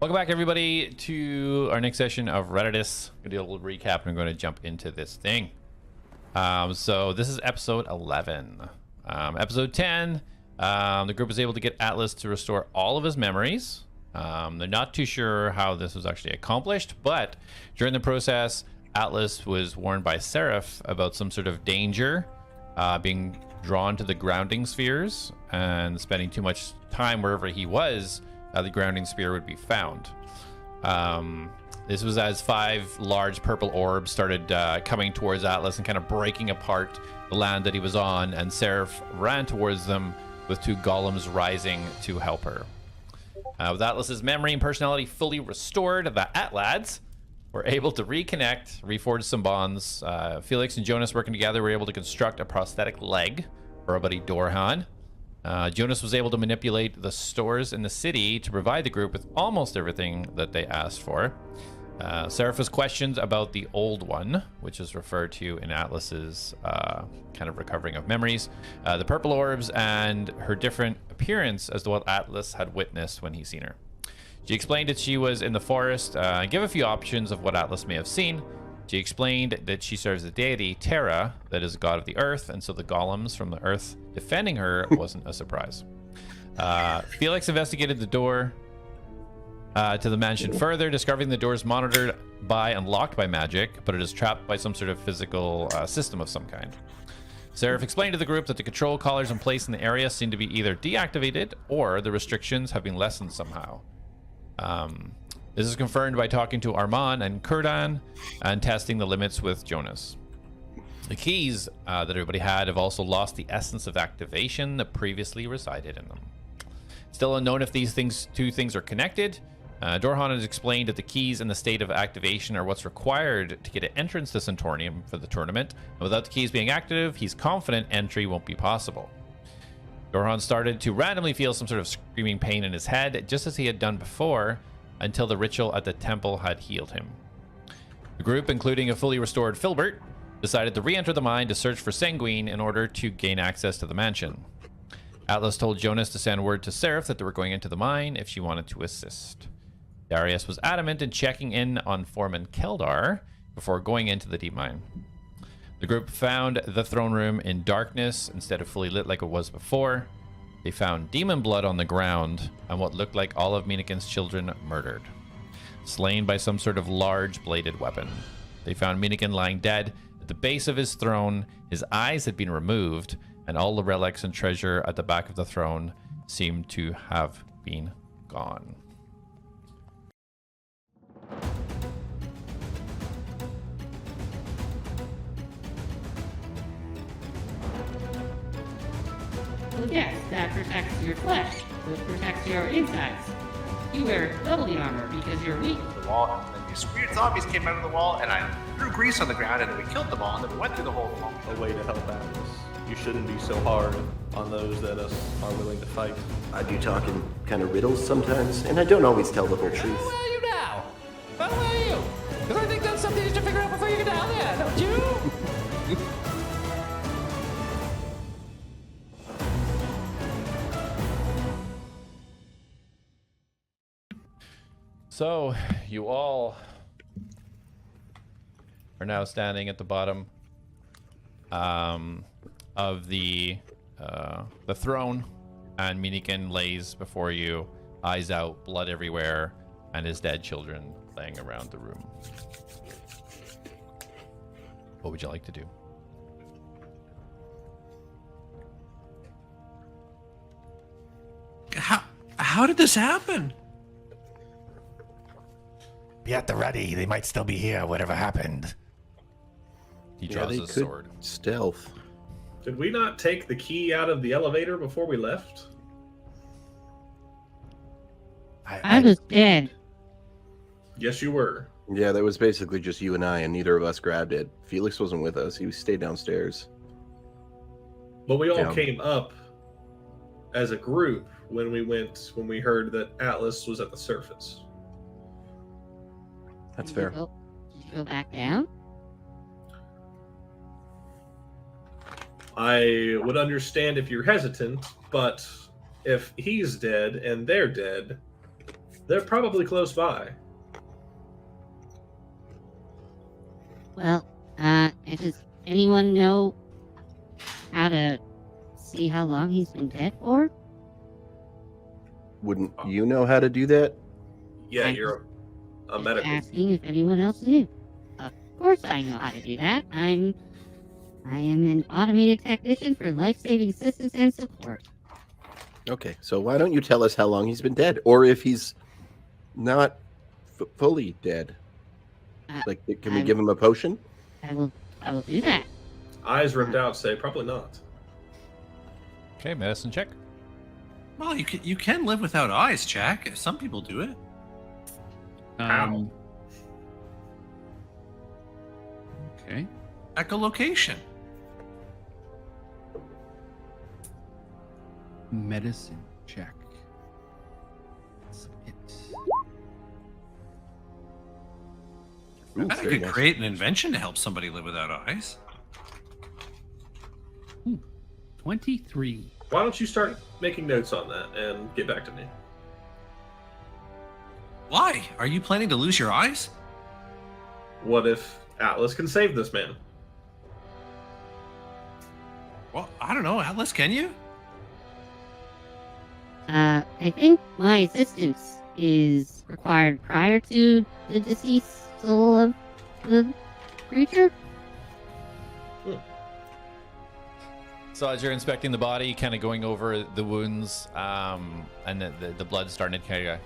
Welcome back, everybody, to our next session of Reditus. I'm going to do a little recap, and I'm going to jump into this thing. So this is episode 11. Episode 10, the group was able to get Atlas to restore all of his memories. They're not too sure how this was actually accomplished, but during the process, Atlas was warned by Seraph about some sort of danger, being drawn to the grounding spheres and spending too much time wherever he was. The grounding sphere would be found. This was as 5 large purple orbs started coming towards Atlas and kind of breaking apart the land that he was on, and Seraph ran towards them with 2 golems rising to help her. With Atlas's memory and personality fully restored, the Atlads were able to reconnect, reforge some bonds. Felix and Jonas, working together, were able to construct a prosthetic leg for our buddy Dorhan. Jonas was able to manipulate the stores in the city to provide the group with almost everything that they asked for. Seraph was questioned about the Old One, which is referred to in Atlas's kind of recovering of memories, the purple orbs, and her different appearance as to what Atlas had witnessed when he seen her. She explained that she was in the forest, and gave a few options of what Atlas may have seen. She explained that she serves the deity A.T.L.A.S, that is a god of the earth, and so the golems from the earth defending her wasn't a surprise. Felix investigated the door to the mansion further, discovering the door is monitored by and locked by magic, but it is trapped by some sort of physical system of some kind. Seraph explained to the group that the control collars in place in the area seem to be either deactivated or the restrictions have been lessened somehow. This is confirmed by talking to Arman and Kurdan and testing the limits with Jonas. The keys that everybody had have also lost the essence of activation that previously resided in them. Still unknown if these two things are connected. Dorhan has explained that the keys and the state of activation are what's required to get an entrance to Centurium for the tournament. And without the keys being active, he's confident entry won't be possible. Dorhan started to randomly feel some sort of screaming pain in his head, just as he had done before, until the ritual at the temple had healed him. The group, including a fully restored Filbert, decided to re-enter the mine to search for Sanguine in order to gain access to the mansion. Atlas told Jonas to send word to Seraph that they were going into the mine if she wanted to assist. Darius was adamant in checking in on Foreman Keldar before going into the deep mine. The group found the throne room in darkness instead of fully lit like it was before. They found demon blood on the ground and what looked like all of Minikin's children murdered, slain by some sort of large bladed weapon. They found Minikin lying dead at the base of his throne. His eyes had been removed, and all the relics and treasure at the back of the throne seemed to have been gone. Yes, that protects your flesh, which protects your insides. You wear doubly armor because you're weak. The wall, and then these weird zombies came out of the wall, and I threw grease on the ground, and then we killed them all, and then we went through the hole. A way to help Atlas. You shouldn't be so hard on those that are willing to fight. I do talk in kind of riddles sometimes, and I don't always tell the whole truth. Who are you now? Who are you? Because I think that's something you should figure out before you get down there, don't you? So, you all are now standing at the bottom of the throne, and Minikin lays before you, eyes out, blood everywhere, and his dead children laying around the room. What would you like to do? How did this happen? Be at the ready. They might still be here, whatever happened. He draws his sword. Stealth. Did we not take the key out of the elevator before we left? I was dead. Yes, you were. Yeah, that was basically just you and I, and neither of us grabbed it. Felix wasn't with us. He stayed downstairs. But we all Yeah. came up as a group when we heard that Atlas was at the surface. That's fair. Did you go back down? I would understand if you're hesitant, but if he's dead and they're dead, They're probably close by. Well, does anyone know how to see how long he's been dead for? Wouldn't you know how to do that? Yeah, I'm you're a just medical. asking if anyone else knew. Of course I know how to do that. I am an automated technician for life-saving assistance and support. Okay, so why don't you tell us how long he's been dead, or if he's not fully dead? Like, can we give him a potion? I will do that. Eyes rimmed out say probably not. Okay, medicine check. Well, you can live without eyes, Jak. Some people do it. How? Okay. Echolocation. Medicine check. Submit. Ooh, I very could nice. create an invention to help somebody live without eyes. 23. Why don't you start making notes on that and get back to me? Why? Are you planning to lose your eyes? What if Atlas can save this man? Well, I don't know. Atlas, can you? I think my assistance is required prior to the deceasal of the creature. So as you're inspecting the body, kind of going over the wounds, and the blood starting to kind of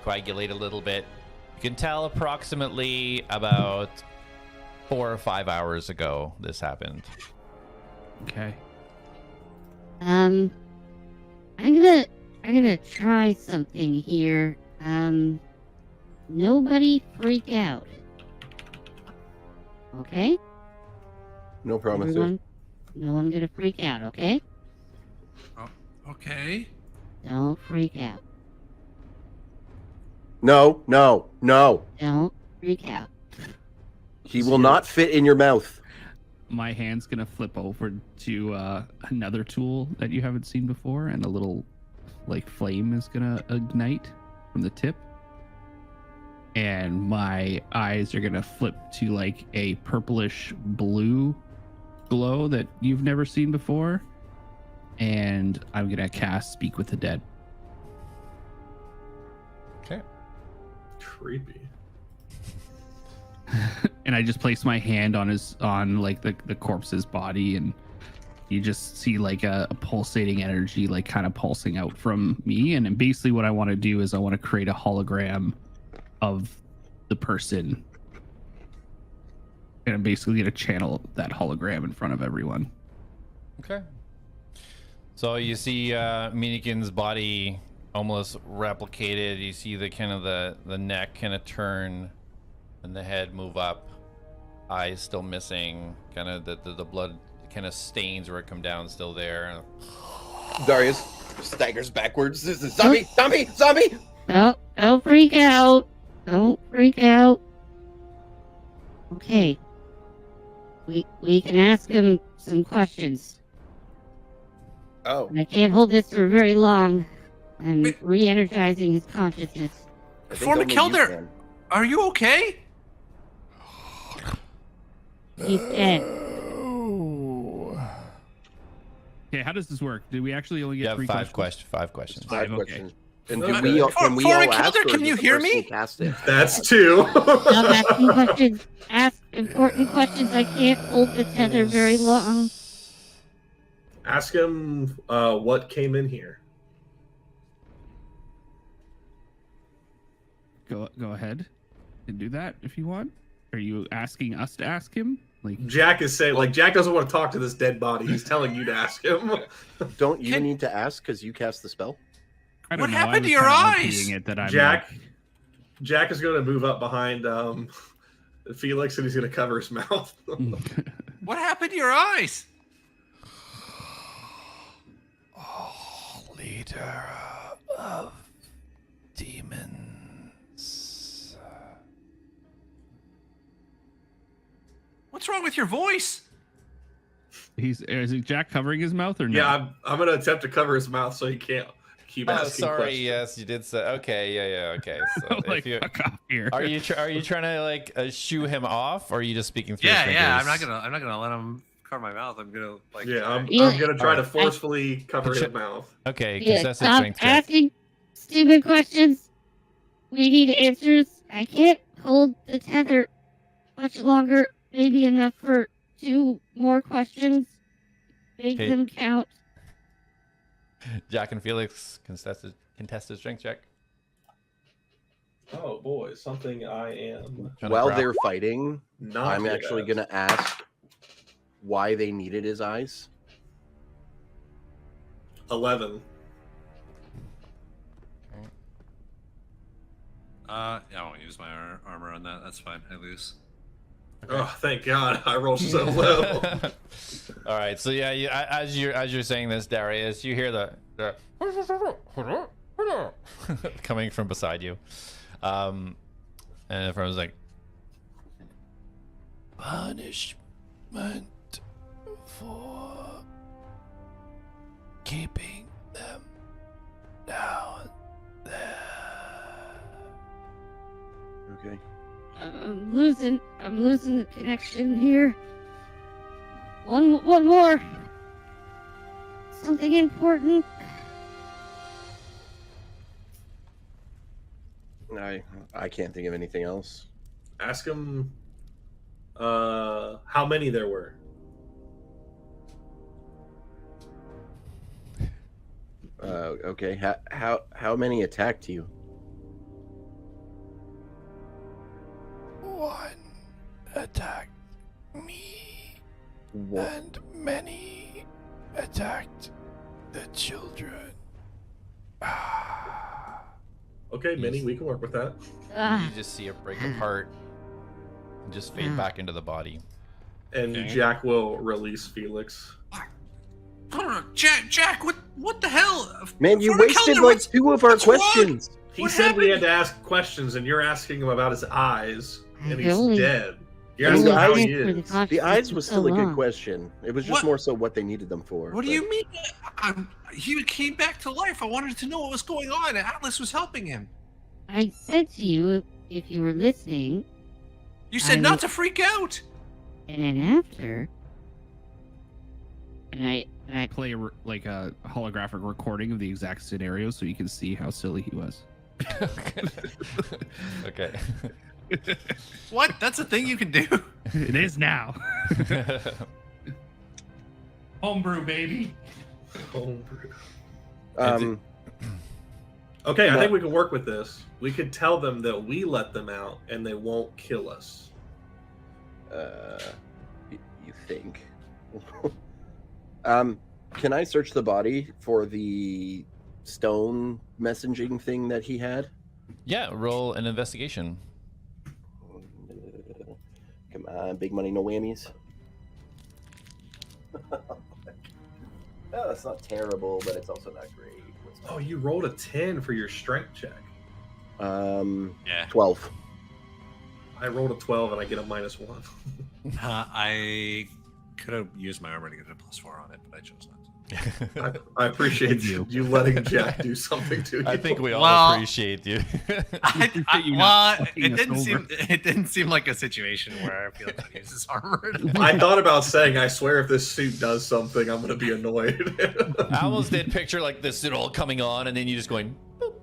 coagulate a little bit, you can tell approximately about 4 or 5 hours ago this happened. Okay. I'm gonna try something here. Nobody freak out. Okay? No promises. Everyone, no one gonna freak out, okay? Okay. Don't freak out. No, no, no. Don't freak out. He will not fit in your mouth. My hand's gonna flip over to another tool that you haven't seen before, and a little like flame is gonna ignite from the tip, and my eyes are gonna flip to like a purplish blue glow that you've never seen before, and I'm gonna cast Speak with the Dead. Okay. Creepy. And I just place my hand on the corpse's body, and you just see like a pulsating energy like kind of pulsing out from me. And then basically what I want to do is I want to create a hologram of the person, and I'm basically going to channel that hologram in front of everyone. Okay. So you see Minikin's body almost replicated. You see the kind of the neck kind of turn and the head move up. Eyes still missing. Kind of the blood kind of stains where it come down still there. Darius staggers backwards. This is zombie, zombie, zombie! Don't freak out. Don't freak out. Okay. We can ask him some questions. Oh, I can't hold this for very long. I'm re-energizing his consciousness. I think only you Formikelder! can. Are you okay? He's dead. Okay, how does this work? Do we actually only You get have 3 five questions? questions. Five Okay. questions. And Okay. can we all ask, Formikelder, or can does you the hear person me? Cast it? That's two. Stop asking questions. Ask important questions. I can't hold the tether very long. Ask him what came in here. Go ahead and do that if you want. Are you asking us to ask him? Like, Jak is saying, like, Jak doesn't want to talk to this dead body. He's telling you to ask him. Don't you need to ask because you cast the spell? I don't What know. happened I was to your kinda eyes? repeating It that I'm Jak is going to move up behind Felix, and he's going to cover his mouth. What happened to your eyes? Leader of demons. What's wrong with your voice? is it Jak covering his mouth or no? Yeah, I'm going to attempt to cover his mouth so he can't keep Oh, asking sorry. questions. Yes, you did say. Okay, yeah. Okay. So like, if you fuck off here. are you trying to like shoo him off, or are you just speaking through? Yeah, his yeah. fingers? I'm not gonna let him cover my mouth. I'm gonna like. Yeah, I'm Yeah. gonna try to Alright. forcefully cover his Contri- mouth. Okay, Yeah, contested stop strength check. asking stupid questions. We need answers. I can't hold the tether much longer. Maybe enough for 2 more questions. Make Okay. them count. Jak and Felix contested strength check. Oh boy, something I am Trying to While grab- they're fighting, not. I'm good actually at. going to ask why they needed his eyes. 11. I won't use my armor on that. That's fine. I lose. Oh, thank God! I rolled so low. All right, so yeah, as you're saying this, Darius, you hear the coming from beside you, and everyone's like, punishment for keeping them down there. Okay. I'm losing the connection here. One more. Something important. I can't think of anything else. Ask him how many there were. Okay. How many attacked you? One attacked me, and many attacked the children. Okay, Minnie, we can work with that. Ah, You just see it break apart and just fade back into the body. And Okay. Jack will release Felix. Jack, what the hell? Man, you For the wasted calendar, like what's- 2 of our what's wrong? questions. He What said we had happened? to ask questions, and you're asking him about his eyes, and he's Really? dead. You're I mean, asking the how eyes- he is. The eyes was still a good question. It was just What? more so what they needed them for. What do but- you mean? He came back to life. I wanted to know what was going on. Atlas was helping him. I said to you, if you were listening, You said I not will- to freak out. and then after, and I Play like a holographic recording of the exact scenario so you can see how silly he was. Okay. What? That's a thing you can do. It is now. Homebrew, baby. Okay, I What? think we can work with this. We could tell them that we let them out, and they won't kill us. You think? Can I search the body for the stone messaging thing that he had? Yeah, roll an investigation. Come on, big money, no whammies. Oh, it's not terrible, but it's also not great. Oh, you rolled a 10 for your strength check. Yeah. 12. I rolled a 12, and I get a -1. I could have used my armor to get a +4 on it, but I chose not to. I appreciate you letting Jack do something to you. I think we all Well- appreciate you. It didn't seem like a situation where I feel like I use his armor. I thought about saying, I swear if this suit does something, I'm going to be annoyed. I almost did picture like this suit all coming on and then you just going boop.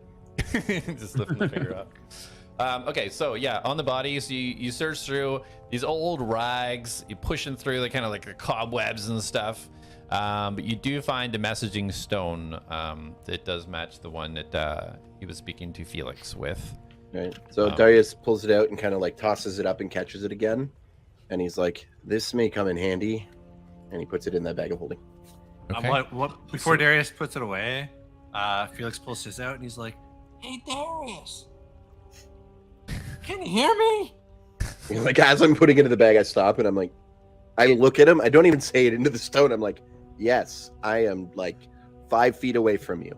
Just lifting the finger up. Okay, so yeah, on the body, so you search through these old rags, you're pushing through the kind of like the cobwebs and stuff. But you do find a messaging stone that does match the one that he was speaking to Felix with. Right. So Darius pulls it out and kind of like tosses it up and catches it again. And he's like, this may come in handy. And he puts it in that bag of holding. Okay. Before Darius puts it away, Felix pulls his out and he's like, "Hey Darius, can you hear me?" Like, as I'm putting it in the bag, I stop and I'm like, I look at him. I don't even say it into the stone. I'm like, yes, I am like 5 feet away from you.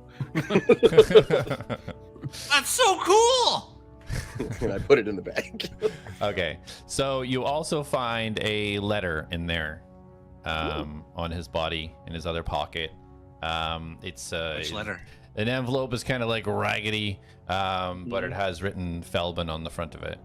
That's so cool. And I put it in the bag. Okay, so you also find a letter in there on his body in his other pocket. It's Which letter? An envelope is kind of like raggedy, but it has written Felbin on the front of it.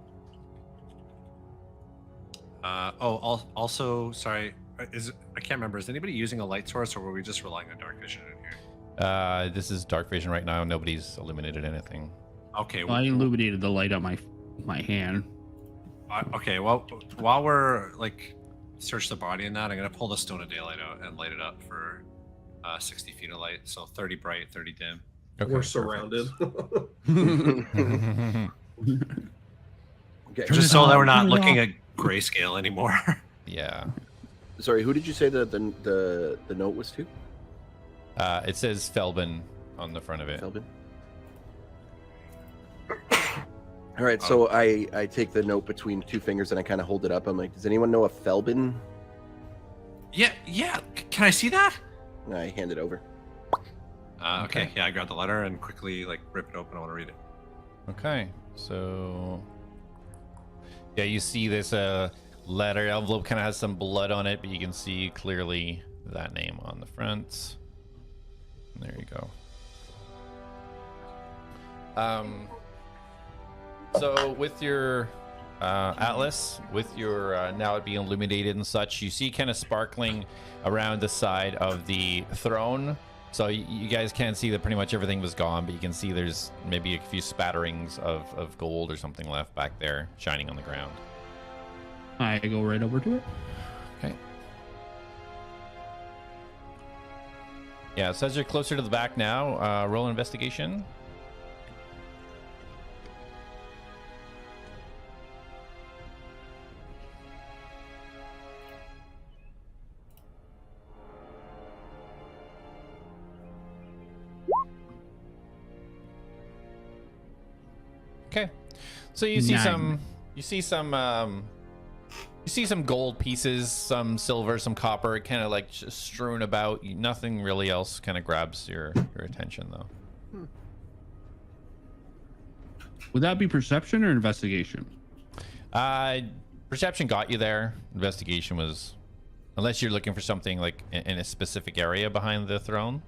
Also, sorry, I can't remember. Is anybody using a light source, or were we just relying on dark vision in here? This is dark vision right now. Nobody's illuminated anything. Okay. I illuminated the light on my hand. Okay. Well, while we're like search the body and that, I'm gonna pull the stone of daylight out and light it up for 60 feet of light. So 30 bright, 30 dim. Okay, We're surrounded. Okay. Just so that we're not looking at grayscale anymore. Yeah. Sorry, who did you say the note was to? It says Felbin on the front of it. Felbin. All right, so I take the note between two fingers and I kind of hold it up. I'm like, does anyone know a Felbin? Yeah. Can I see that? And I hand it over. Okay. Yeah, I grab the letter and quickly like rip it open. I want to read it. Okay, so yeah, you see this letter envelope kind of has some blood on it, but you can see clearly that name on the front. There you go. So with your Atlas, with your now it being illuminated and such, you see kind of sparkling around the side of the throne. So you guys can't see that pretty much everything was gone, but you can see there's maybe a few spatterings of gold or something left back there shining on the ground. I go right over to it. Okay. Yeah, so as you're closer to the back now, roll an investigation. Okay, so you see some gold pieces, some silver, some copper, kind of like just strewn about. Nothing really else kind of grabs your attention though. Would that be perception or investigation? Perception got you there. Investigation was, unless you're looking for something like in a specific area behind the throne.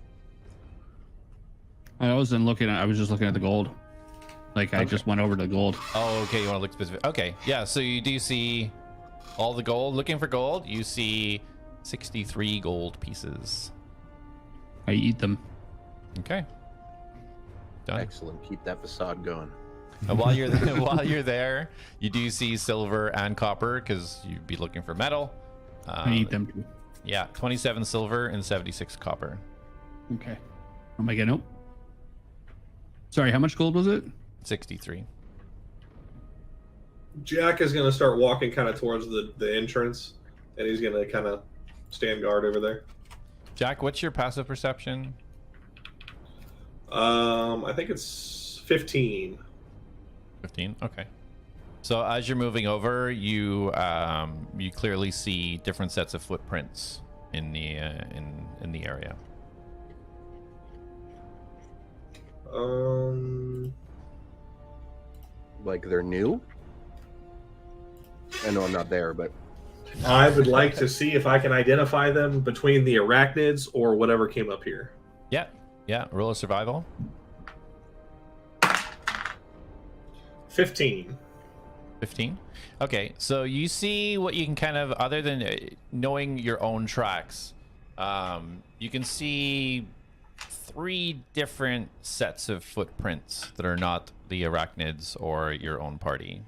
I was just looking at the gold. Like I just went over to gold. Oh, okay. You want to look specific? Okay, yeah. So you do see all the gold. Looking for gold, you see 63 gold pieces. I eat them. Okay. Done. Excellent. Keep that facade going. And while you're there, you do see silver and copper because you'd be looking for metal. I eat them too. Yeah, 27 silver and 76 copper. Okay. Am I getting nope? Sorry, how much gold was it? 63. Jack is going to start walking kind of towards the entrance, and he's going to kind of stand guard over there. Jack, what's your passive perception? I think it's 15. 15. Okay. So as you're moving over, you clearly see different sets of footprints in the area. Like they're new? I know I'm not there, but I would like to see if I can identify them between the arachnids or whatever came up here. Yeah. Roll a survival. 15. 15. Okay, so you see what you can kind of, other than knowing your own tracks, you can see 3 different sets of footprints that are not the arachnids or your own party.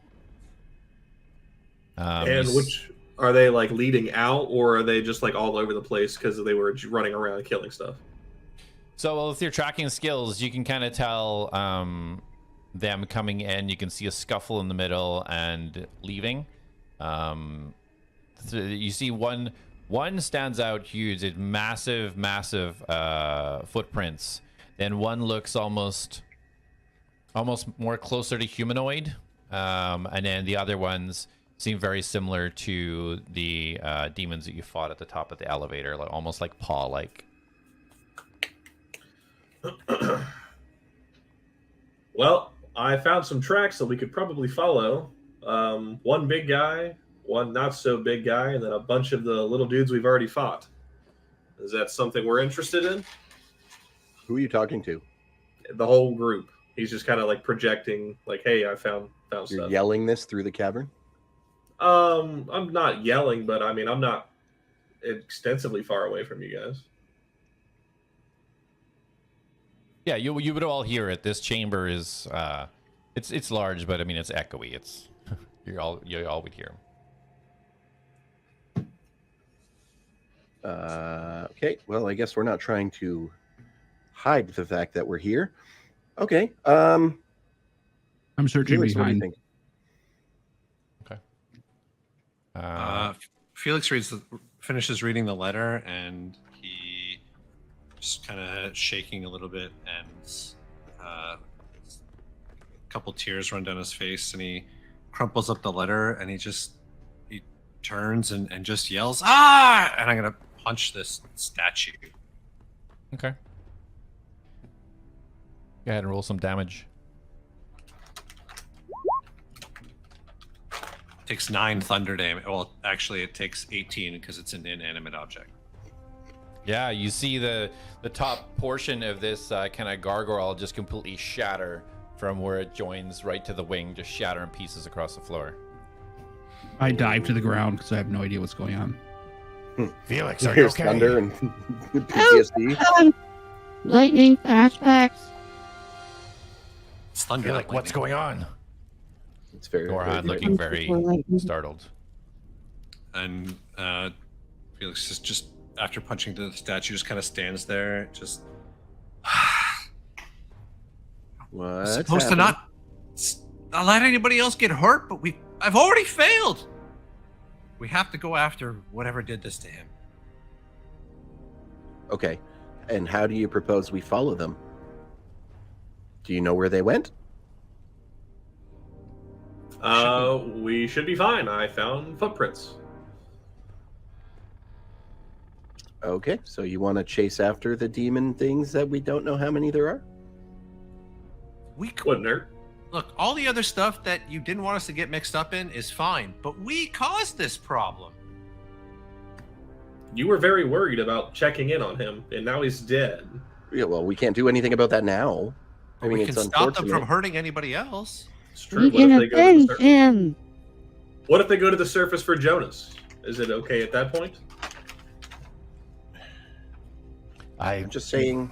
And which are they, like leading out, or are they just like all over the place because they were running around and killing stuff? So with your tracking skills, you can kind of tell them coming in. You can see a scuffle in the middle and leaving. So you see one stands out huge. It's massive footprints. Then one looks almost more closer to humanoid, and then the other ones seem very similar to the demons that you fought at the top of the elevator, like almost like paw-like. Well, I found some tracks that we could probably follow. One big guy, one not so big guy, and then a bunch of the little dudes we've already fought. Is that something we're interested in? who are you talking to? the whole group. He's just kind of like projecting, like, "Hey, I found You're stuff." yelling this through the cavern? I'm not yelling, but I mean, I'm not extensively far away from you guys. Yeah, you would all hear it. This chamber is it's large, but I mean it's echoey. It's you all would hear. Okay, well, I guess we're not trying to hide the fact that we're here. Okay. I'm searching Felix, what do you behind. think? Okay. Felix finishes reading the letter, and he just kind of shaking a little bit, and a couple tears run down his face, and he crumples up the letter, and he turns and just yells, "Ah!" And I'm gonna punch this statue. Okay. Go ahead and roll some damage. Takes 9 thunder damage. Well, actually, it takes 18 because it's an inanimate object. Yeah, you see the top portion of this kind of gargoyle just completely shatter from where it joins right to the wing, just shatter in pieces across the floor. I dive to the ground because I have no idea what's going on. Felix, are you Here's okay? thunder and PTSD. Lightning flashbacks. It's thunder. Felix, what's going on? It's very, Goran very looking very startled. And Felix is just after punching the statue, just kind of stands there, just What's supposed to not let anybody else get hurt, but I've already failed. We have to go after whatever did this to him. Okay, and how do you propose we follow them? Do you know where they went? We should be fine. I found footprints. Okay, so you want to chase after the demon things that we don't know how many there are? We Wouldn't hurt. Look, all the other stuff that you didn't want us to get mixed up in is fine, but we caused this problem. You were very worried about checking in on him, and now he's dead. Yeah, well, we can't do anything about that now. I mean, we it's can stop them unfortunate. from hurting anybody else. It's true. We can avenge him. What if they go to the surface for Jonas? Is it okay at that point? I'm just saying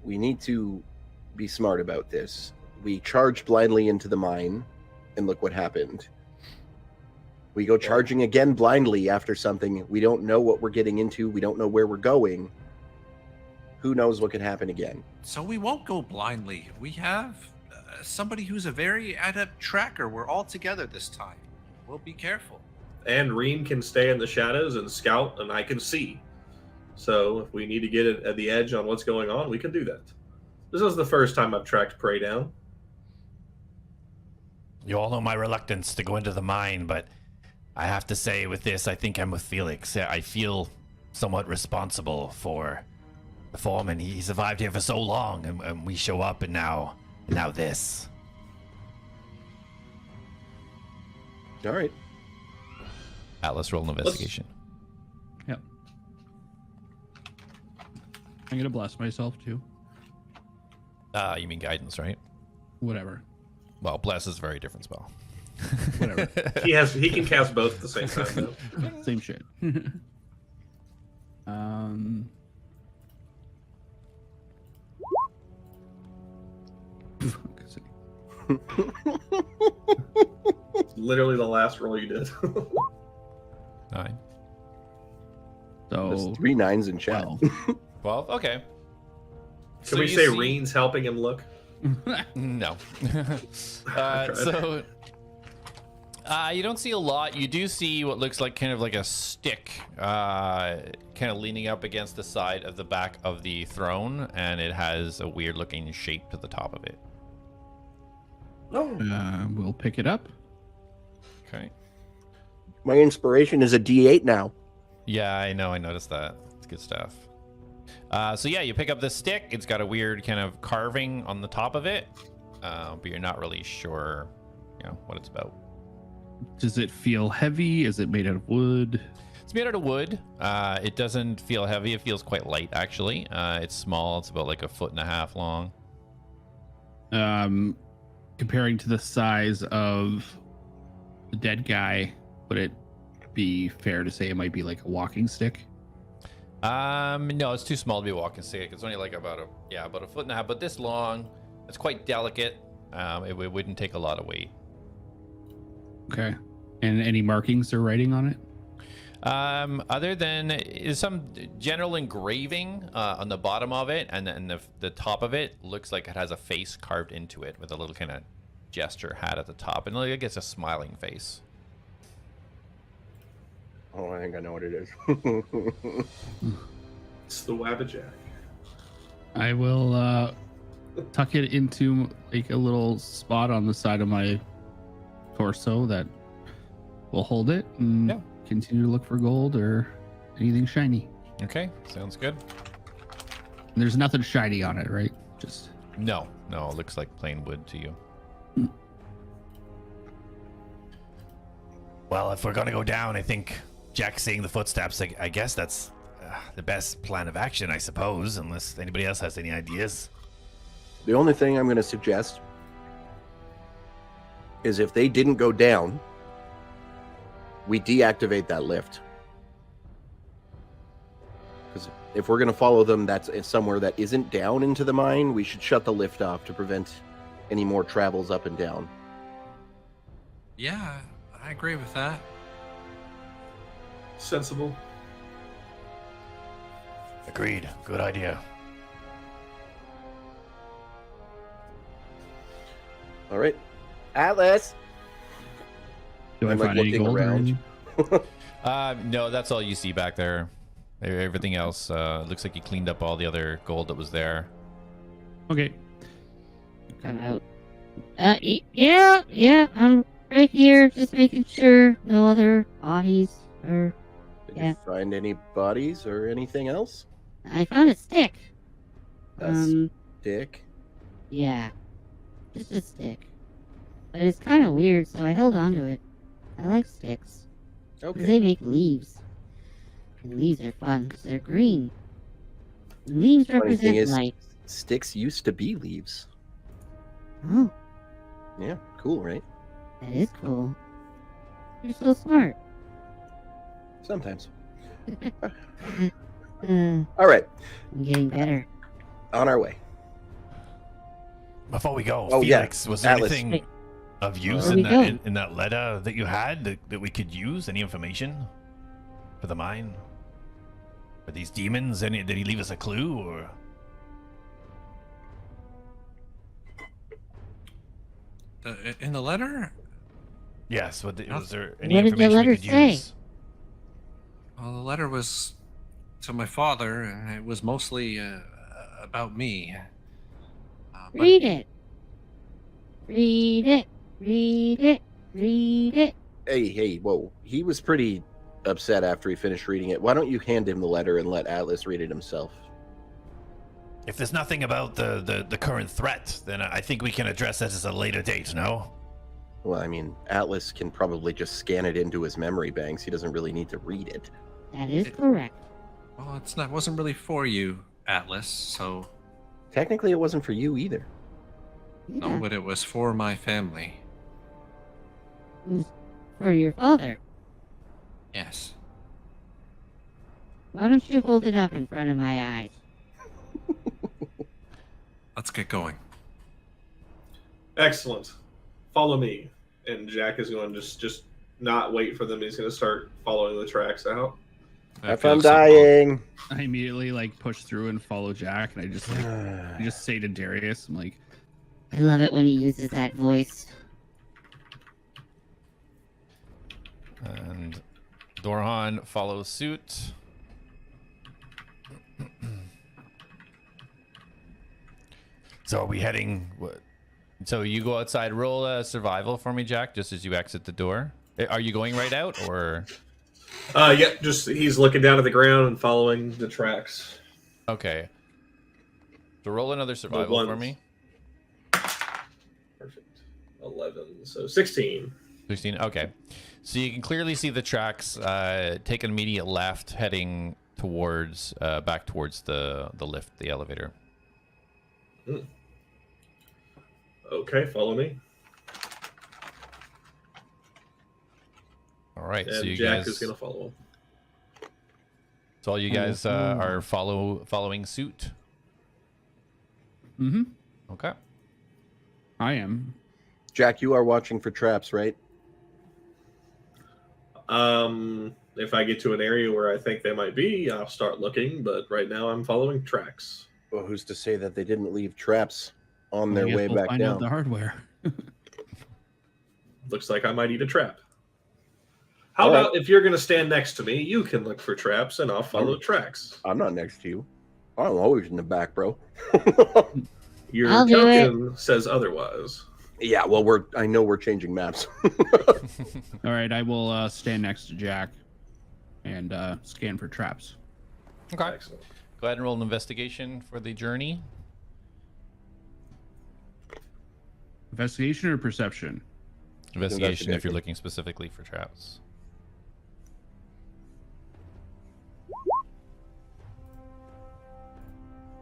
we need to be smart about this. We charged blindly into the mine, and look what happened. We go charging again blindly after something. We don't know what we're getting into. We don't know where we're going. Who knows what could happen again? So we won't go blindly. We have somebody who's a very adept tracker. We're all together this time. We'll be careful. And Reem can stay in the shadows and scout, and I can see. So if we need to get at the edge on what's going on, we can do that. This is the first time I've tracked prey down. You all know my reluctance to go into the mine, but I have to say with this, I think I'm with Felix. I feel somewhat responsible for the foreman. He survived here for so long, and we show up, and now this. All right. Atlas, roll an investigation. Yep. I'm gonna bless myself too. You mean guidance, right? Whatever. Well, bless is a very different spell. Whatever. He can cast both at the same time, though. Same shit. Literally the last roll you did. 9. There's So 3 9s in chat. 12? Okay. Can we say Reen's helping him look? No. tried. So you don't see a lot. You do see what looks like kind of like a stick kind of leaning up against the side of the back of the throne, and it has a weird looking shape to the top of it. we'll pick it up. Okay. My inspiration is a D8 now. Yeah, I know. I noticed that. It's good stuff. So yeah, you pick up this stick. It's got a weird kind of carving on the top of it, but you're not really sure, what it's about. Does it feel heavy? Is it made out of wood? It's made out of wood. It doesn't feel heavy. It feels quite light, actually. It's small. It's about like 1.5 feet long. Comparing to the size of the dead guy, would it be fair to say it might be like a walking stick? No, it's too small to be a walking stick. It's only like about a foot and a half, but this long. It's quite delicate. It wouldn't take a lot of weight. Okay. And any markings or writing on it? Other than some general engraving on the bottom of it, and then the top of it looks like it has a face carved into it with a little kind of gesture hat at the top, and like it gets a smiling face. Oh, I think I know what it is. It's the Wabbajack. I will tuck it into like a little spot on the side of my torso that will hold it and continue to look for gold or anything shiny. Okay, sounds good. There's nothing shiny on it, right? Just no, it looks like plain wood to you. Well, if we're gonna go down, I think Jack seeing the footsteps, I guess that's the best plan of action, I suppose, unless anybody else has any ideas. The only thing I'm going to suggest is if they didn't go down, we deactivate that lift. Because if we're going to follow them, that's somewhere that isn't down into the mine, we should shut the lift off to prevent any more travels up and down. Yeah, I agree with that. Sensible. Agreed. Good idea. All right. Atlas! do I I'm, like, find any looking gold around. No, that's all you see back there. Everything else looks like you cleaned up all the other gold that was there. Okay. Come out. Yeah, I'm right here, just making sure no other bodies or. Did Yeah. you find any bodies or anything else? I found a stick. A stick? Yeah, just a stick. But it's kind of weird, so I held on to it. I like sticks. 'Cause Okay. they make leaves. And leaves are fun because they're green. And leaves Funny thing represent is, life. sticks used to be leaves. Oh, Yeah, cool, right? that is cool. You're so smart. Sometimes. I'm All right, getting better. on our way. Before we go, Oh, yeah. Felix, was there Atlas. anything of use Where in we that going? in that letter that you had that we could use? Any information for the mine? For these demons? Did he leave us a clue or? In the letter? Yes. Was there any What did the information letter we could say? use? Well, the letter was to my father, and it was mostly about me. But Read it. Read it. Read it. Read it. Hey, whoa. He was pretty upset after he finished reading it. Why don't you hand him the letter and let Atlas read it himself? If there's nothing about the current threat, then I think we can address that at a later date. No. Well, I mean, Atlas can probably just scan it into his memory banks. He doesn't really need to read it. That is correct. Well, it wasn't really for you, Atlas. So Technically, it wasn't for you either. no, Yeah. but it was for my family. It was for your father. Yes. Why don't you hold it up in front of my eyes? Let's get going. Excellent. Follow me. And Jack is going to just not wait for them. He's going to start following the tracks out. If feel I'm so bad. dying. I immediately like push through and follow Jack, and I just say to Darius, I'm like, I love it when he uses that voice. And Dorhan follows suit. So are we heading? So you go outside, roll a survival for me, Jack, just as you exit the door. Are you going right out, or? Yep, just he's looking down at the ground and following the tracks. Okay. So roll another survival for ones. me. Perfect. 11. So 16. 16. Okay. So you can clearly see the tracks take an immediate left, heading towards back towards the lift, the elevator. Okay, follow me. All right, so And you Jak guys. is going to follow him. So all you guys are following suit. Mm-hmm. Okay. I am. Jak, you are watching for traps, right? If I get to an area where I think they might be, I'll start looking. But right now, I'm following tracks. Well, who's to say that they didn't leave traps on I their guess way we'll back find out down? the hardware. Looks like I might eat a trap. How All right. about if you're going to stand next to me, you can look for traps, and I'll follow tracks. I'm not next to you. I'm always in the back, bro. Your I'll do token says otherwise. Yeah, well, I know we're changing maps. All right, I will stand next to Jak and scan for traps. Okay. Excellent. Go ahead and roll an investigation for the journey. Investigation or perception? Investigation if you're looking specifically for traps.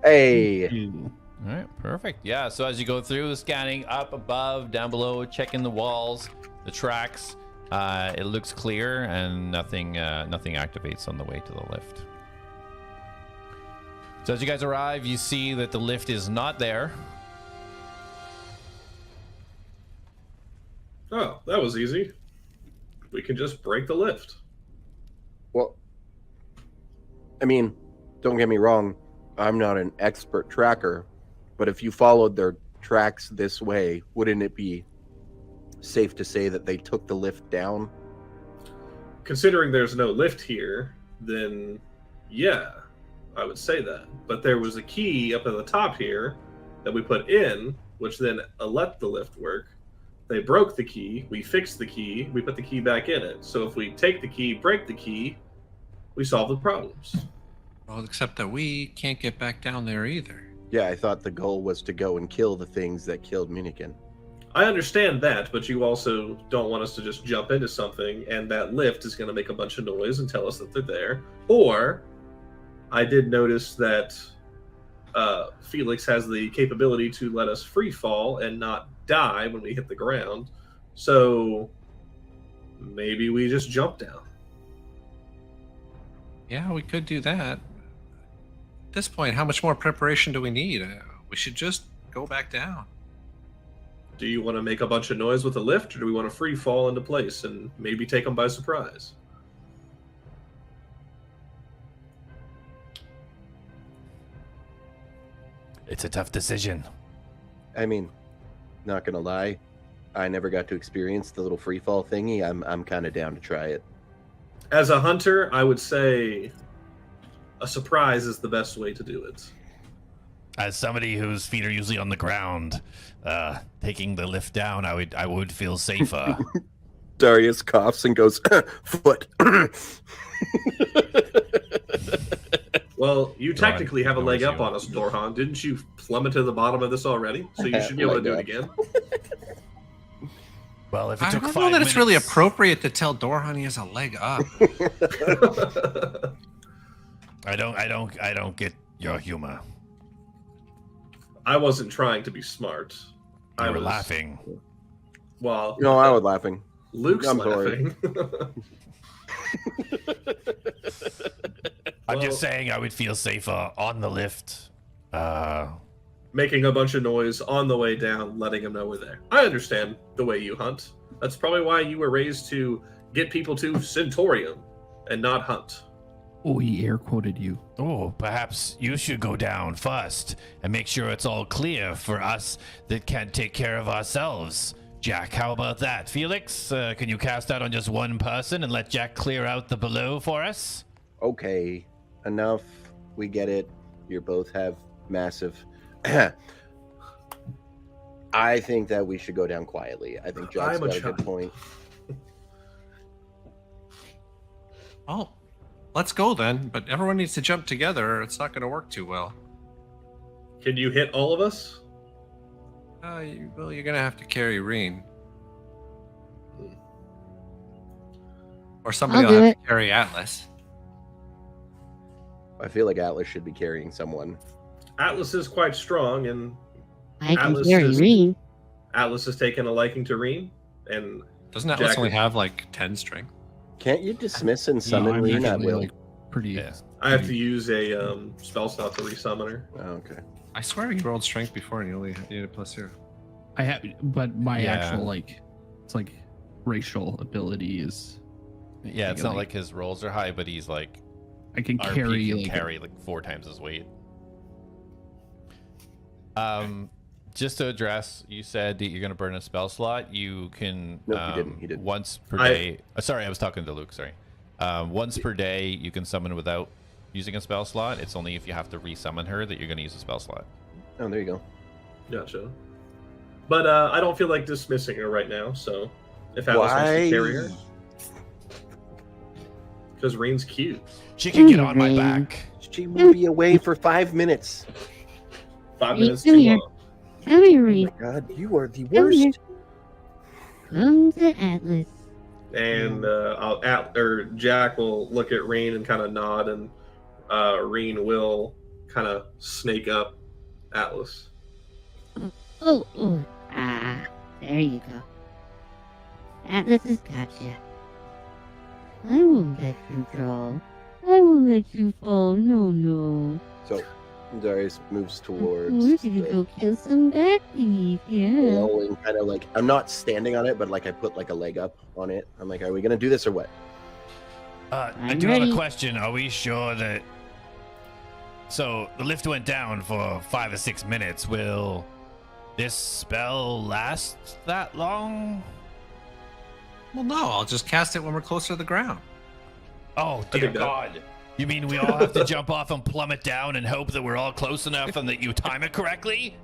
Hey, Two. All right, perfect. Yeah, so as you go through, scanning up, above, down below, checking the walls, the tracks, it looks clear and nothing activates on the way to the lift. So as you guys arrive, you see that the lift is not there. Oh, that was easy. We can just break the lift. well, I mean, don't get me wrong. I'm not an expert tracker, but if you followed their tracks this way, wouldn't it be safe to say that they took the lift down? Considering there's no lift here, then yeah, I would say that. But there was a key up at the top here that we put in, which then let the lift work. They broke the key, we fixed the key, we put the key back in it. So if we take the key, break the key, we solve the problems. Well, except that we can't get back down there either. Yeah, I thought the goal was to go and kill the things that killed Minikin. I understand that, but you also don't want us to just jump into something and that lift is going to make a bunch of noise and tell us that they're there. Or, I did notice that Felix has the capability to let us free fall and not die when we hit the ground. So, maybe we just jump down. Yeah, we could do that. At this point, how much more preparation do we need? We should just go back down. Do you want to make a bunch of noise with the lift, or do we want to free fall into place and maybe take them by surprise? It's a tough decision. I mean, not gonna lie, I never got to experience the little free fall thingy. I'm kind of down to try it. As a hunter, I would say a surprise is the best way to do it. As somebody whose feet are usually on the ground, taking the lift down, I would feel safer. Darius coughs and goes, foot. Well, you technically have a leg ignores up you. on us, Dorhan. Didn't you plummet to the bottom of this already? So you should be able to do it again. Well, if it I took don't 5 know that it's really minutes- appropriate to tell Dorhan he has a leg up. I don't get your humor. I wasn't trying to be smart. You I were was laughing. Well, No, I was laughing. Luke's I'm sorry. laughing. I'm Well- just saying I would feel safer on the lift. Making a bunch of noise on the way down, letting them know we're there. I understand the way you hunt. That's probably why you were raised to get people to Centaurium and not hunt. Oh, he air quoted you. Oh, perhaps you should go down first and make sure it's all clear for us that can't take care of ourselves. Jak, how about that? Felix, can you cast out on just one person and let Jak clear out the below for us? Okay, enough. We get it. You both have massive. I think that we should go down quietly. I think Jack's I'm a got a good child. point. Oh, let's go then. But everyone needs to jump together. It's not going to work too well. Can you hit all of us? Well, you're going to have to carry Reen. Or somebody I'll will do have it. to carry Atlas. I feel like Atlas should be carrying someone. Atlas is quite strong, and I can Atlas carry is- Reen. Atlas has taken a liking to Reen, and Doesn't Atlas Jack only is- have like 10 strength? Can't you dismiss and No, summon I'm Reen at actually, will? like, pretty. Yeah. I have to use a spell slot to resummon her. Oh, okay. I swear you rolled strength before and you only did a +0. I have, but my Yeah. actual like, it's like racial ability is. Yeah, it's can, not like his rolls are high, but he's like I can RP carry can like carry like 4 times his weight. Just to address, you said that you're gonna burn a spell slot. You can Nope, he didn't. He didn't. once per day. Sorry, I was talking to Luke. Sorry. Once per day, you can summon without using a spell slot. It's only if you have to resummon her that you're gonna use a spell slot. Oh, there you go. Gotcha. But I don't feel like dismissing her right now, so if Atlas wants to carry her. Because Reen's cute. She can get on my Reen. back. She will be away for 5 minutes. 5 Reen, minutes come too here. long. Come here, Oh Reen. my god, you are the Come here. worst. Come to Atlas. And Jack will look at Reen and kind of nod, and Reen will kind of snake up Atlas. Oh, there you go. Atlas has got you. I won't let you go. I won't let you fall. No. So, Darius moves towards We're gonna go kill some bad thieves, yeah. and kind of like, I'm not standing on it, but like I put like a leg up on it. I'm like, are we gonna do this or what? I I'm do have ready. a question. Are we sure that? So the lift went down for 5 or 6 minutes. Will this spell last that long? Well, no, I'll just cast it when we're closer to the ground. Oh I dear think that- God! You mean we all have to jump off and plummet down and hope that we're all close enough and that you time it correctly?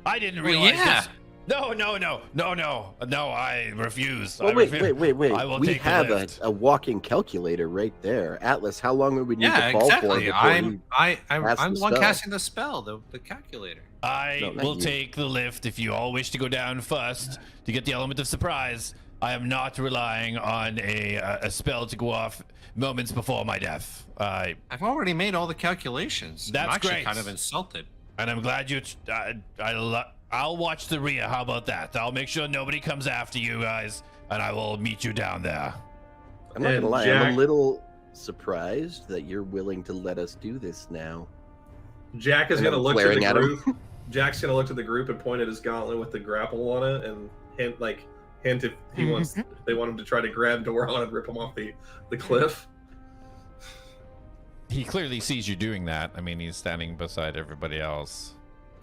I didn't Well, realize yeah. this. No! I refuse. Well, I wait. I will We take the have lift. a walking calculator right there. Atlas, how long would we need Yeah, to fall for exactly. before I'm cast the the one spell? casting the spell, the calculator. I No, not will you. take the lift if you all wish to go down first to get the element of surprise. I am not relying on a spell to go off moments before my death. I've already made all the calculations. That's I'm actually great. kind of insulted. And I'm glad you. I'll watch the rear. How about that? I'll make sure nobody comes after you guys, and I will meet you down there. I'm not And gonna lie, I'm Jack- a little surprised that you're willing to let us do this now. Jack is And going to I'm look to glaring the at him. group. Jack's going to look to the group and point at his gauntlet with the grapple on it, and hint if he wants. If they want him to try to grab Doran and rip him off the cliff. He clearly sees you doing that. I mean, he's standing beside everybody else.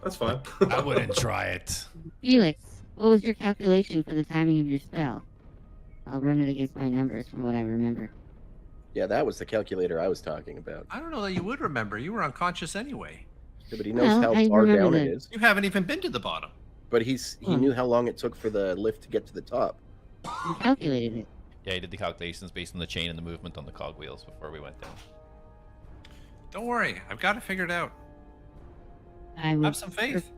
That's fine. I wouldn't try it. Felix, what was your calculation for the timing of your spell? I'll run it against my numbers from what I remember. Yeah, that was the calculator I was talking about. I don't know that you would remember. You were unconscious anyway. Yeah, but he knows Well, how I far remember down it that. is. You haven't even been to the bottom. But he Hmm. knew how long it took for the lift to get to the top. You calculated it. Yeah, he did the calculations based on the chain and the movement on the cogwheels before we went down. Don't worry, I've got it figured out. I would Have some faith.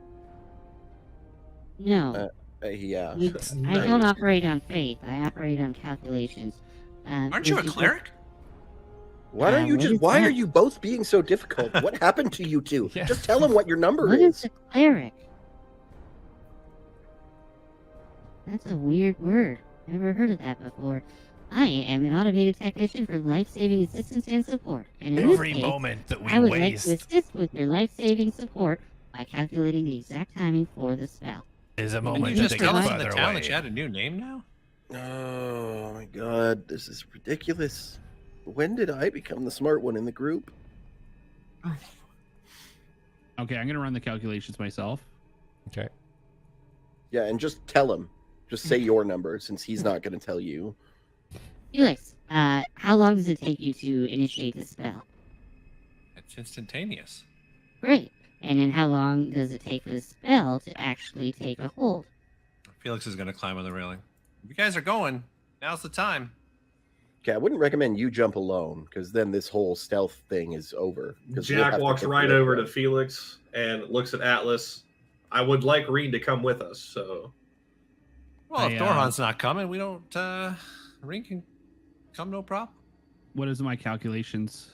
No. Yeah. I don't operate on faith. I operate on calculations. Aren't you a would cleric? Why don't you what just? is Why that? are you both being so difficult? What happened to you two? Yeah. Just tell him what your number What is. is a cleric? That's a weird word. Never heard of that before. I am an automated technician for life-saving assistance and support. And in Every this case, moment that we I would like waste to assist with your life-saving support by calculating the exact timing for the spell. is a Did you moment just that tell gets us in the further town away. that you had a new name now? Oh my god, this is ridiculous. When did I become the smart one in the group? Okay, I'm gonna run the calculations myself. Okay. Yeah, and just tell him. Just say your number since he's not going to tell you. Felix, how long does it take you to initiate the spell? It's instantaneous. Great. And then how long does it take for the spell to actually take a hold? Felix is going to climb on the railing. If you guys are going, now's the time. Okay, I wouldn't recommend you jump alone because then this whole stealth thing is over. 'Cause we'll Jack have to walks pick right you up over then. to Felix and looks at Atlas. I would like Reen to come with us, so Well, if I, Dorhan's not coming, we don't. Reen can come, no problem. What is my calculations?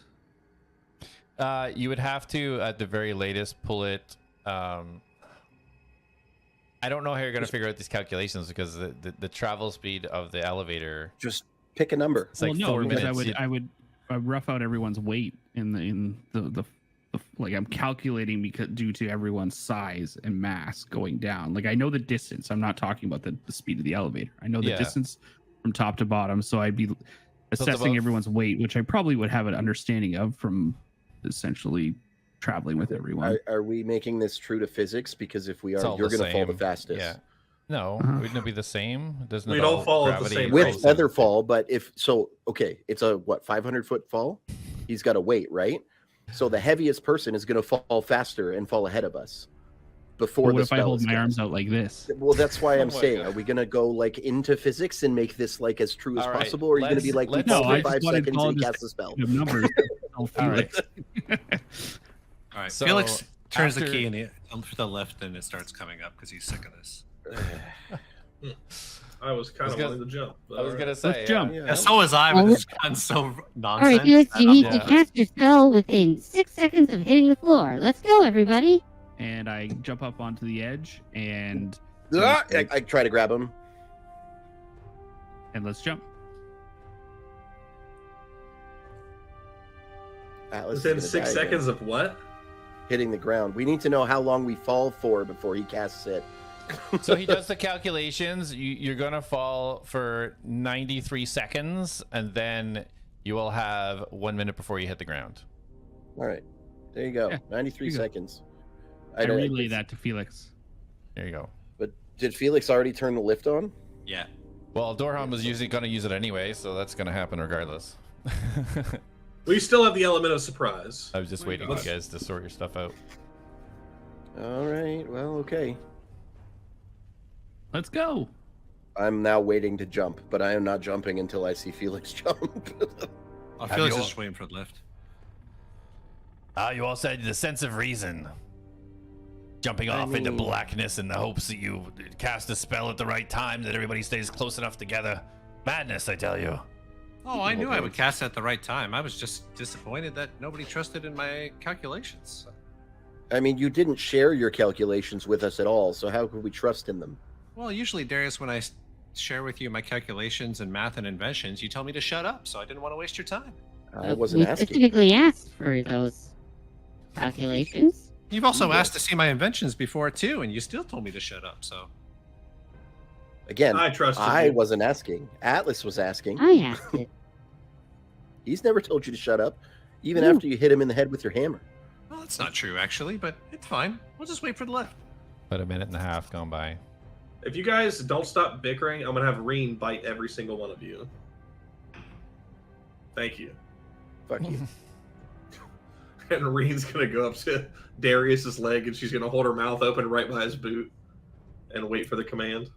You would have to, at the very latest, pull it. I don't know how you're going to figure out these calculations because the travel speed of the elevator. Just pick a number. It's like 4 because minutes. I would rough out everyone's weight in the like I'm calculating because due to everyone's size and mass going down. Like I know the distance. I'm not talking about the speed of the elevator. I know the distance from top to bottom. So I'd be assessing everyone's weight, which I probably would have an understanding of from essentially traveling with everyone. Are we making this true to physics? Because if we are, you're going to fall the fastest. Yeah. No, wouldn't it be the same? Doesn't We'd it all fall at the same with rate. feather fall? But if so, okay, it's a 500-foot fall. He's got a weight, right? So the heaviest person is going to fall faster and fall ahead of us before What the if I spell hold is my cast. arms out like this? Well, that's why I'm Oh my saying, God. are we going to go like into physics and make this like as true as All right, possible, or are you going to be like, we let's- fall No, I for just 5 wanted seconds Paul and he to casts the spell? The numbers. I'll feel All right. it. All right. So, Felix turns the after- key and for the left, and it starts coming up because he's sick of this. I was kind of gonna- wanting to jump. I was gonna say, Let's jump. Yeah, so was I, but it's gotten so All nonsense. right, Felix, that you I'm need just- to cast your spell within 6 seconds of hitting the floor. Let's go, everybody. And I jump up onto the edge and I try to grab him. let's jump. Atlas is Within gonna 6 die seconds again. of what? Hitting the ground. We need to know how long we fall for before he casts it. So he does the calculations. You're gonna fall for 93 seconds, and then you will have 1 minute before you hit the ground. All right, there you go. Yeah, 93 you go. seconds. I don't- relay that to Felix. There you go. But did Felix already turn the lift on? Yeah. Well, Dorham was usually gonna use it anyway, so that's gonna happen regardless. We still have the element of surprise. I was just waiting for you guys to sort your stuff out. All right. Well, okay. Let's go. I'm now waiting to jump, but I am not jumping until I see Felix jump. Felix you is just waiting for the lift. You all said the sense of reason. Jumping off into mean- blackness in the hopes that you cast a spell at the right time, that everybody stays close enough together. Madness, I tell you. Oh, I knew I would cast it at the right time. I was just disappointed that nobody trusted in my calculations. I mean, you didn't share your calculations with us at all, so how could we trust in them? Well, usually, Darius, when I share with you my calculations and math and inventions, you tell me to shut up, so I didn't want to waste your time. I wasn't we asking. specifically asked for those calculations. You've also asked to see my inventions before, too, and you still told me to shut up, so... Again, I trusted I you. wasn't asking. Atlas was asking. I asked it. He's never told you to shut up, even Ooh. after you hit him in the head with your hammer. Well, that's not true, actually, but it's fine. We'll just wait for the lift. About a minute and a half gone by. If you guys don't stop bickering, I'm gonna have Reen bite every single one of you. Thank you. Fuck you. And Reen's gonna go up to Darius's leg, and she's gonna hold her mouth open right by his boot, and wait for the command.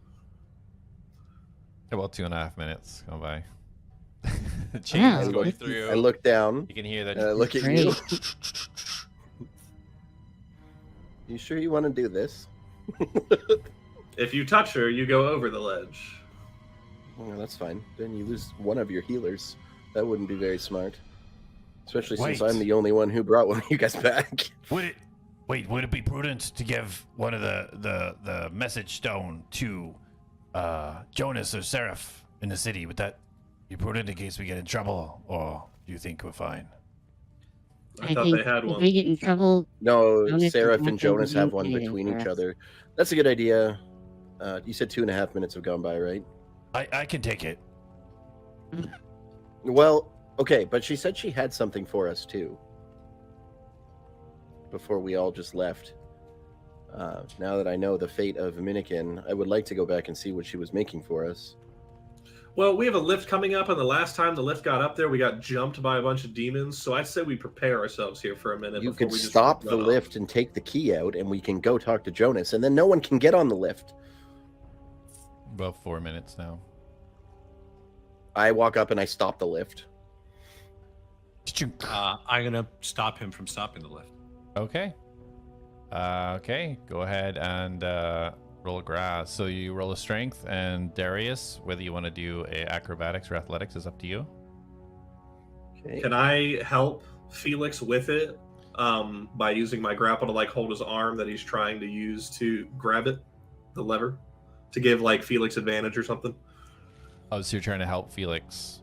About 2.5 minutes gone by. The Wow, chain is going this is- through. I look down. You can hear that. And I look at Great. you. You sure you want to do this? If you touch her, you go over the ledge. Well, that's fine. Then you lose one of your healers. That wouldn't be very smart. Especially since Wait. I'm the only one who brought one of you guys back. Would it be prudent to give one of the message stone to Jonas or Seraph in the city? Would that be prudent in case we get in trouble, or do you think we're fine? I thought think they had if one. we get in trouble, No, Jonas Seraph is and not Jonas going have to one do anything between for each us. other. That's a good idea. You said 2.5 minutes have gone by, right? I can take it. Well, okay, but she said she had something for us too. Before we all just left. Now that I know the fate of Minikin, I would like to go back and see what she was making for us. Well, we have a lift coming up, and the last time the lift got up there, we got jumped by a bunch of demons. So I'd say we prepare ourselves here for a minute. You before could we just stop the run off. lift and take the key out, and we can go talk to Jonas, and then no one can get on the lift. About 4 minutes now. I walk up and I stop the lift. I'm gonna stop him from stopping the lift. Okay. Okay. Go ahead and roll a grass. So you roll a strength, and Darius, whether you want to do a acrobatics or athletics is up to you. Okay. Can I help Felix with it by using my grapple to like hold his arm that he's trying to use to grab it? the lever to give like Felix advantage or something. Oh, so you're trying to help Felix.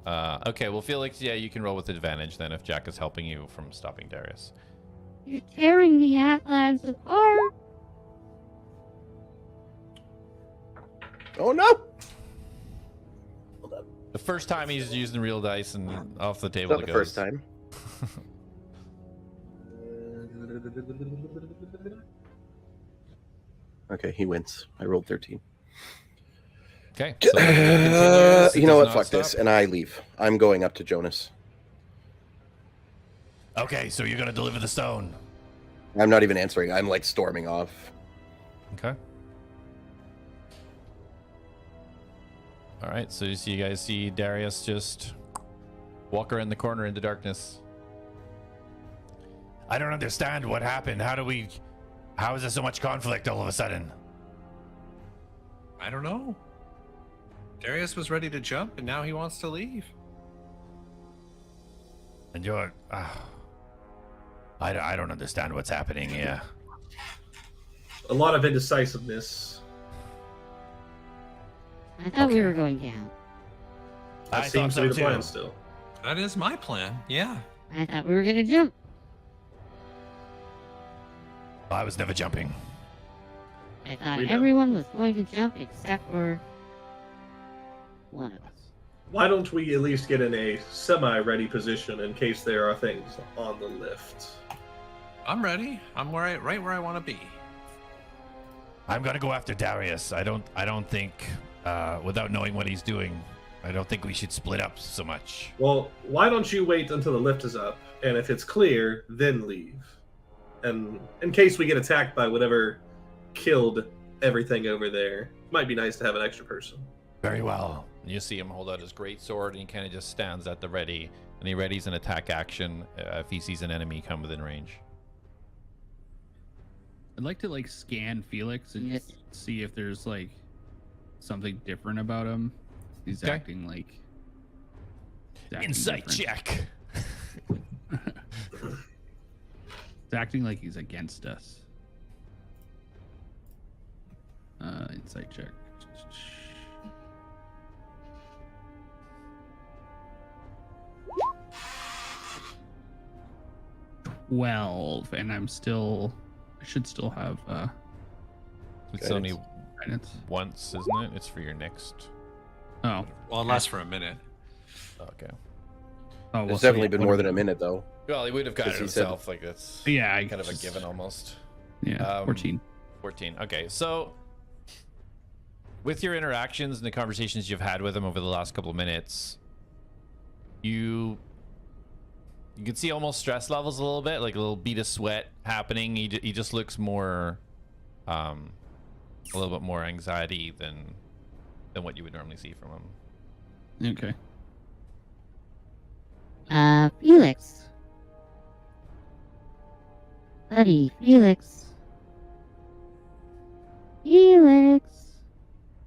Okay, well, Felix, yeah, you can roll with advantage then if Jak is helping you from stopping Darius. You're tearing the Atlads apart. Oh no! Hold up. The first time he's using real dice and off the It's table not it the goes. first time. Okay, he wins. I rolled 13. Okay. So continues, it You know does what? not Fuck stop. this. And I leave. I'm going up to Jonas. Okay, so you're gonna deliver the stone. I'm not even answering. I'm like storming off. Okay. All right, so you guys see Darius just walk around the corner into darkness. I don't understand what happened. How is there so much conflict all of a sudden? I don't know. Darius was ready to jump, and now he wants to leave. And you're, I don't understand what's happening here. A lot of indecisiveness. I thought we were going down. That I seems thought to be so the plan too. still. That is my plan. Yeah. I thought we were gonna jump. I was never jumping. I thought We know. everyone was going to jump except for one of us. Why don't we at least get in a semi-ready position in case there are things on the lift? I'm ready. I'm right where I want to be. I'm gonna go after Darius. I don't think, without knowing what he's doing, I don't think we should split up so much. Well, why don't you wait until the lift is up, and if it's clear, then leave. And in case we get attacked by whatever killed everything over there, might be nice to have an extra person. Very well. You see him hold out his great sword, and he kind of just stands at the ready, and he readies an attack action if he sees an enemy come within range. I'd like to like scan Felix and Yes. see if there's like something different about him. He's Okay. acting like he's acting Insight different. check. He's acting like he's against us. Insight check. 12, and I should still have It's Guidance. only guidance. once, isn't it? It's for your next. Oh, Well, it lasts for a minute. Okay. well, It's so definitely yeah, been what more do than a we- minute, though. Well, he would have got it Because he said- himself. Like that's Yeah, I kind of a just- given almost. Yeah, 14. 14. Okay, so with your interactions and the conversations you've had with him over the last couple of minutes, you can see almost stress levels a little bit, like a little bead of sweat happening. He just looks more, a little bit more anxiety than what you would normally see from him. Okay. Felix. Buddy, Felix. Felix.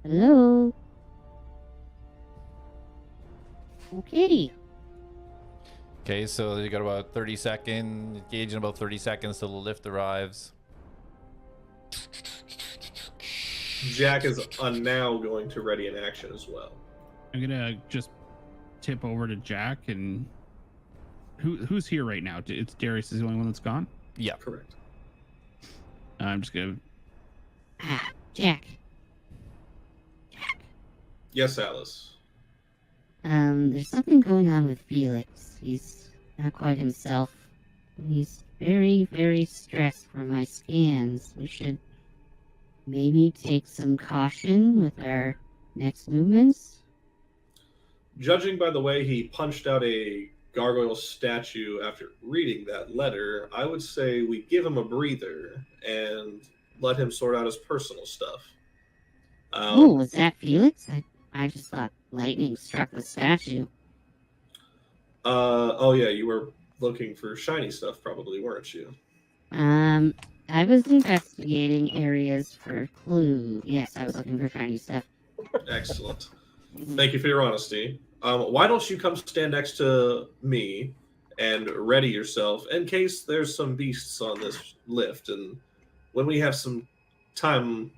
Hello. Okay. Okay, so you got about 30 seconds, gauge in about 30 seconds till the lift arrives. Jak is now going to ready an action as well. I'm gonna just tip over to Jak and who's here right now? It's Darius is the only one that's gone. Yeah. Correct. I'm just gonna. Jak. Yes, Alice. There's something going on with Felix. He's not quite himself. He's very, very stressed from my scans. We should maybe take some caution with our next movements. Judging by the way he punched out a gargoyle statue after reading that letter, I would say we give him a breather and let him sort out his personal stuff. Oh, was that Felix? I just thought lightning struck the statue. Oh yeah, you were looking for shiny stuff probably, weren't you? I was investigating areas for clues. Yes, I was looking for shiny stuff. Excellent. Thank you for your honesty. Why don't you come stand next to me and ready yourself in case there's some beasts on this lift, and when we have some time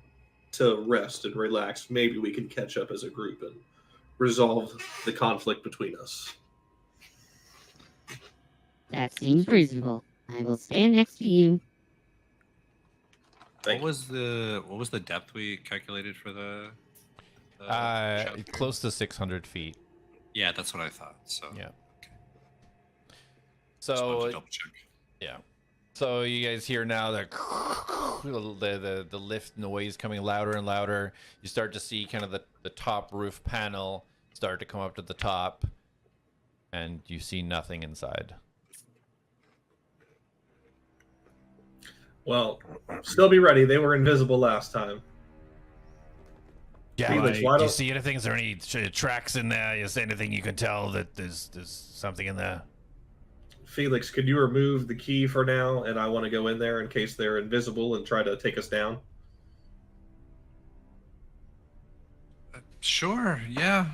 to rest and relax, maybe we can catch up as a group and resolve the conflict between us. That seems reasonable. I will stand next to you. What was the depth we calculated for the Close to 600 feet. Yeah, that's what I thought. So yeah. Okay. Just wanted So to double check. yeah. So you guys hear now the lift noise coming louder and louder. You start to see kind of the top roof panel start to come up to the top, and you see nothing inside. Well, still be ready. They were invisible last time. Yeah, Felix, do you see anything? Is there any tracks in there? Is there anything you can tell that there's something in there? Felix, could you remove the key for now? And I want to go in there in case they're invisible and try to take us down. Sure. Yeah.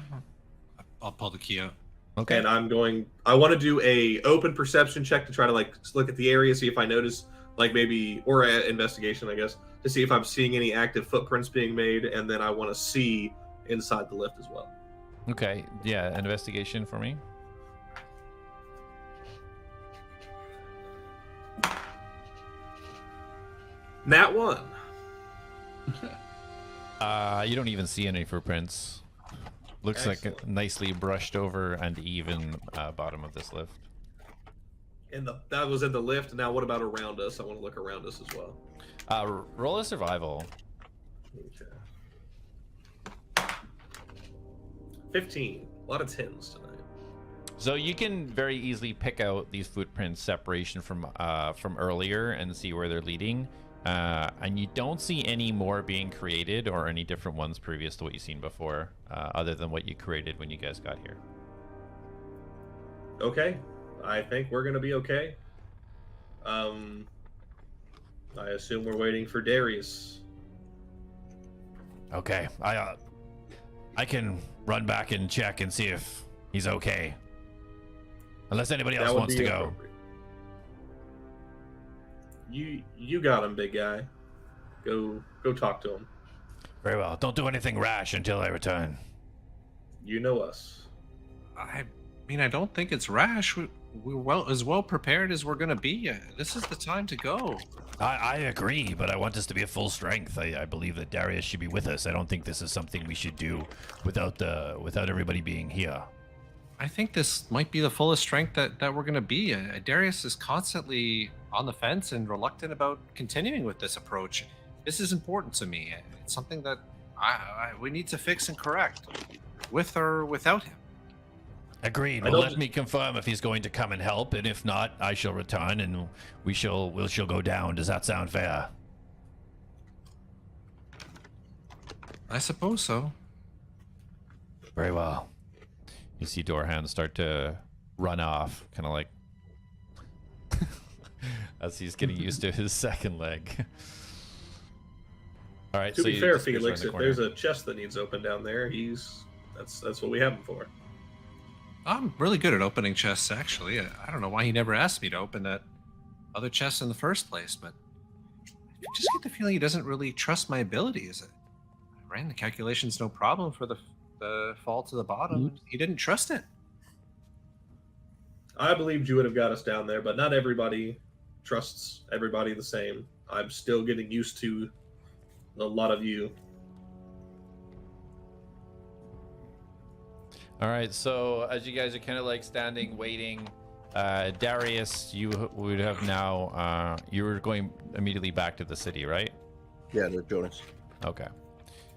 I'll pull the key out. Okay. And I want to do a open perception check to try to look at the area, see if I notice or investigation, I guess, to see if I'm seeing any active footprints being made, and then I want to see inside the lift as well. Okay. Yeah. Investigation for me. Nat 1. You don't even see any footprints. Looks Excellent. like a nicely brushed over and even bottom of this lift. That was in the lift. Now, what about around us? I want to look around us as well. Roll a survival. Okay. 15. A lot of 10s tonight. So you can very easily pick out these footprints separation from earlier and see where they're leading. And you don't see any more being created or any different ones previous to what you've seen before, other than what you created when you guys got here. Okay. I think we're going to be okay. I assume we're waiting for Darius. Okay, I can run back and check and see if he's okay. Unless anybody else wants to go. You got him, big guy. Go talk to him. Very well. Don't do anything rash until I return. You know us. I mean, I don't think it's rash. We're as well prepared as we're going to be. This is the time to go. I agree, but I want us to be at full strength. I believe that Darius should be with us. I don't think this is something we should do without everybody being here. I think this might be the fullest strength that we're going to be. Darius is constantly on the fence and reluctant about continuing with this approach. This is important to me. It's something that we need to fix and correct, with or without him. Agreed. Well, let me confirm if he's going to come and help, and if not, I shall return and we'll go down. Does that sound fair? I suppose so. Very well. You see Dorhan start to run off, kind of like as he's getting used to his second leg. All right. To be fair, Felix, if there's a chest that needs open down there, that's what we have him for. I'm really good at opening chests, actually. I don't know why he never asked me to open that other chest in the first place, but I just get the feeling he doesn't really trust my abilities. I ran the calculations no problem for the fall to the bottom. He didn't trust it. I believed you would have got us down there, but not everybody trusts everybody the same. I'm still getting used to a lot of you. All right, so as you guys are kind of like standing, waiting, Darius, you would have now, you were going immediately back to the city, right? Yeah, to Jonas. Okay.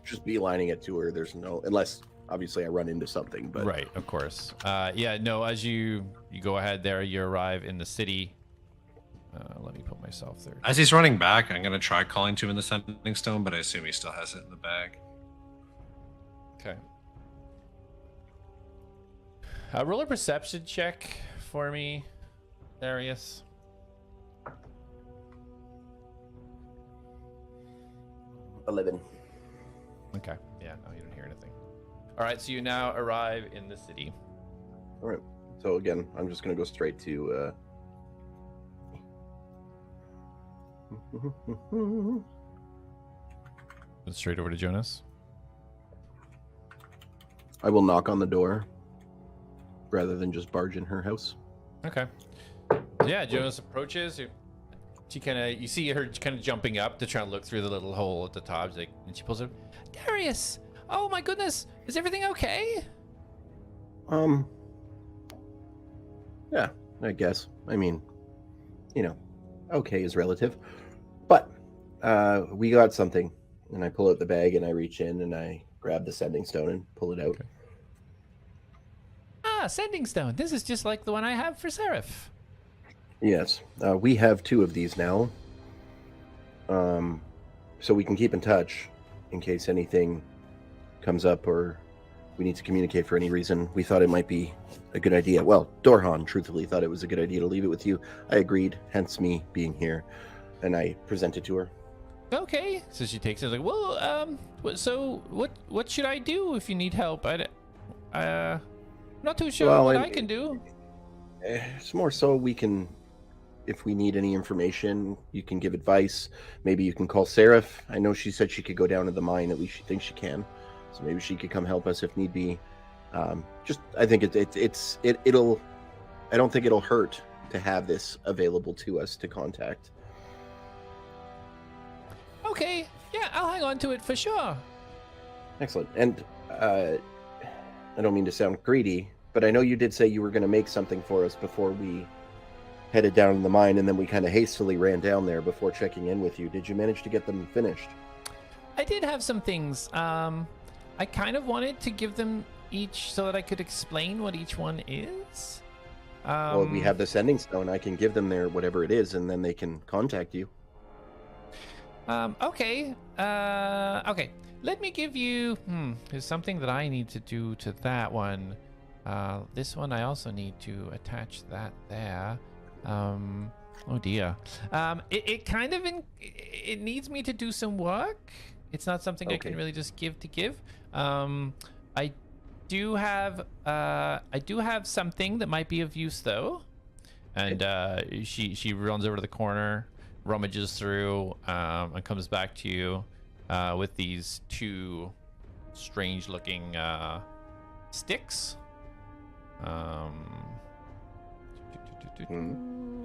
Just beelining it to her. There's no, unless obviously I run into something, but. Right, of course. Yeah, no, as you go ahead there, you arrive in the city. Let me put myself there. As he's running back, I'm going to try calling to him in the sending stone, but I assume he still has it in the bag. Okay. Roll a perception check for me, Darius. $11. Okay. Yeah, no, you don't hear anything. All right, so you now arrive in the city. All right. So again, I'm just going to go straight to... straight over to Jonas. I will knock on the door rather than just barge in her house. Okay. Yeah, Jonas approaches. She kind of, you see her kind of jumping up to try and look through the little hole at the top. Like, and she pulls her. Darius! Oh my goodness! Is everything okay? Yeah, I guess. I mean, you know, okay is relative. But we got something. And I pull out the bag and I reach in and I grab the sending stone and pull it out. Okay. Ah, sending stone. This is just like the one I have for Seraph. Yes, we have 2 of these now. So we can keep in touch in case anything comes up or we need to communicate for any reason. We thought it might be a good idea. Well, Dorhan truthfully thought it was a good idea to leave it with you. I agreed, hence me being here. And I present it to her. Okay. So she takes it like, well, so what should I do if you need help? I'm not too sure what I can do. It's more so we can, if we need any information, you can give advice. Maybe you can call Seraph. I know she said she could go down to the mine. At least she thinks she can. So maybe she could come help us if need be. I think it'll. I don't think it'll hurt to have this available to us to contact. Okay. Yeah, I'll hang on to it for sure. Excellent. And I don't mean to sound greedy, but I know you did say you were going to make something for us before we headed down to the mine, and then we kind of hastily ran down there before checking in with you. Did you manage to get them finished? I did have some things. I kind of wanted to give them each so that I could explain what each one is. Well, we have the sending stone. I can give them their whatever it is, and then they can contact you. Okay. Okay. Let me give you. There's something that I need to do to that one. This one I also need to attach that there. Oh dear. It kind of it needs me to do some work. It's not something I can really just give. I do have something that might be of use though. And she runs over to the corner, rummages through, and comes back to you with these 2 strange-looking sticks. So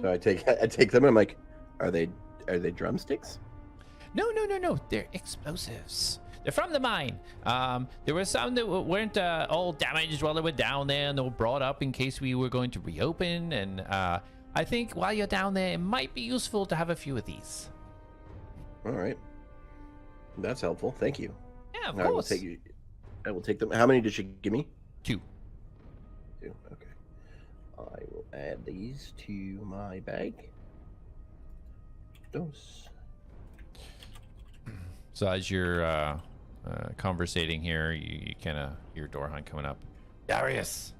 I take them and I'm like, are they drumsticks? No. They're explosives. They're from the mine. There were some that weren't all damaged while they were down there, and they were brought up in case we were going to reopen. And I think while you're down there, it might be useful to have a few of these. All right. That's helpful. Thank you. Yeah, of course. I will take them. How many did she give me? 2. 2. Okay. I will add these to my bag. Those. So as you're conversating here, you kind of hear Dorhan coming up. Darius.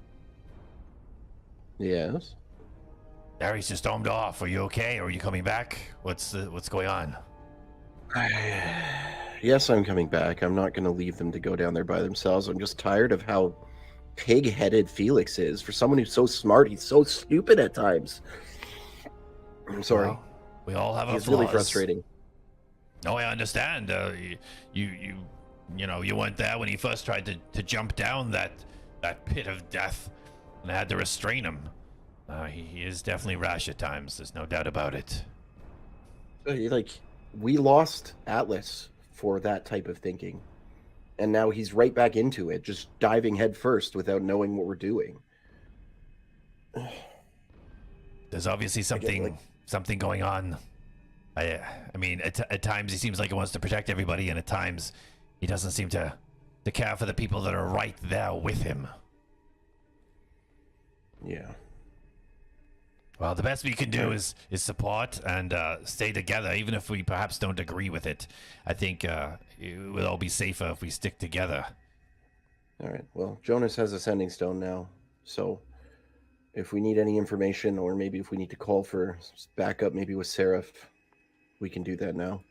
Yes. Darius just stormed off. Are you okay? Or are you coming back? What's going on? Yes, I'm coming back. I'm not going to leave them to go down there by themselves. I'm just tired of how pig-headed Felix is. For someone who's so smart, he's so stupid at times. I'm sorry. Well, we all have our It's flaws. really frustrating. No, I understand. You weren't there when he first tried to jump down that pit of death, and I had to restrain him. He is definitely rash at times. There's no doubt about it. We lost Atlas for that type of thinking, and now he's right back into it, just diving head first without knowing what we're doing. There's obviously something going on. I mean, at times he seems like he wants to protect everybody, and at times he doesn't seem to care for the people that are right there with him. Yeah. Well, the best we can do is support and stay together, even if we perhaps don't agree with it. I think it will all be safer if we stick together. All right. Well, Jonas has a sending stone now, so if we need any information, or maybe if we need to call for backup, maybe with Seraph, we can do that now.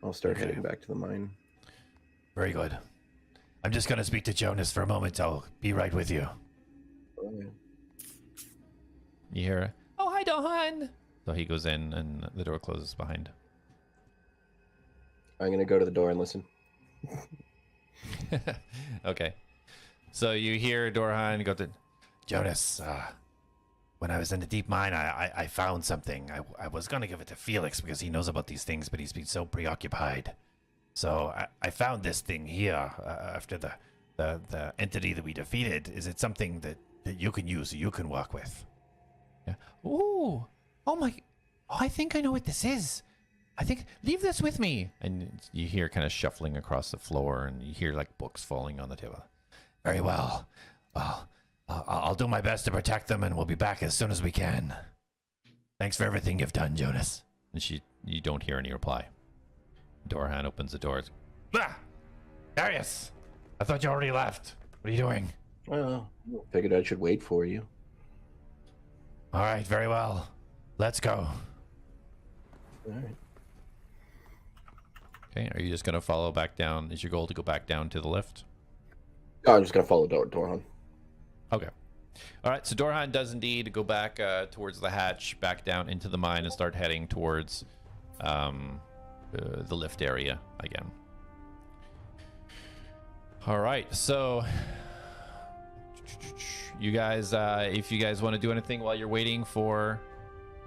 I'll start heading back to the mine. Very good. I'm just going to speak to Jonas for a moment. I'll be right with you. Okay. You hear, "Oh, hi, Dohan." So he goes in, and the door closes behind. I'm going to go to the door and listen. Okay. So you hear Dorhan go to Jonas, when I was in the deep mine, I found something. I was going to give it to Felix because he knows about these things, but he's been so preoccupied. So I found this thing here after the entity that we defeated. Is it something that you can use, you can work with? Yeah. Ooh. Oh my. Oh, I think I know what this is. I think, leave this with me. And you hear kind of shuffling across the floor, and you hear like books falling on the table. Very well. Well, I'll do my best to protect them, and we'll be back as soon as we can. Thanks for everything you've done, Jonas. And you don't hear any reply. Dorhan opens the doors. Ah! Darius! I thought you already left. What are you doing? Well, figured I should wait for you. All right, very well. Let's go. All right. Okay, are you just going to follow back down? Is your goal to go back down to the lift? Oh, I'm just going to follow Dorhan. Okay. All right, so Dorhan does indeed go back towards the hatch, back down into the mine, and start heading towards the lift area again. All right, so you guys, if you guys want to do anything while you're waiting for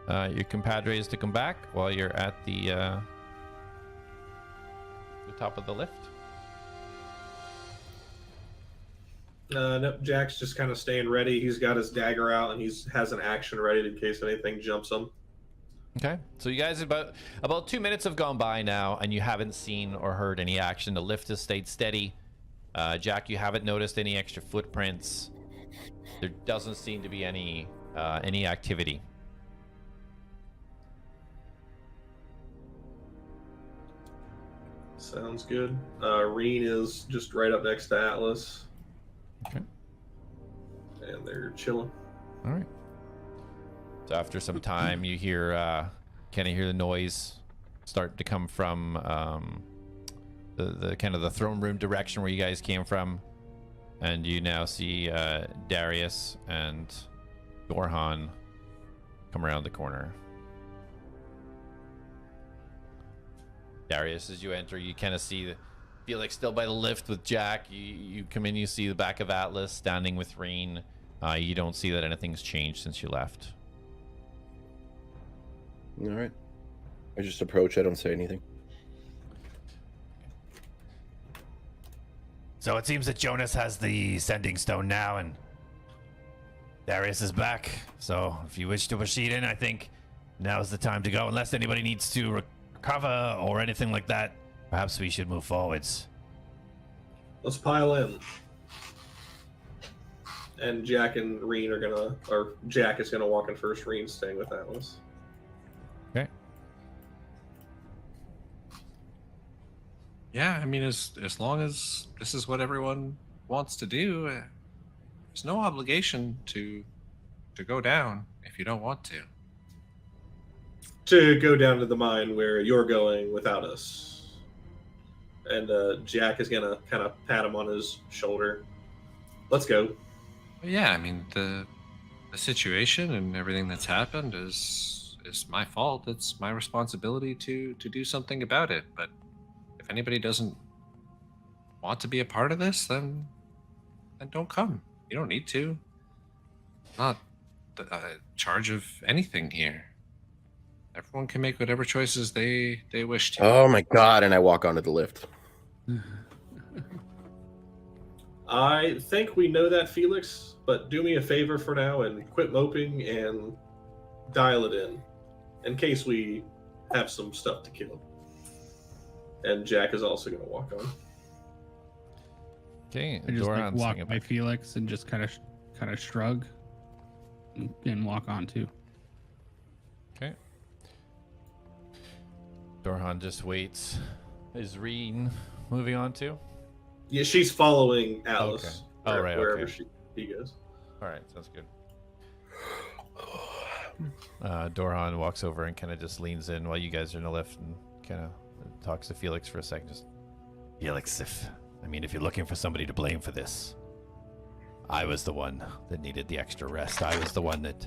your compadres to come back, while you're at the top of the lift. Nope, Jack's just kind of staying ready. He's got his dagger out, and has an action ready in case anything jumps him. Okay, so you guys, about 2 minutes have gone by now, and you haven't seen or heard any action. The lift has stayed steady. Jak, you haven't noticed any extra footprints. There doesn't seem to be any activity. Sounds good. Reen is just right up next to Atlas. Okay. And they're chilling. All right. So after some time, you hear kind of hear the noise start to come from the kind of the throne room direction where you guys came from, and you now see Darius and Dorhan come around the corner. Darius, as you enter, you kind of see Felix still by the lift with Jak. You come in, you see the back of Atlas standing with Reen. You don't see that anything's changed since you left. All right. I just approach. I don't say anything. So it seems that Jonas has the sending stone now, and Darius is back. So if you wish to proceed in, I think now's the time to go. Unless anybody needs to recover or anything like that, perhaps we should move forwards. Let's pile in. And Jak and Reen are gonna, or Jak is gonna walk in first. Reen's staying with Atlas. Okay. Yeah, I mean, as long as this is what everyone wants to do, there's no obligation to go down if you don't want to. To go down to the mine where you're going without us. And Jak is gonna kind of pat him on his shoulder. Let's go. Yeah, I mean, the situation and everything that's happened is my fault. It's my responsibility to do something about it. But if anybody doesn't want to be a part of this, then don't come. You don't need to. Not charge of anything here. Everyone can make whatever choices they wish to. Oh my god! And I walk onto the lift. I think we know that, Felix, but do me a favor for now and quit moping and dial it in case we have some stuff to kill. And Jak is also going to walk on. Okay, I just Doran's walk hanging by back. Felix and just kind of shrug and walk on too. Okay. Dorhan just waits. Is Reen moving on too? Yeah, she's following Atlas. Okay. Oh, right, Wherever okay. he goes. All right, sounds good. Dorhan walks over and kind of just leans in while you guys are in the lift and kind of talks to Felix for a second. Just, Felix, if you're looking for somebody to blame for this, I was the one that needed the extra rest. I was the one that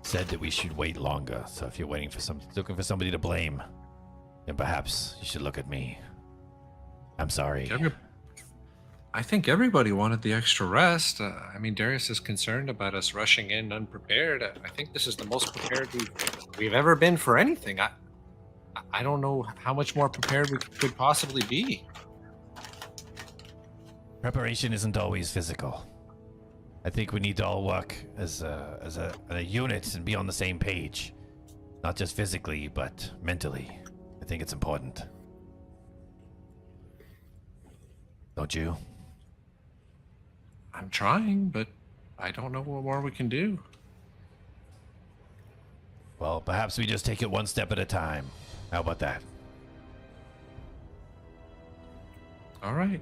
said that we should wait longer. So if you're looking for somebody to blame, then perhaps you should look at me. I'm sorry. I think everybody wanted the extra rest. I mean, Darius is concerned about us rushing in unprepared. I think this is the most prepared we've ever been for anything. I don't know how much more prepared we could possibly be. Preparation isn't always physical. I think we need to all work as a unit and be on the same page. Not just physically, but mentally. I think it's important. Don't you? I'm trying, but I don't know what more we can do. Well, perhaps we just take it one step at a time. How about that? All right.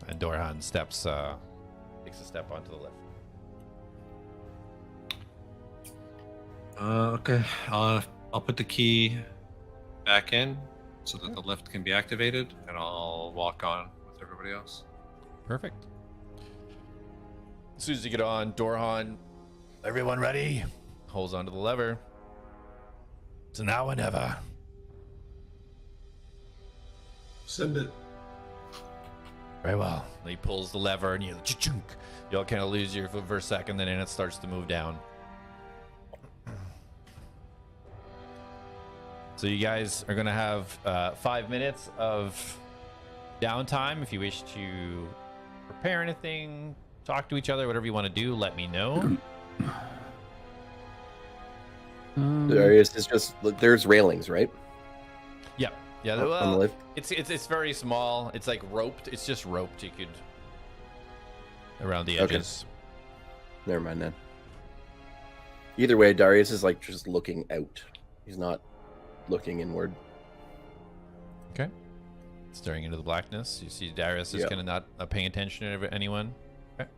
And Dorhan takes a step onto the lift. Okay. I'll put the key back in so that the lift can be activated, and I'll walk on with everybody else. Perfect. As soon as you get on, Dorhan, Everyone ready? holds onto the lever. So now or never. Send it. Very well. And he pulls the lever, and you all kind of lose your foot for a second, then it starts to move down. So you guys are going to have 5 minutes of downtime. If you wish to prepare anything, talk to each other, whatever you want to do, let me know. Darius is just there's railings, right? Yep. Yeah. On the Well, lift? it's very small. It's like roped. It's just roped. You could around the edges. Never mind then. Either way, Darius is like just looking out. He's not looking inward. Okay. Staring into the blackness. You see Darius is kind of not paying attention to anyone. Okay.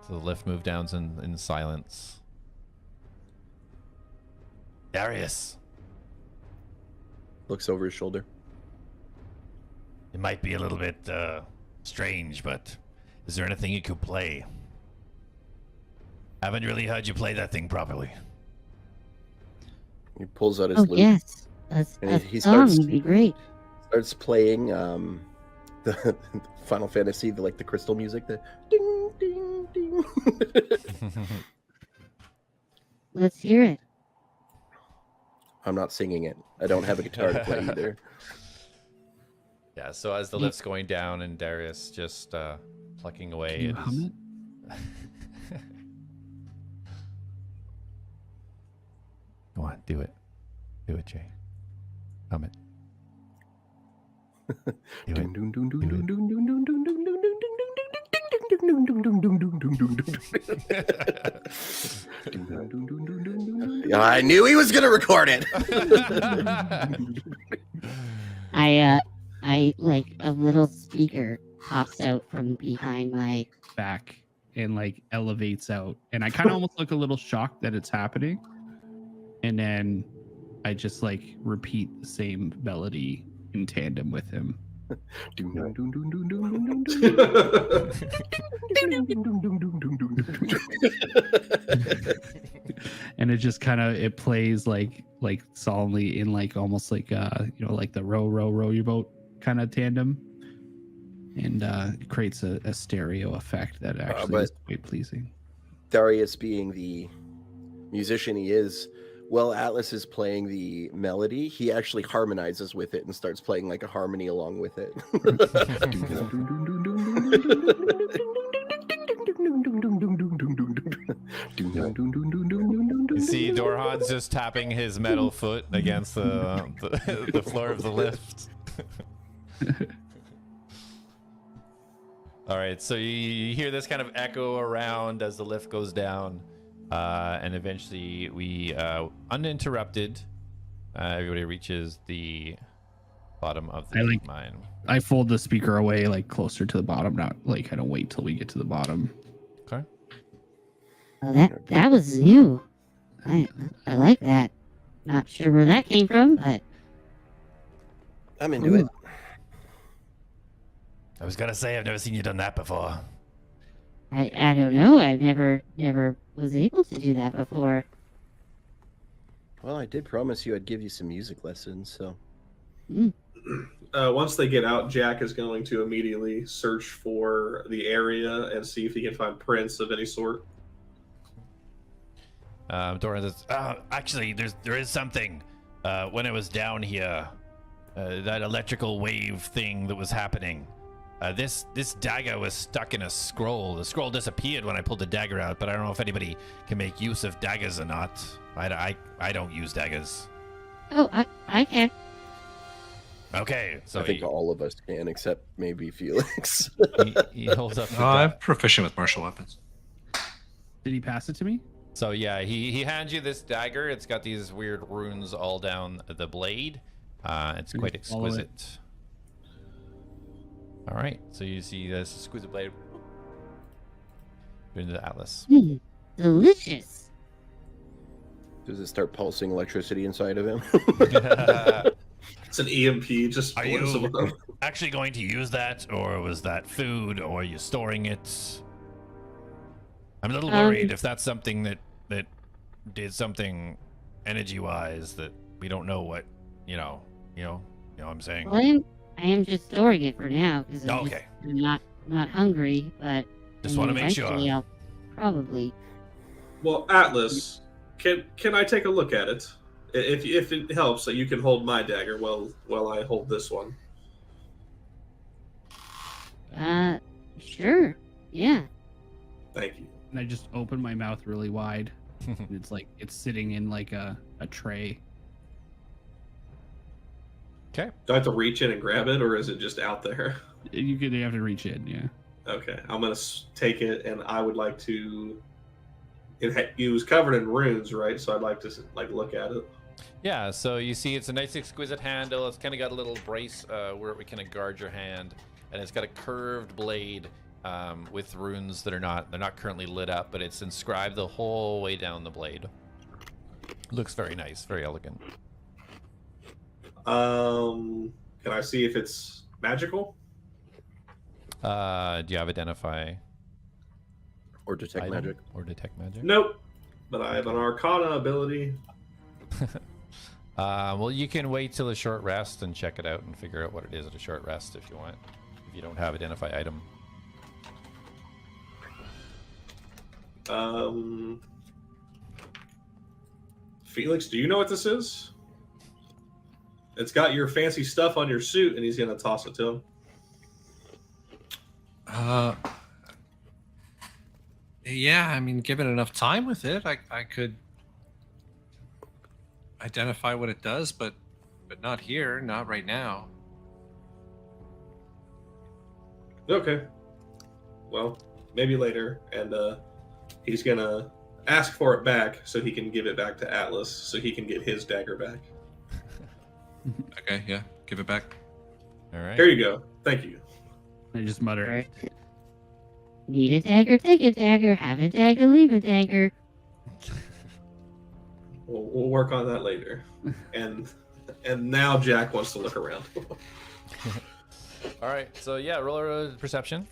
So the lift moves down in silence. Darius, Looks over his shoulder. it might be a little bit strange, but is there anything you could play? Haven't really heard you play that thing properly. He pulls out his Oh lute. yes, And he song starts would be great. starts playing the Final Fantasy, the crystal music, the ding ding ding. Let's hear it. I'm not singing it. I don't have a guitar to play either. Yeah, so as the lift's going down and Darius just plucking away. Can you hum it? Go on, do it. Do it, Jay. Hum it. Do it. I knew he was gonna record it. I like a little speaker pops out from behind my Back and like elevates out, and I kind of almost look a little shocked that it's happening, and then I just like repeat the same melody in tandem with him. And it just kind of it plays like solemnly in like almost like like the row your boat kind of tandem, and it creates a stereo effect that actually is quite pleasing. Darius, being the musician he is, while Atlas is playing the melody, he actually harmonizes with it and starts playing like a harmony along with it. You see Dorhan's just tapping his metal foot against the floor of the lift. All right, so you hear this kind of echo around as the lift goes down, and eventually we, uninterrupted, everybody reaches the bottom of the mine. I fold the speaker away like closer to the bottom, not like kind of wait till we get to the bottom. Okay. Oh, that was new. I like that. Not sure where that came from, but I'm into it. I was gonna say I've never seen you done that before. I don't know. I've never was able to do that before. Well, I did promise you I'd give you some music lessons, so. Once they get out, Jak is going to immediately search for the area and see if he can find prints of any sort. Doran says, actually, there is something. When I was down here, that electrical wave thing that was happening, this dagger was stuck in a scroll. The scroll disappeared when I pulled the dagger out, but I don't know if anybody can make use of daggers or not. I don't use daggers. Oh, I can. Okay, so I think all of us can, except maybe Felix. he holds up the I'm proficient with martial weapons. Did he pass it to me? So yeah, he hands you this dagger. It's got these weird runes all down the blade. It's quite exquisite. All right, so you see this exquisite blade into the Atlas. Delicious. Does it start pulsing electricity inside of him? It's an EMP. Just are you actually going to use that, or was that food, or are you storing it? I'm a little worried if that's something that did something energy-wise that we don't know what, you know what I'm saying. Well, I am just storing it for now because I'm Okay. just not hungry, but Just want to make sure. eventually I'll probably. Well, Atlas, can I take a look at it? If it helps, that you can hold my dagger while I hold this one. Sure. Yeah. Thank you. And I just open my mouth really wide. And it's sitting in like a tray. Okay. Do I have to reach in and grab it, or is it just out there? You have to reach in, yeah. Okay, I'm gonna take it, and I would like to. It was covered in runes, right? So I'd like to look at it. Yeah, so you see it's a nice exquisite handle. It's kind of got a little brace where it kind of guard your hand, and it's got a curved blade with runes that are not currently lit up, but it's inscribed the whole way down the blade. Looks very nice, very elegant. Can I see if it's magical? Do you have identify Or detect item? magic? Or detect magic? Nope. But I have an Arcana ability. Well, you can wait till a short rest and check it out and figure out what it is at a short rest if you want. If you don't have identify item. Felix, do you know what this is? It's got your fancy stuff on your suit, and he's gonna toss it to him. Yeah, I mean, given enough time with it, I could identify what it does, but not here, not right now. Okay. Well, maybe later, and he's gonna ask for it back so he can give it back to Atlas, so he can get his dagger back. Okay, yeah, give it back. All right. Here you go. Thank you. I just mutter. Right. Need a dagger, take a dagger. Have a dagger, leave a dagger. We'll work on that later. And now Jak wants to look around. All right. So yeah, roll a perception.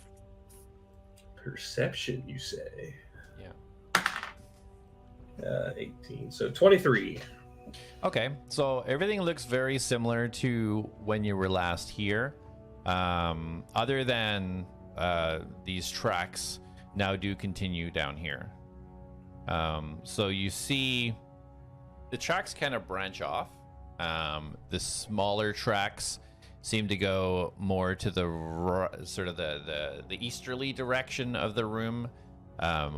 Perception, you say? Yeah. 18. So 23. Okay. So everything looks very similar to when you were last here, other than these tracks now do continue down here. So you see the tracks kind of branch off. The smaller tracks seem to go more to the sort of the easterly direction of the room,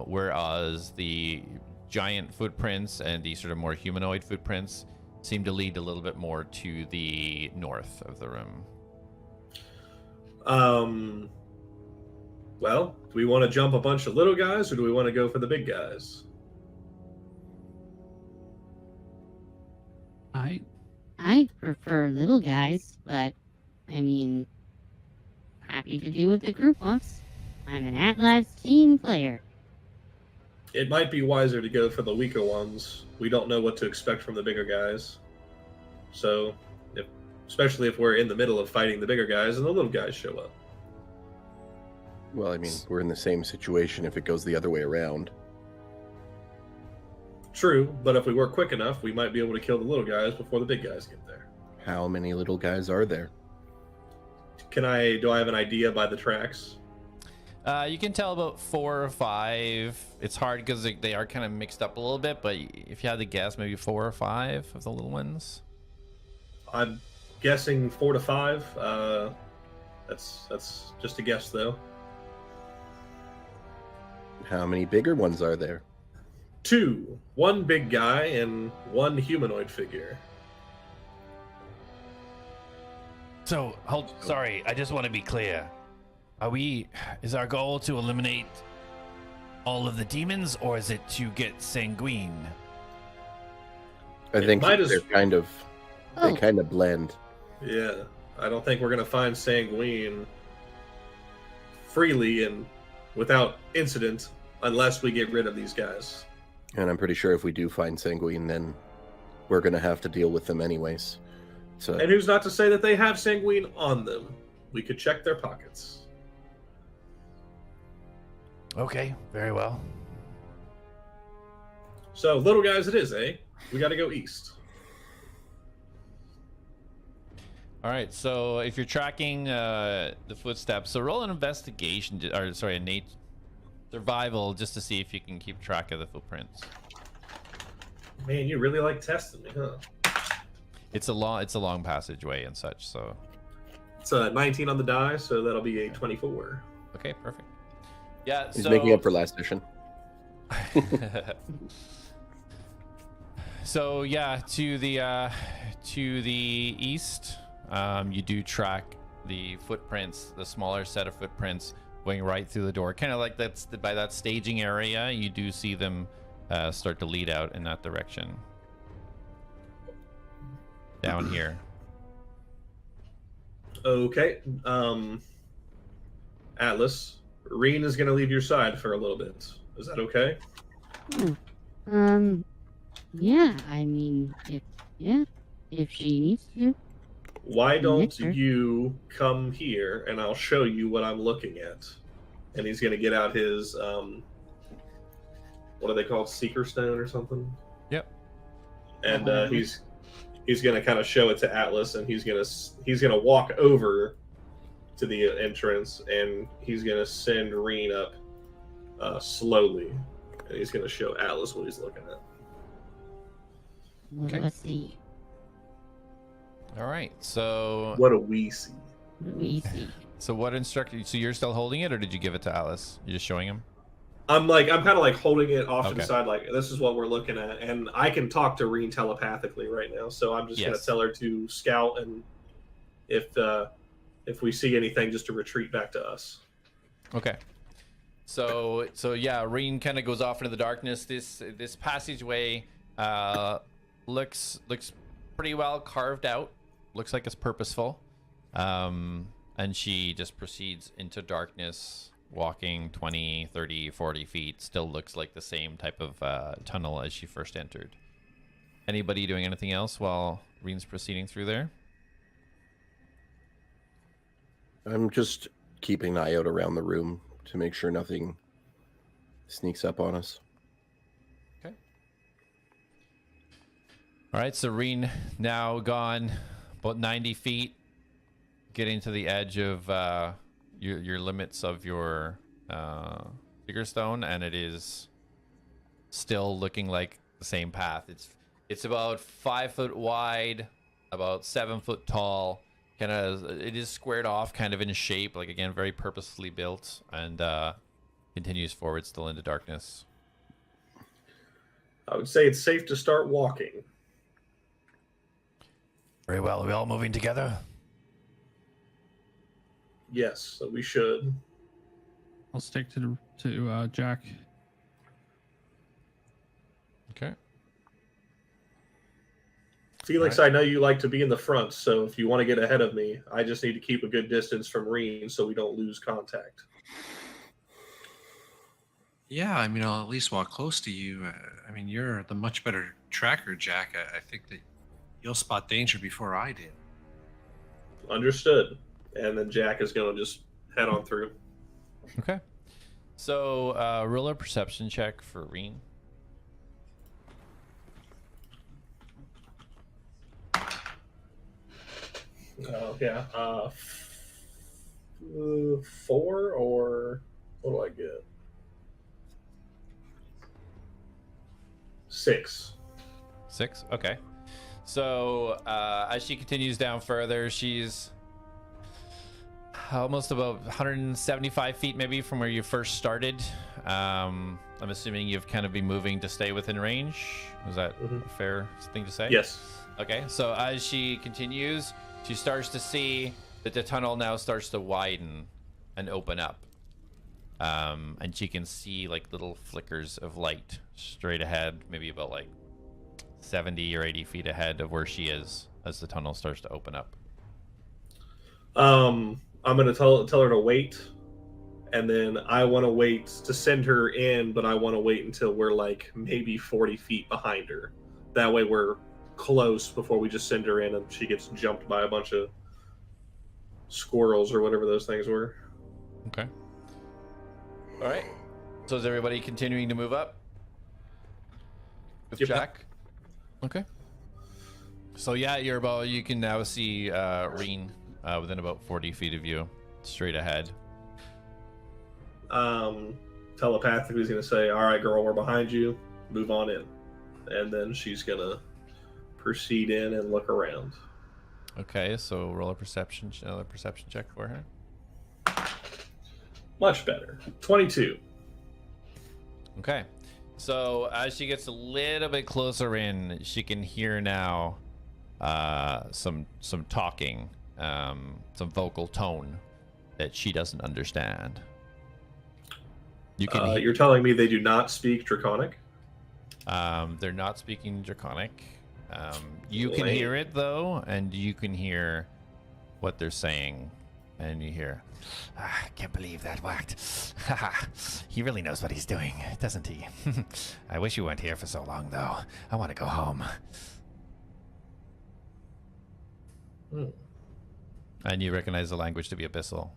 whereas the giant footprints and the sort of more humanoid footprints seem to lead a little bit more to the north of the room. Well, do we want to jump a bunch of little guys, or do we want to go for the big guys? I prefer little guys, but I mean, happy to do what the group wants. I'm an Atlads team player. It might be wiser to go for the weaker ones. We don't know what to expect from the bigger guys. So, especially if we're in the middle of fighting the bigger guys and the little guys show up. Well, I mean, we're in the same situation if it goes the other way around. True, but if we work quick enough, we might be able to kill the little guys before the big guys get there. How many little guys are there? Do I have an idea by the tracks? You can tell about 4 or 5. It's hard because they are kind of mixed up a little bit, but if you had to guess, maybe 4 or 5 of the little ones. I'm guessing 4 to 5. That's just a guess, though. How many bigger ones are there? 2. 1 big guy and 1 humanoid figure. So, sorry, I just want to be clear. Is our goal to eliminate all of the demons, or is it to get sanguine? I think they're kind of blend. Yeah, I don't think we're gonna find sanguine freely and without incident unless we get rid of these guys. And I'm pretty sure if we do find sanguine, then we're gonna have to deal with them anyways. So. And who's not to say that they have sanguine on them? We could check their pockets. Okay, very well. So, little guys it is, eh? We gotta go east. All right, so if you're tracking the footsteps, so roll an investigation, or sorry, a survival, just to see if you can keep track of the footprints. Man, you really like testing me, huh? It's a long passageway and such, so. It's a 19 on the die, so that'll be a 24. Okay, perfect. Yeah, he's making up for last session. So yeah, to the east, you do track the footprints, the smaller set of footprints going right through the door. Kind of like by that staging area, you do see them start to lead out in that direction. Down here. Okay. Atlas, Reen is going to leave your side for a little bit. Is that okay? Yeah, I mean, if she needs to. Why don't you come here and I'll show you what I'm looking at? And he's going to get out his, what are they called? Seeker Stone or something? Yep. And he's going to kind of show it to Atlas, and he's going to walk over to the entrance, and he's going to send Reen up slowly, and he's going to show Atlas what he's looking at. Okay. Let's see. All right, so what do we see? So what instructor? So you're still holding it, or did you give it to Atlas? You're just showing him. I'm kind of like holding it off to the side, like this is what we're looking at, and I can talk to Reen telepathically right now. So I'm just gonna tell her to scout, and if we see anything, just to retreat back to us. Okay. So yeah, Reen kind of goes off into the darkness. This passageway looks pretty well carved out. Looks like it's purposeful. And she just proceeds into darkness, walking 20, 30, 40 feet. Still looks like the same type of tunnel as she first entered. Anybody doing anything else while Reen's proceeding through there? I'm just keeping an eye out around the room to make sure nothing sneaks up on us. Okay. All right, so Reen now gone about 90 feet, getting to the edge of your limits of your Seeker Stone, and it is still looking like the same path. It's about 5 foot wide, about 7 foot tall. It is squared off, kind of in shape, like again, very purposefully built, and continues forward still into darkness. I would say it's safe to start walking. Very well. Are we all moving together? Yes, so we should. I'll stick to Jak. Okay. Felix, right. I know you like to be in the front, so if you want to get ahead of me, I just need to keep a good distance from Reen so we don't lose contact. Yeah, I mean, I'll at least walk close to you. I mean, you're the much better tracker, Jak. I think that you'll spot danger before I did. Understood. And then Jak is going to just head on through. Okay. So roll a perception check for Reen. Oh, yeah. 4 or what do I get? 6. 6? Okay. So as she continues down further, she's almost about 175 feet maybe from where you first started. I'm assuming you've kind of been moving to stay within range. Was that a fair thing to say? Yes. Okay, so as she continues, she starts to see that the tunnel now starts to widen and open up. And she can see like little flickers of light straight ahead, maybe about like 70 or 80 feet ahead of where she is as the tunnel starts to open up. I'm going to tell her to wait, and then I want to wait to send her in, but I want to wait until we're like maybe 40 feet behind her. That way we're close before we just send her in and she gets jumped by a bunch of squirrels or whatever those things were. Okay. All right. So is everybody continuing to move up? With Yep. Jak? Okay. So yeah, you can now see Reen within about 40 feet of you, straight ahead. Telepathically he's going to say, all right, girl, we're behind you. Move on in. And then she's going to proceed in and look around. Okay, so roll another perception check for her. Much better. 22. Okay. So as she gets a little bit closer in, she can hear now some talking, some vocal tone that she doesn't understand. You can You're telling me they do not speak Draconic? they're not speaking Draconic. You can hear it though, and you can hear what they're saying, and you hear, I can't believe that worked. He really knows what he's doing, doesn't he? I wish you weren't here for so long, though. I want to go home. and you recognize the language to be Abyssal.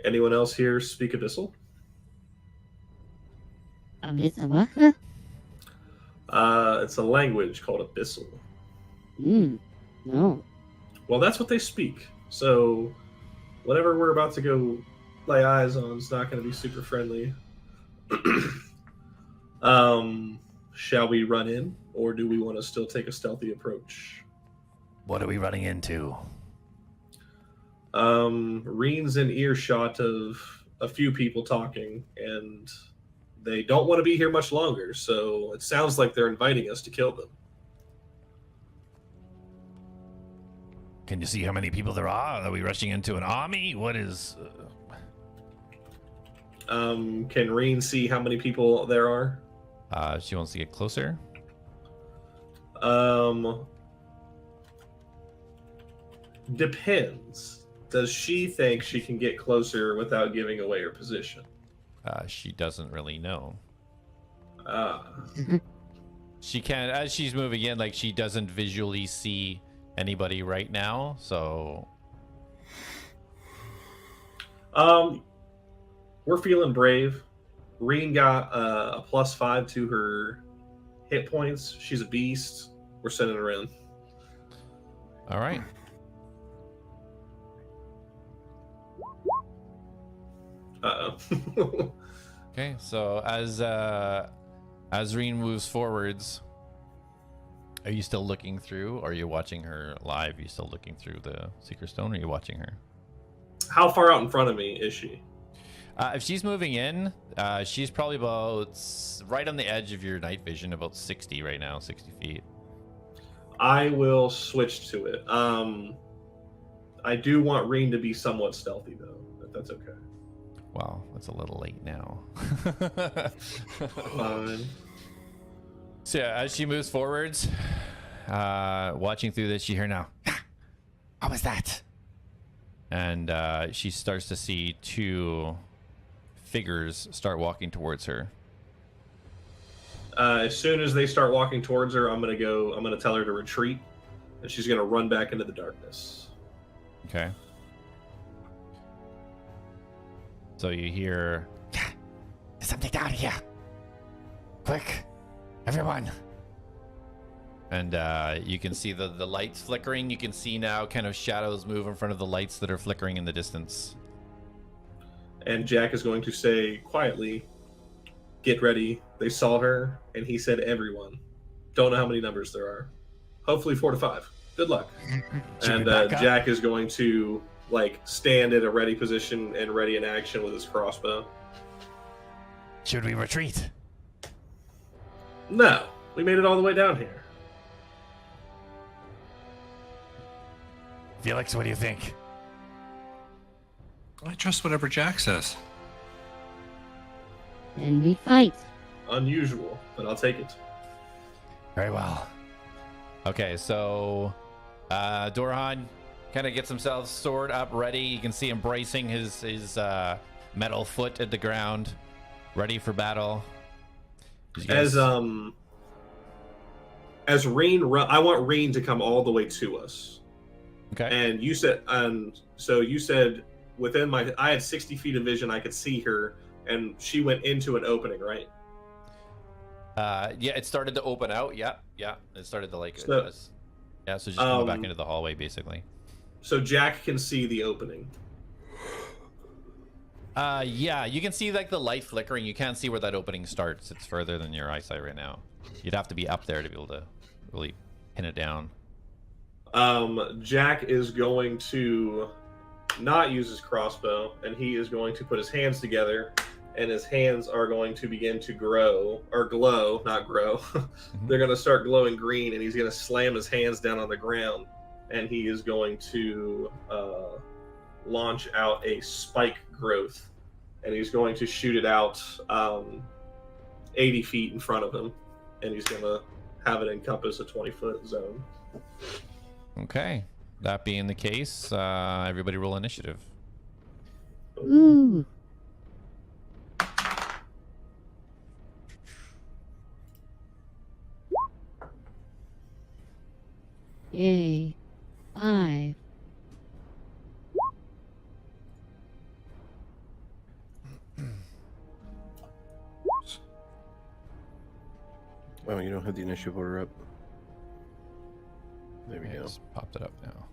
Anyone else here speak Abyssal? Abyssal? It's a language called Abyssal. No. Well, that's what they speak. So, whatever we're about to go lay eyes on is not going to be super friendly. Shall we run in, or do we want to still take a stealthy approach? What are we running into? Reen's in earshot of a few people talking, and they don't want to be here much longer, so it sounds like they're inviting us to kill them. Can you see how many people there are? Are we rushing into an army? What is... Can Reen see how many people there are? She wants to get closer. Depends. Does she think she can get closer without giving away her position? She doesn't really know. Ah. She can't, as she's moving in, like she doesn't visually see anybody right now, so... We're feeling brave. Reen got a +5 to her hit points. She's a beast. We're sending her in. All right. Uh-oh. Okay, so as Reen moves forwards, are you still looking through? Or are you watching her live? Are you still looking through the Seeker Stone? Or are you watching her? How far out in front of me is she? If she's moving in, she's probably about right on the edge of your night vision, about 60 right now, 60 feet. I will switch to it. I do want Reen to be somewhat stealthy, though, if that's okay. Wow, that's a little late now. Fine. So yeah, as she moves forwards, watching through this, you hear now, What was that? and she starts to see two figures start walking towards her. As soon as they start walking towards her, I'm gonna tell her to retreat, and she's gonna run back into the darkness. Okay. So you hear, There's something down here. Quick, everyone. And you can see the lights flickering. You can see now kind of shadows move in front of the lights that are flickering in the distance. And Jak is going to say quietly, "Get ready. They saw her," and he said everyone. Don't know how many numbers there are. Hopefully 4 to 5. Good luck. And Jak is going to like stand at a ready position and ready in action with his crossbow. Should we retreat? No, we made it all the way down here. Felix, what do you think? I trust whatever Jak says. And we fight. Unusual, but I'll take it. Very well. Okay, so Dorhan kind of gets himself sword up, ready. You can see him bracing his metal foot at the ground, ready for battle. As Rain, I want Rain to come all the way to us. Okay. And you said, so you said within I had 60 feet of vision, I could see her, and she went into an opening, right? Yeah, it started to open out. Yeah. It started to like. So just go back into the hallway, basically. So Jak can see the opening. Yeah, you can see like the light flickering. You can't see where that opening starts. It's further than your eyesight right now. You'd have to be up there to be able to really pin it down. Jak is going to not use his crossbow, and he is going to put his hands together, and his hands are going to begin to glow, not grow. They're going to start glowing green, and he's going to slam his hands down on the ground, and he is going to launch out a spike growth, and he's going to shoot it out 80 feet in front of him, and he's going to have it encompass a 20-foot zone. Okay. That being the case, everybody roll initiative. Ooh. Yay. 5. Oh, you don't have the initiative order up. There we go. Just popped it up now.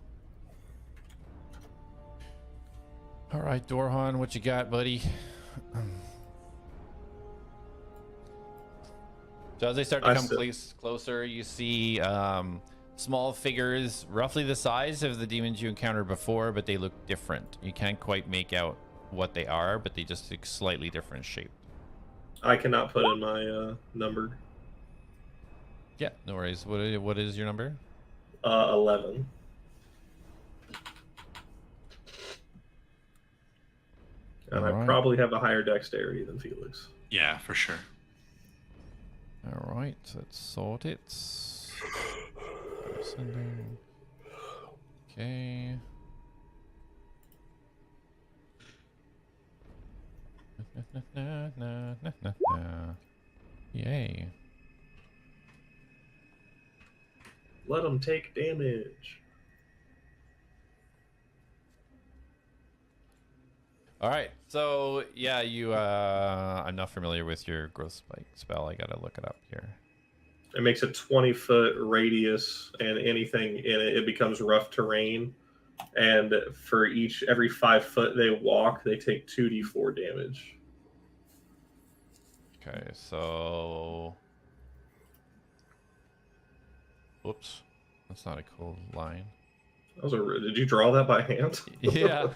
All right, Dorhan, what you got, buddy? So as they start to come closer, you see small figures, roughly the size of the demons you encountered before, but they look different. You can't quite make out what they are, but they just look slightly different shape. I cannot put in my number. Yeah, no worries. What is your number? 11. And I probably have a higher dexterity than Felix. Yeah, for sure. All right, let's sort it. Sending. Okay. Yay. Let them take damage. All right, so yeah, I'm not familiar with your growth spike spell. I gotta look it up here. It makes a 20-foot radius, and anything in it becomes rough terrain. And for every 5 foot they walk, they take 2d4 damage. Okay, so whoops, that's not a cool line. Did you draw that by hand? Yeah.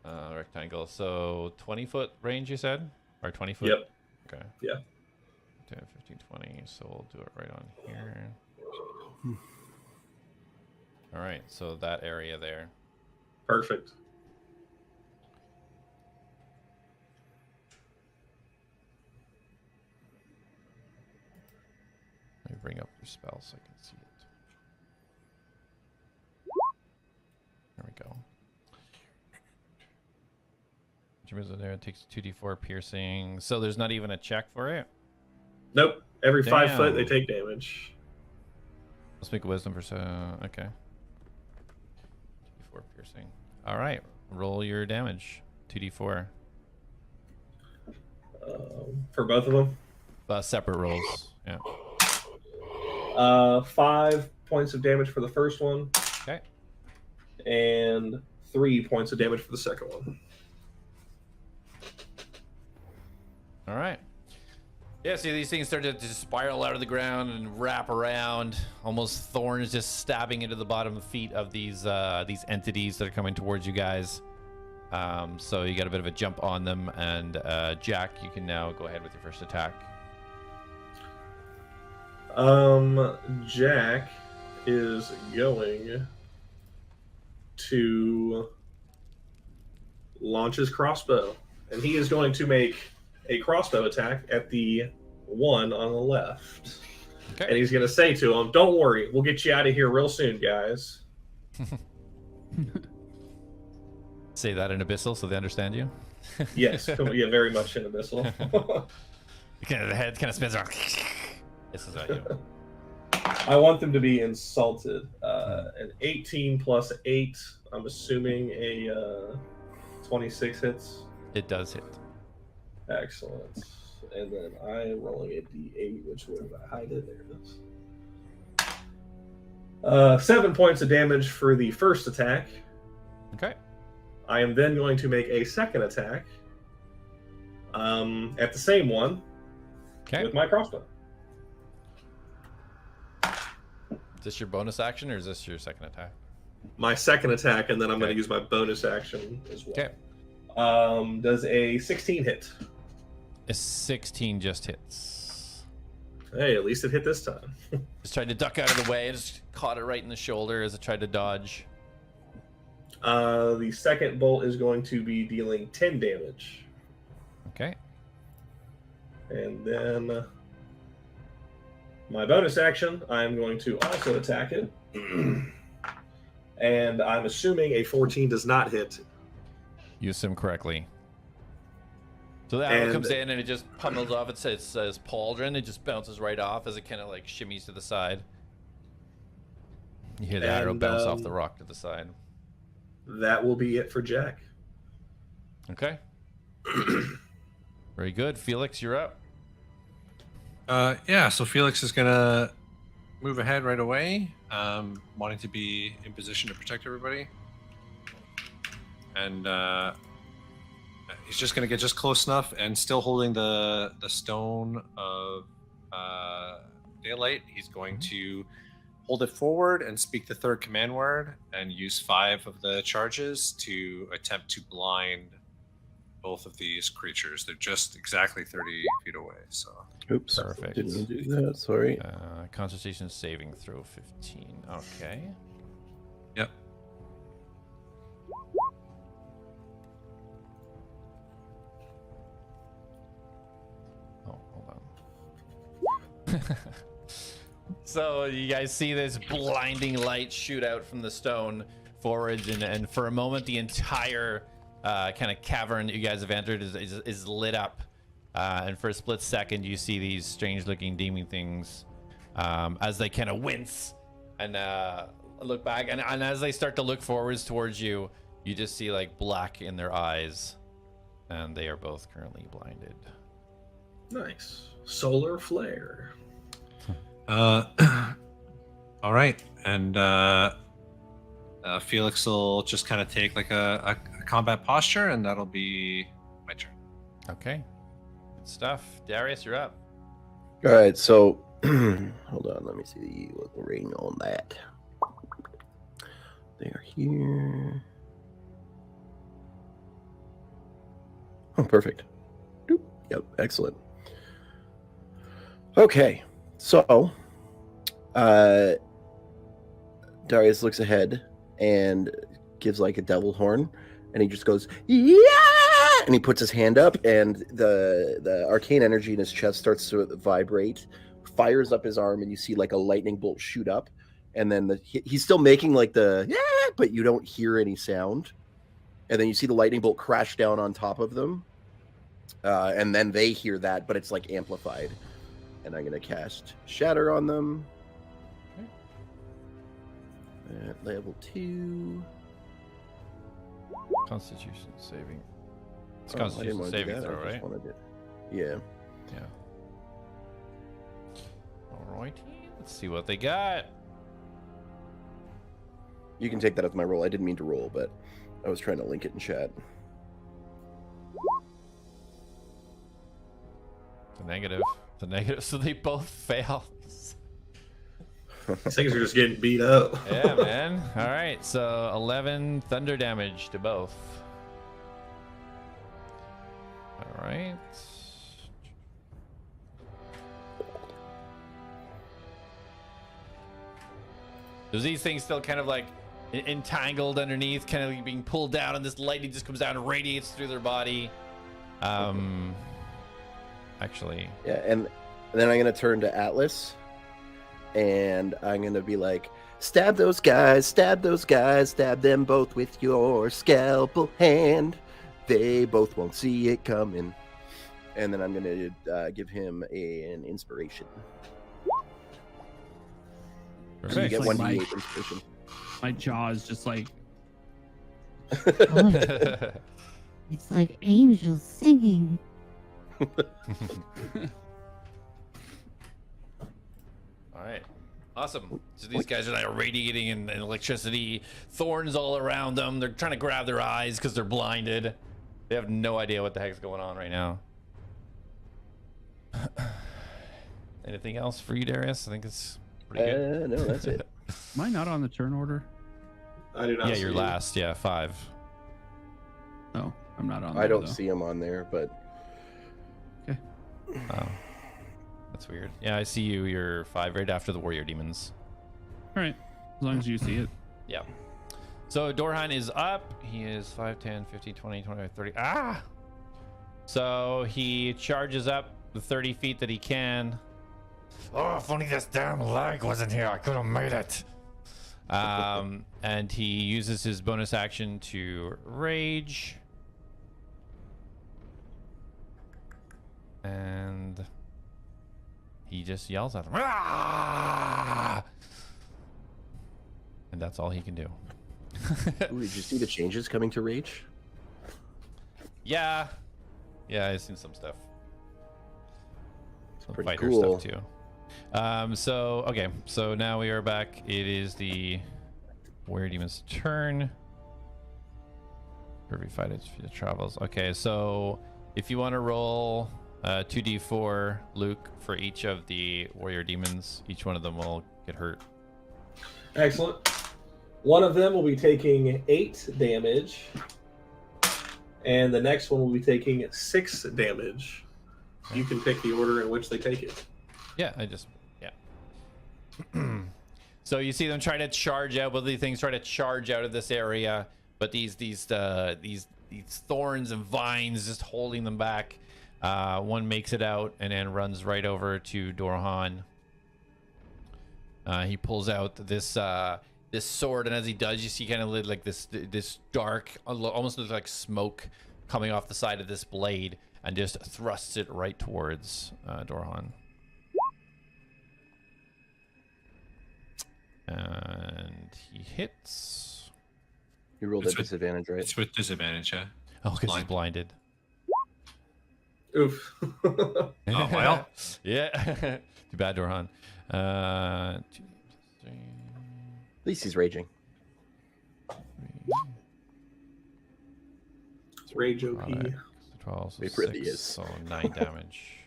Rectangle. So 20-foot range, you said? Or 20 foot? Yep. Okay. Yeah. 10, 15, 20. So we'll do it right on here. All right. So that area there. Perfect. Let me bring up your spell so I can see it. There we go. There, it takes 2d4 piercing. So there's not even a check for it? Nope. Every 5 Damn. foot they take damage. Let's make a wisdom for okay. 2d4 piercing. All right, roll your damage. 2d4. For both of them? Separate rolls. Yeah. 5 points of damage for the first one. Okay. And 3 points of damage for the second one. All right. Yeah, see, these things start to just spiral out of the ground and wrap around, almost thorns just stabbing into the bottom feet of these entities that are coming towards you guys. So you got a bit of a jump on them, and Jak, you can now go ahead with your first attack. Jak is going to launch his crossbow, and he is going to make a crossbow attack at the one on the left. Okay. And he's going to say to him, "Don't worry, we'll get you out of here real soon, guys." Say that in Abyssal so they understand you. Yes, yeah, very much in Abyssal. The head kind of spins around. This is you. I want them to be insulted. An 18 plus 8, I'm assuming a 26 hits. It does hit. Excellent. And then I'm rolling a d8, which would hide it. There it is. 7 points of damage for the first attack. Okay. I am then going to make a second attack at the same one with my crossbow. Is this your bonus action, or is this your second attack? My second attack, and then I'm going to use my bonus action as well. Okay. Does a 16 hit? A 16 just hits. Hey, at least it hit this time. Just tried to duck out of the way and just caught it right in the shoulder as it tried to dodge. The second bolt is going to be dealing 10 damage. Okay. And then my bonus action, I'm going to also attack it. And I'm assuming a 14 does not hit. You assume correctly. So the arrow comes in and it just pummels off. It says pauldron. It just bounces right off as it kind of like shimmies to the side. You hear the arrow bounce off the rock to the side. That will be it for Jak. Okay. Very good. Felix, you're up. Yeah, so Felix is going to move ahead right away, wanting to be in position to protect everybody. And he's just going to get just close enough and still holding the stone of daylight. He's going to hold it forward and speak the third command word and use 5 of the charges to attempt to blind both of these creatures. They're just exactly 30 feet away, so... Oops. Perfect. Didn't do that, sorry. Constitution saving throw 15. Okay. Yep. Oh, hold on. So you guys see this blinding light shoot out from the stone forwards, and for a moment the entire kind of cavern that you guys have entered is lit up. And for a split second, you see these strange-looking demon things as they kind of wince and look back. And as they start to look forwards towards you, you just see like black in their eyes, and they are both currently blinded. Nice. Solar flare. All right, and Felix will just kind of take like a combat posture, and that'll be my turn. Okay. Stuff. Darius, you're up. All right, so hold on, let me see what the rating on that. They are here. Oh, perfect. Doop. Yep, excellent. Okay, so Darius looks ahead and gives like a devil horn, and he just goes, "Yeah!" And he puts his hand up, and the arcane energy in his chest starts to vibrate, fires up his arm, and you see like a lightning bolt shoot up, and then he's still making like the "yeah," but you don't hear any sound, and then you see the lightning bolt crash down on top of them, and then they hear that, but it's like amplified, and I'm gonna cast Shatter on them at level 2. Constitution saving. It's Constitution saving throw, right? Yeah. Yeah. Alright. Let's see what they got. You can take that as my roll. I didn't mean to roll, but I was trying to link it in chat. The negative. The negative. So they both fail. These things are just getting beat up. Yeah, man. All right. So 11 thunder damage to both. All right. There's these things still kind of like entangled underneath, kind of being pulled down, and this lightning just comes down and radiates through their body. Actually. Yeah, and then I'm gonna turn to Atlas, and I'm gonna be like, stab those guys, stab them both with your scalpel hand. They both won't see it coming. And then I'm gonna give him an inspiration. So you get Like 1d8 inspiration. My jaw is just like, It's like angels singing. All right. Awesome. So these guys are like radiating in electricity, thorns all around them. They're trying to grab their eyes because they're blinded. They have no idea what the heck's going on right now. Anything else for you, Darius? I think it's pretty good. No, that's it. am I not on the turn order? I do not. Yeah, see you're it. last. Yeah, 5. No, I'm not on. I there, don't though. see him on there, but Oh, that's weird. Yeah, I see you. You're 5 right after the warrior demons. All right, as long as you see it. Yeah. So Dorhan is up. He is 5, 10, 15, 20, 25, 30. Ah! So he charges up the 30 feet that he can. Oh, if only this damn leg wasn't here, I could have made it. And he uses his bonus action to rage. And he just yells at them. Ah! And that's all he can do. ooh, did you see the changes coming to Rage? Yeah. Yeah, I've seen some stuff. Some pretty fighter cool. stuff too. So okay, so now we are back. It is the warrior demon's turn. Every fight it travels. Okay, so if you want to roll 2d4, Luke, for each of the warrior demons, each one of them will get hurt. Excellent. One of them will be taking 8 damage, and the next one will be taking 6 damage. You can pick the order in which they take it. Yeah, So you see them try to charge out. Well, these things try to charge out of this area, but these thorns and vines just holding them back. One makes it out and then runs right over to Dorhan. He pulls out this this sword, and as he does, you see kind of like this dark, almost looks like smoke coming off the side of this blade, and just thrusts it right towards Dorhan. And he hits. You rolled It's at with- disadvantage, right? It's with disadvantage, yeah. Oh, because he's blinded. Oof. Oh, well. Yeah. Too bad, Dorhan. 2, 3, At least he's raging. It's Rage OP. 12, so It really 6, is. so 9 damage.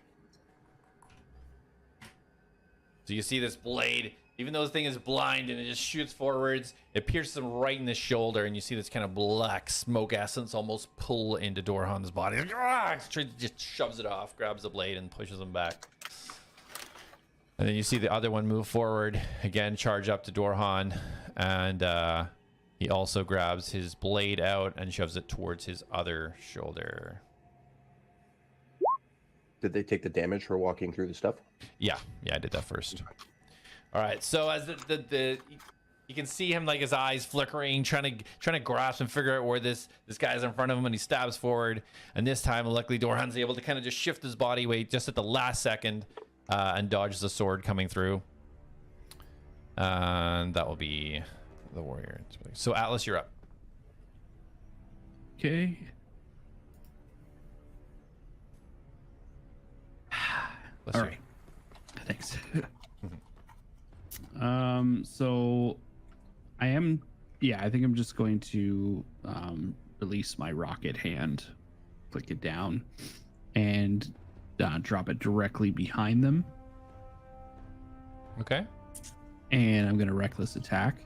So you see this blade, even though this thing is blind and it just shoots forwards, it pierces him right in the shoulder, and you see this kind of black smoke essence almost pull into Dorhan's body. Just shoves it off, grabs the blade, and pushes him back. And then you see the other one move forward, again charge up to Dorhan, and he also grabs his blade out and shoves it towards his other shoulder. Did they take the damage for walking through the stuff? Yeah, I did that first. All right, so as the you can see him, like his eyes flickering, trying to grasp and figure out where this guy's in front of him, and he stabs forward. And this time, luckily, Dorhan's able to kind of just shift his body weight just at the last second and dodge the sword coming through. And that will be the warrior. So Atlas, you're up. Okay. Bless All you. right. Thanks. So I am. Yeah, I think I'm just going to release my rocket hand, click it down, and drop it directly behind them. Okay. And I'm gonna reckless attack.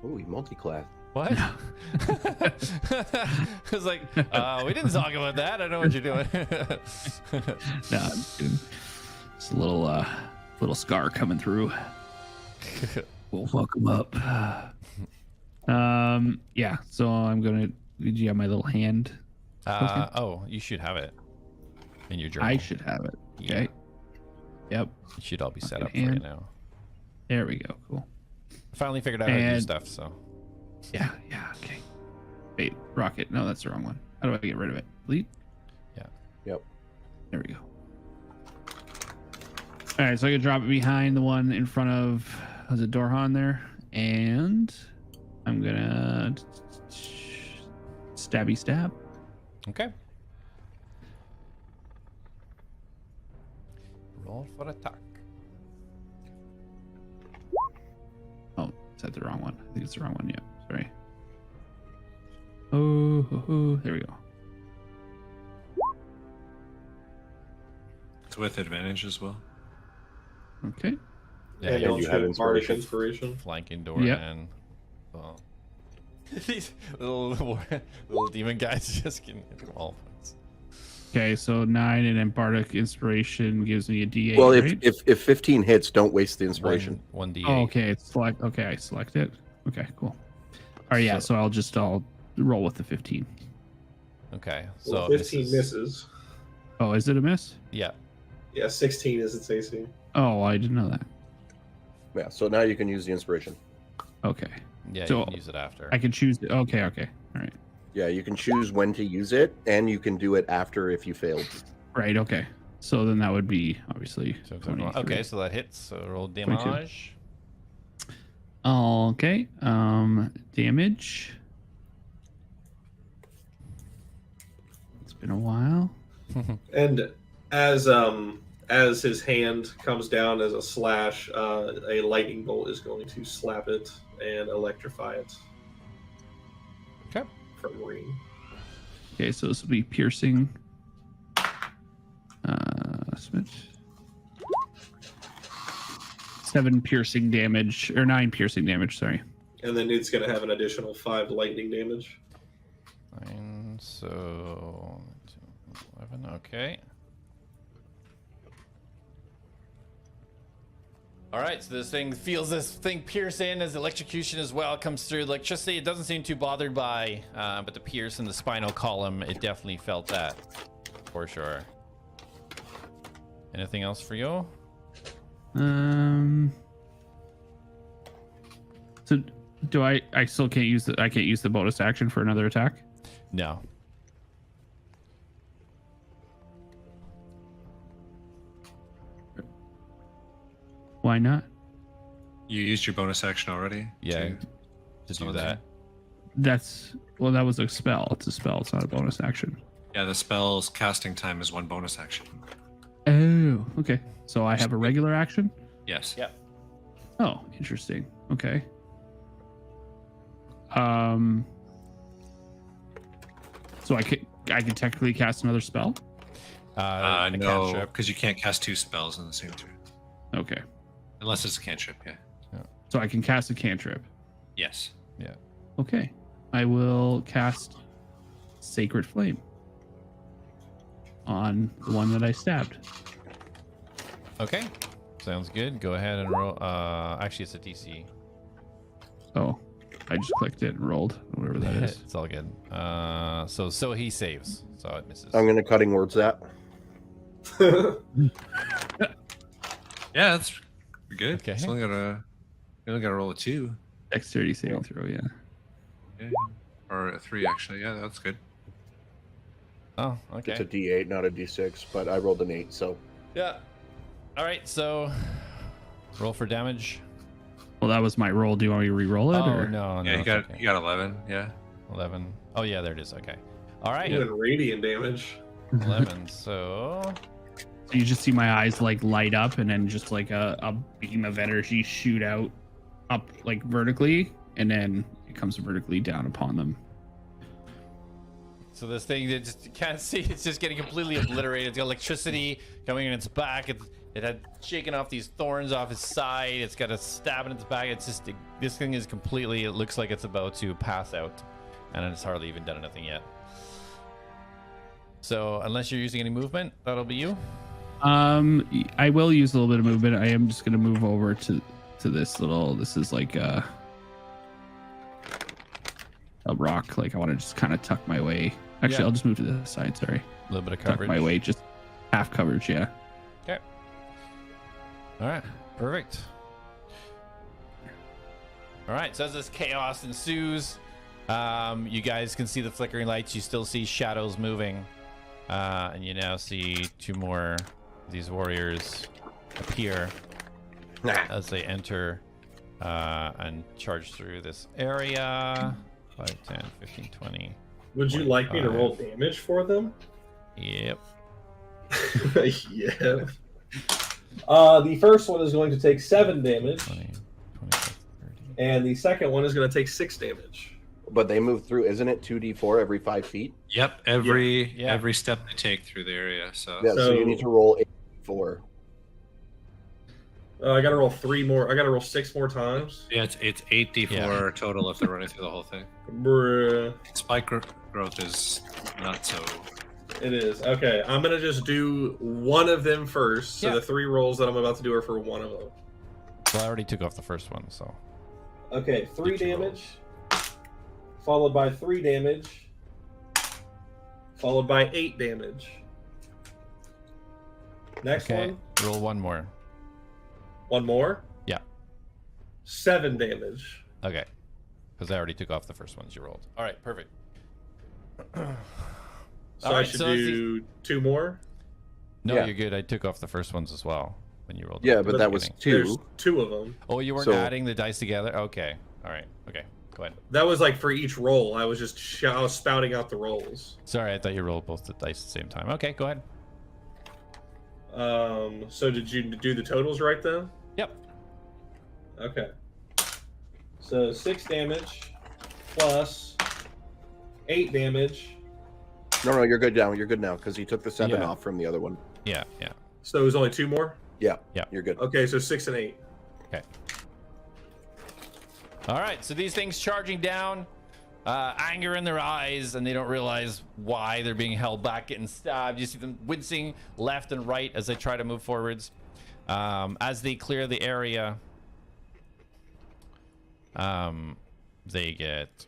Oh, he multi-class. What? I was like, we didn't talk about that. I know what you're doing. No, I'm kidding. It's a little scar coming through. We'll fuck him up. Yeah. So I'm gonna. Did you have my little hand? Oh, you should have it in your journal. I should have it. Okay. Yeah. Yep. It should all be set up for hand. you now. There we go. Cool. Finally figured out how to do stuff. So. Yeah. Okay. Wait, rocket. No, that's the wrong one. How do I get rid of it? Delete. Yeah. Yep. There we go. All right, so I can drop it behind the one in front of the Dorhan there, and I'm gonna stabby stab. Okay. Roll for attack. Oh, is that the wrong one? I think it's the wrong one. Yeah, sorry. Oh, there we go. It's with advantage as well. Okay. Yeah, And you also have bardic inspiration. inspiration. flanking door Yep. and well, these little demon guys just getting hit from all points. Okay, so 9 and then bardic inspiration gives me a D8. Well, right? if 15 hits, don't waste the inspiration. 1d8. Oh, okay, it's select. Okay, I select it. Okay, cool. All right, yeah. So I'll roll with the 15. Okay, so Well, this 15 is- misses. Oh, is it a miss? Yeah. Yeah, 16 is its AC. Oh, I didn't know that. Yeah, so now you can use the inspiration. Okay, Yeah, So, you can use it after. I can choose. Okay. All right. Yeah, you can choose when to use it, and you can do it after if you failed. Right. Okay. So then that would be obviously. So, 23. okay, so that hits. So roll damage. Okay. Damage. It's been a while. And as his hand comes down as a slash, a lightning bolt is going to slap it and electrify it. Okay. From Marine. Okay, so this will be piercing. Smith. 7 piercing damage, or 9 piercing damage. Sorry. And then it's going to have an additional 5 lightning damage. 9, so 11. Okay. All right, so this thing feels this thing pierce in as electrocution as well comes through. Electricity, it doesn't seem too bothered by, but the pierce in the spinal column, it definitely felt that for sure. Anything else for you? So do I still can't use I can't use the bonus action for another attack? No. Why not? You used your bonus action already? Yeah, to some do of the- that. That was a spell. It's a spell. It's not a bonus action. Yeah, the spell's casting time is 1 bonus action. Oh, okay. So I have a regular action? Yes. Yep. Oh, interesting. Okay. So I can technically cast another spell? A No, cantrip. because you can't cast 2 spells in the same turn. Okay. Unless it's a cantrip, yeah. So I can cast a cantrip. Yes. Yeah. Okay. I will cast Sacred Flame on the one that I stabbed. Okay. Sounds good. Go ahead and roll. Actually, it's a DC. Oh, I just clicked it and rolled, whatever that is. It's all good. So he saves. So it misses. I'm going to cutting words that. Yeah, that's good. Okay. It's only you only gotta roll a 2. Dexterity saving throw, yeah. Yeah. Or a 3, actually. Yeah, that's good. Oh, okay. It's a D8, not a D6, but I rolled an 8, so. Yeah. All right. So roll for damage. Well, that was my roll. Do you want me to re-roll it? Oh or? no, Yeah, it's okay. you got 11. Yeah. 11. Oh yeah, there it is. Okay. All right. Even radiant damage. 11. So So you just see my eyes like light up, and then just like a beam of energy shoot out up like vertically, and then it comes vertically down upon them. So this thing that just you can't see, it's just getting completely obliterated. It's got electricity coming in its back. It had shaken off these thorns off its side. It's got a stab in its back. It's just this thing is completely. It looks like it's about to pass out, and it's hardly even done anything yet. So unless you're using any movement, that'll be you. I will use a little bit of movement. I am just gonna move over to this little. This is like a rock. Like I want to just kind of tuck my way. Actually, I'll just move to the side. Sorry. A little bit of Tuck coverage. my way, just half coverage. Yeah. Okay. All right. Perfect. All right. So as this chaos ensues, you guys can see the flickering lights. You still see shadows moving, and you now see two more of these warriors appear as they enter and charge through this area. 5, 10, 15, 20. Would you like me to roll damage for them? Yep. Yeah. The first one is going to take 7 damage. 20, 25, 30. And the second one is going to take 6 damage. But they move through, isn't it 2d4 every 5 feet? Yep, every step they take through the area. So Yeah, so you need to roll 4. I got to roll 3 more. I got to roll 6 more times. yeah, it's 8d4 total if they're running through the whole thing. Bruh. Spike growth is not so. It is. Okay, I'm going to just do one of them first. So the 3 rolls that I'm about to do are for one of them. Well, I already took off the first one, so. Okay, 3 damage. Followed by 3 damage. Followed by 8 damage. Next Okay, one. roll one more. One more? Yeah. 7 damage. Okay. Because I already took off the first ones you rolled. All right, perfect. So All I right, should so do 2 more? No, Yeah. you're good. I took off the first ones as well when you rolled. Yeah, them. but that was There's 2. 2 of them. Oh, you weren't So- adding the dice together? Okay. All right. Okay. Go ahead. That was like for each roll. I was just I was spouting out the rolls. Sorry, I thought you rolled both the dice at the same time. Okay, go ahead. So did you do the totals right then? Yep. Okay. So 6 damage plus 8 damage. No, you're good now. You're good now because you took the 7 Yeah. off from the other one. Yeah, yeah. So it was only 2 more? Yeah. Yeah. You're good. Okay, so 6 and 8. Okay. All right, so these things charging down, anger in their eyes, and they don't realize why they're being held back, getting stabbed. You see them wincing left and right as they try to move forwards. As they clear the area, they get...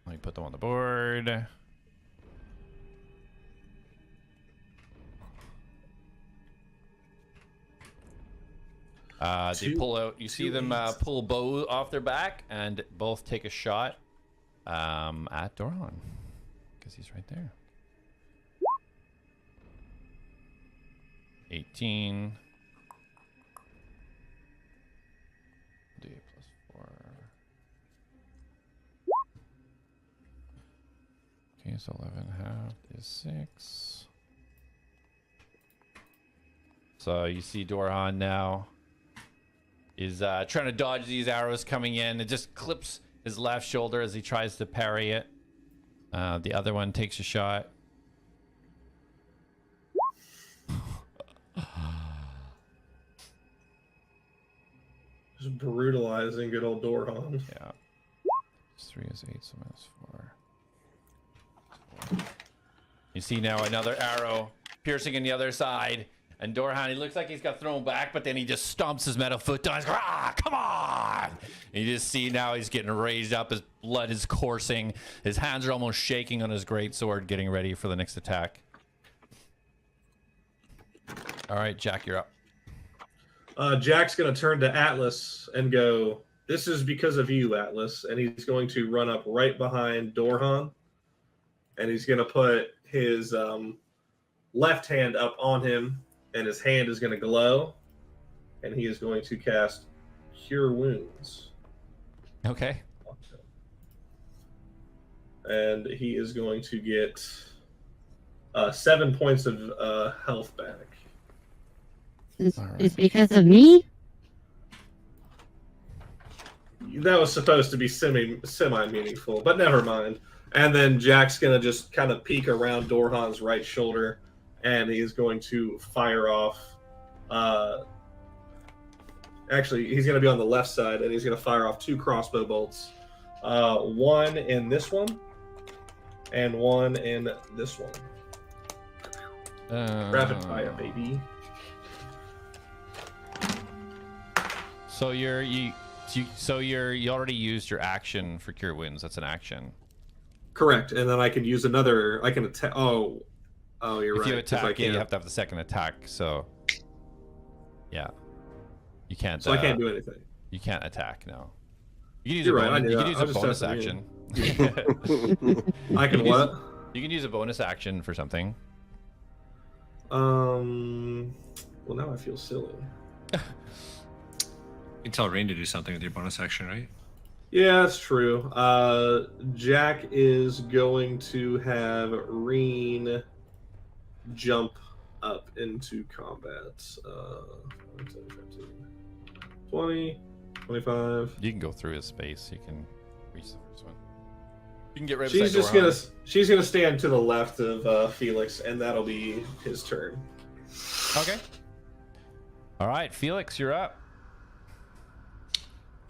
Let me put them on the board. They pull out. You see them pull a bow off their back and both take a shot at Doran because he's right there. 18. D plus 4. Okay, so 11 half is 6. So you see Doran now is trying to dodge these arrows coming in. It just clips his left shoulder as he tries to parry it. The other one takes a shot. Just brutalizing good old Doran. Yeah. 3 is 8, so minus 4. You see now another arrow piercing in the other side. And Doran, he looks like he's got thrown back, but then he just stomps his metal foot down. He's going, come on! And you just see now he's getting raised up. His blood is coursing. His hands are almost shaking on his greatsword, getting ready for the next attack. All right, Jak, you're up. Jack's going to turn to Atlas and go, "This is because of you, Atlas." And he's going to run up right behind Doran. And he's going to put his left hand up on him. And his hand is going to glow. And he is going to cast Cure Wounds. Okay. And he is going to get 7 points of health back. is because of me? That was supposed to be semi-meaningful, but never mind. And then Jack's going to just kind of peek around Dorhan's right shoulder, and he's going to fire off... actually, he's going to be on the left side, and he's going to fire off 2 crossbow bolts. One in this one, and one in this one. Rapid fire, baby. So you already used your action for cure wounds. That's an action. Correct, and then I can use another. I can attack. Oh, you're right. If you attack, you have to have the second attack. So, yeah, you can't. So I can't do anything. You can't attack. No. You can use You're a right. bonus, you can use a just bonus testing action. I can what? You can use a bonus action for something. Well, now I feel silly. You can tell Rain to do something with your bonus action, right? Yeah, that's true. Jack is going to have Reen jump up into combat. 20, 25. You can go through his space. You can reach the first one. You can get right She's beside just Dorhan. she's gonna stand to the left of Felix, and that'll be his turn. Okay. All right, Felix, you're up.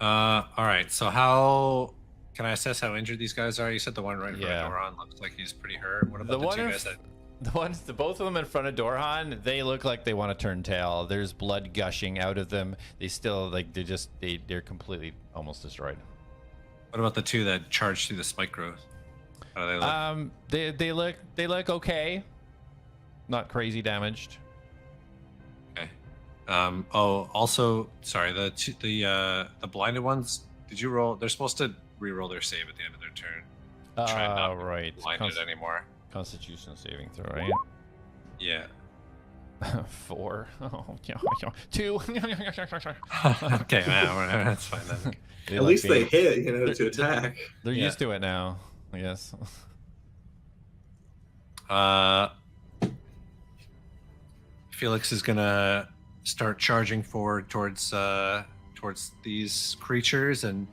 All right. So how can I assess how injured these guys are? You said the one right in front of Dorhan looks like he's pretty hurt. What about the two guys that? Both of them in front of Dorhan, they look like they want to turn tail. There's blood gushing out of them. They still they're completely almost destroyed. What about the two that charged through the spike growth? How do they look? They look okay. Not crazy damaged. Okay. Also, sorry, the blinded ones. Did you roll? They're supposed to re-roll their save at the end of their turn. Try not to be blinded anymore. Constitution saving throw, right? Yeah. 4. Oh, yeah. 2. Okay, man, that's fine then. At least they hit, to attack. They're used to it now, I guess. Felix is gonna start charging forward towards these creatures, and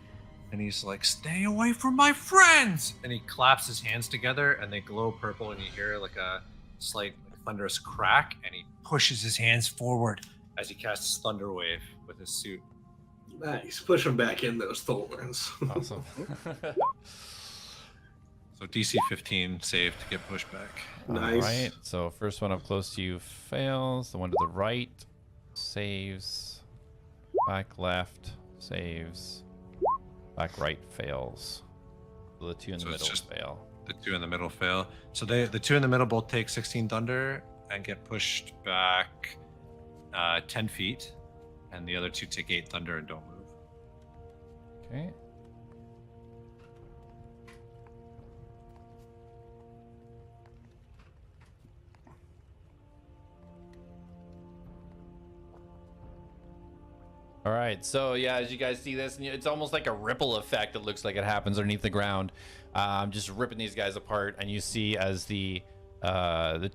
he's like, "Stay away from my friends!" And he claps his hands together, and they glow purple, and you hear like a slight thunderous crack, and he pushes his hands forward as he casts Thunder Wave with his suit. Nice, push him back in those thorns. Awesome. So DC 15 save to get pushed back. Nice. All right. So first one up close to you fails. The one to the right saves. Back left saves. Back right fails. So the two in the middle fail. The two in the middle fail. So the two in the middle both take 16 thunder and get pushed back 10 feet, and the other two take 8 thunder and don't move. Okay. All right, so yeah, as you guys see this, it's almost like a ripple effect. It looks like it happens underneath the ground, just ripping these guys apart. And you see as the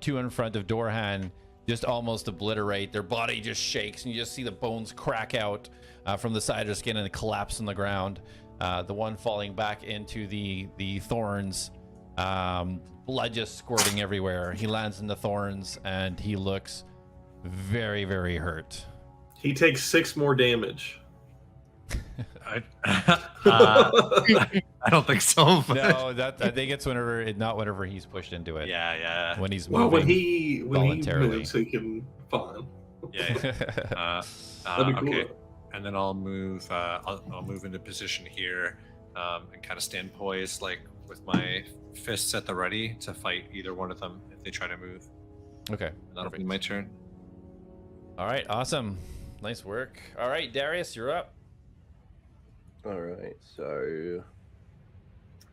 two in front of Dorhan just almost obliterate. Their body just shakes, and you just see the bones crack out from the side of their skin and collapse on the ground. The one falling back into the thorns, blood just squirting everywhere. He lands in the thorns, and he looks very, very hurt. He takes 6 more damage. I don't think so. But... No, that I think it's whenever he's pushed into it. Yeah. When he's moving. When he moves, he can fine. Yeah. That'd be okay. cool. And then I'll move. I'll move into position here, and kind of stand poised, like with my fists at the ready to fight either one of them if they try to move. Okay. And that'll Perfect. be my turn. All right. Awesome. Nice work. All right, Darius, you're up. All right, so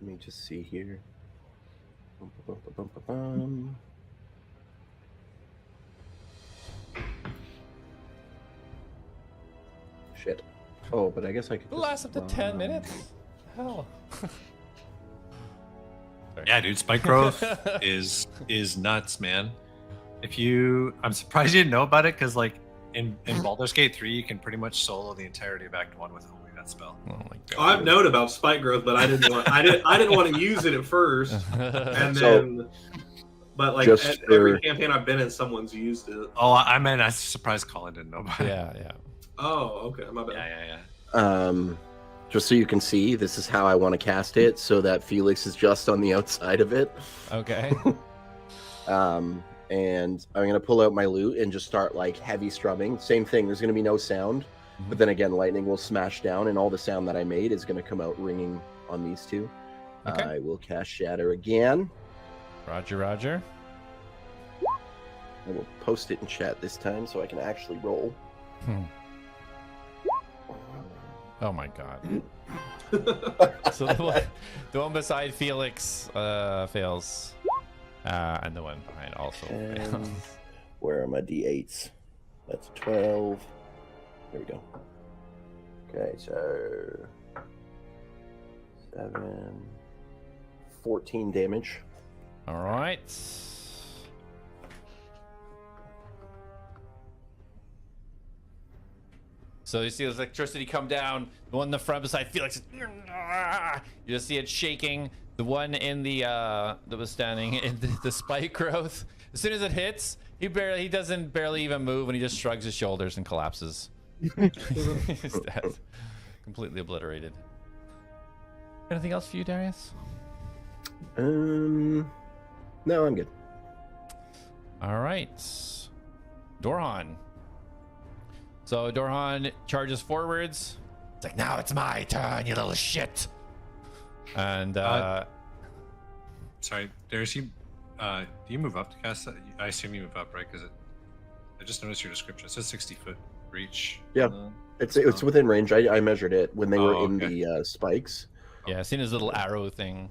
let me just see here. Shit. Oh, but I guess I could. It'll last up to 10 minutes. Hell. Yeah, dude, spike growth is nuts, man. I'm surprised you didn't know about it, because like In Baldur's Gate 3, you can pretty much solo the entirety of Act 1 with only that spell. Oh my god. I've known about spike growth, but I didn't want to use it at first, and then, but like every campaign I've been in, someone's used it. Oh, I'm surprised Colin didn't know about it. Yeah. Oh, okay, my bad. Yeah. Just so you can see, this is how I want to cast it, so that Felix is just on the outside of it. Okay. And I'm gonna pull out my lute and just start like heavy strumming. Same thing. There's gonna be no sound, but then again, lightning will smash down, and all the sound that I made is gonna come out ringing on these two. Okay. I will cast Shatter again. Roger. I will post it in chat this time so I can actually roll. Oh my god. So the one beside Felix fails. And the one behind also fails. Where are my d8s? That's 12. There we go. Okay, so 7, 14 damage. All right. So you see this electricity come down. The one in the front beside Felix, you just see it shaking. The one in the that was standing in the spike growth. As soon as it hits, he doesn't barely even move, and he just shrugs his shoulders and collapses. He's dead. Completely obliterated. Anything else for you, Darius? No, I'm good. All right, Dorhan. So Dorhan charges forwards. It's like, now it's my turn, you little shit. And sorry, Darius, do you move up to cast that? I assume you move up, right? Because I just noticed your description. It says 60-foot reach. Yeah, it's within range. I measured it when they were in the spikes. Yeah, I've seen his little arrow thing.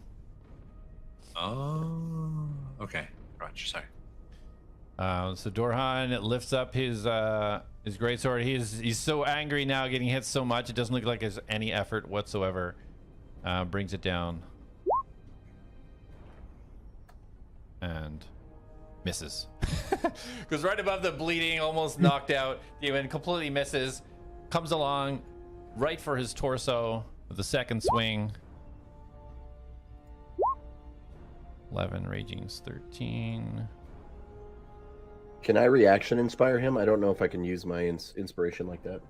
Oh, okay. Roger, sorry. So Dorhan lifts up his greatsword. He's so angry now, getting hit so much, it doesn't look like there's any effort whatsoever. Brings it down. And misses. Goes right above the bleeding, almost knocked out. Demon completely misses. Comes along right for his torso with the second swing. 11, raging's 13. Can I reaction inspire him? I don't know if I can use my inspiration like that.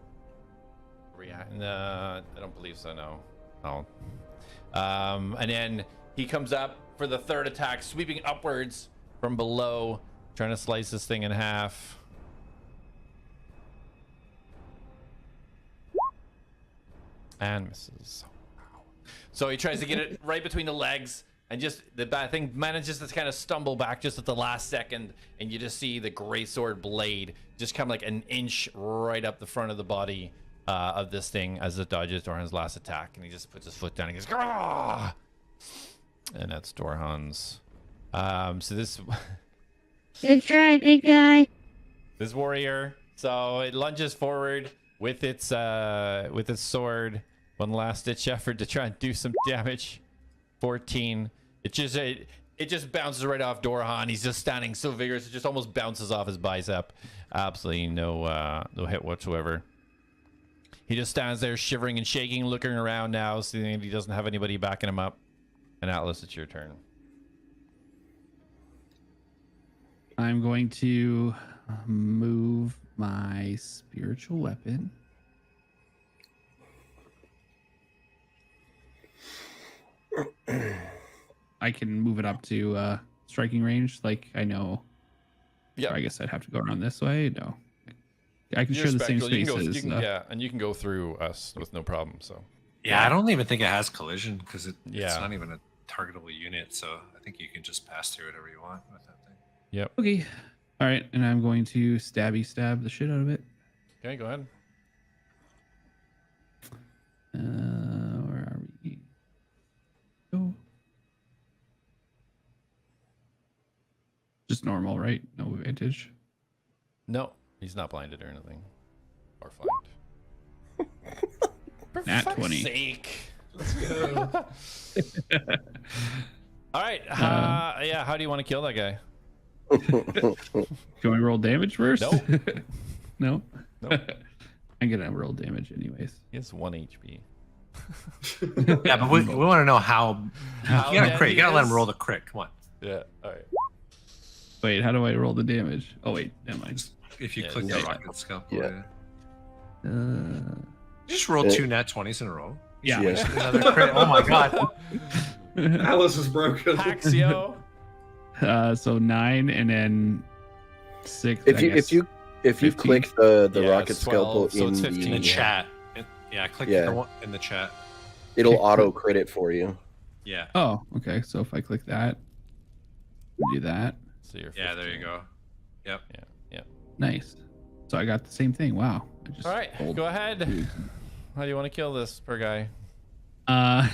I don't believe so, no. Oh. And then he comes up for the third attack, sweeping upwards from below, trying to slice this thing in half. And misses. Wow. So he tries to get it right between the legs, and just the bad thing manages to kind of stumble back just at the last second, and you just see the greatsword blade just come like an inch right up the front of the body of this thing as it dodges Dorhan's last attack, and he just puts his foot down and goes, "Grah!" And that's Dorhan's. So this Good try, big guy. this warrior, so it lunges forward with its sword, one last ditch effort to try and do some damage. 14. It just bounces right off Dorhan. He's just standing so vigorous, it just almost bounces off his bicep. Absolutely no hit whatsoever. He just stands there shivering and shaking, looking around now, seeing he doesn't have anybody backing him up. And Atlas, it's your turn. I'm going to move my spiritual weapon. I can move it up to striking range. Like, I know. Yeah. I guess I'd have to go around this way. No. I can share the same spaces. Yeah, and you can go through us with no problem. So. Yeah, I don't even think it has collision because it's Yeah. not even a targetable unit. So I think you can just pass through whatever you want with that thing. Yep. Okay. All right, and I'm going to stab the shit out of it. Okay, go ahead. Where are we? Oh. Just normal, right? No advantage. No, he's not blinded or anything. Or flanked. For Nat fuck's 20. sake. Let's go. All right. Yeah, how do you want to kill that guy? Can we roll damage first? Nope. No. I'm gonna roll damage anyways. He has 1 HP. Yeah, but we want to know how. How You gotta dead crit. he You gotta let is? him roll the crit. Come on. Yeah. All right. Wait, how do I roll the damage? Oh wait, never mind. If you Yeah, click yeah, the yeah. rocket scalpel. Yeah. Uh, Just roll 2 nat 20s in a row. yeah. Yeah. Another crit. Oh my god. Alice is broken. Paxio. So 9 and then 6. If you 15. click the Yeah, rocket it's scalpel 12, so it's in 15. In the the chat. Yeah, click Yeah. the one in the chat. it'll Okay, auto crit it for you. Yeah. Oh, okay. So if I click that, do that. So you're Yeah, there you 15. go. Yep. Yeah. Nice. So I got the same thing. Wow. I just All right. rolled Go ahead. two. How do you want to kill this poor guy? I'm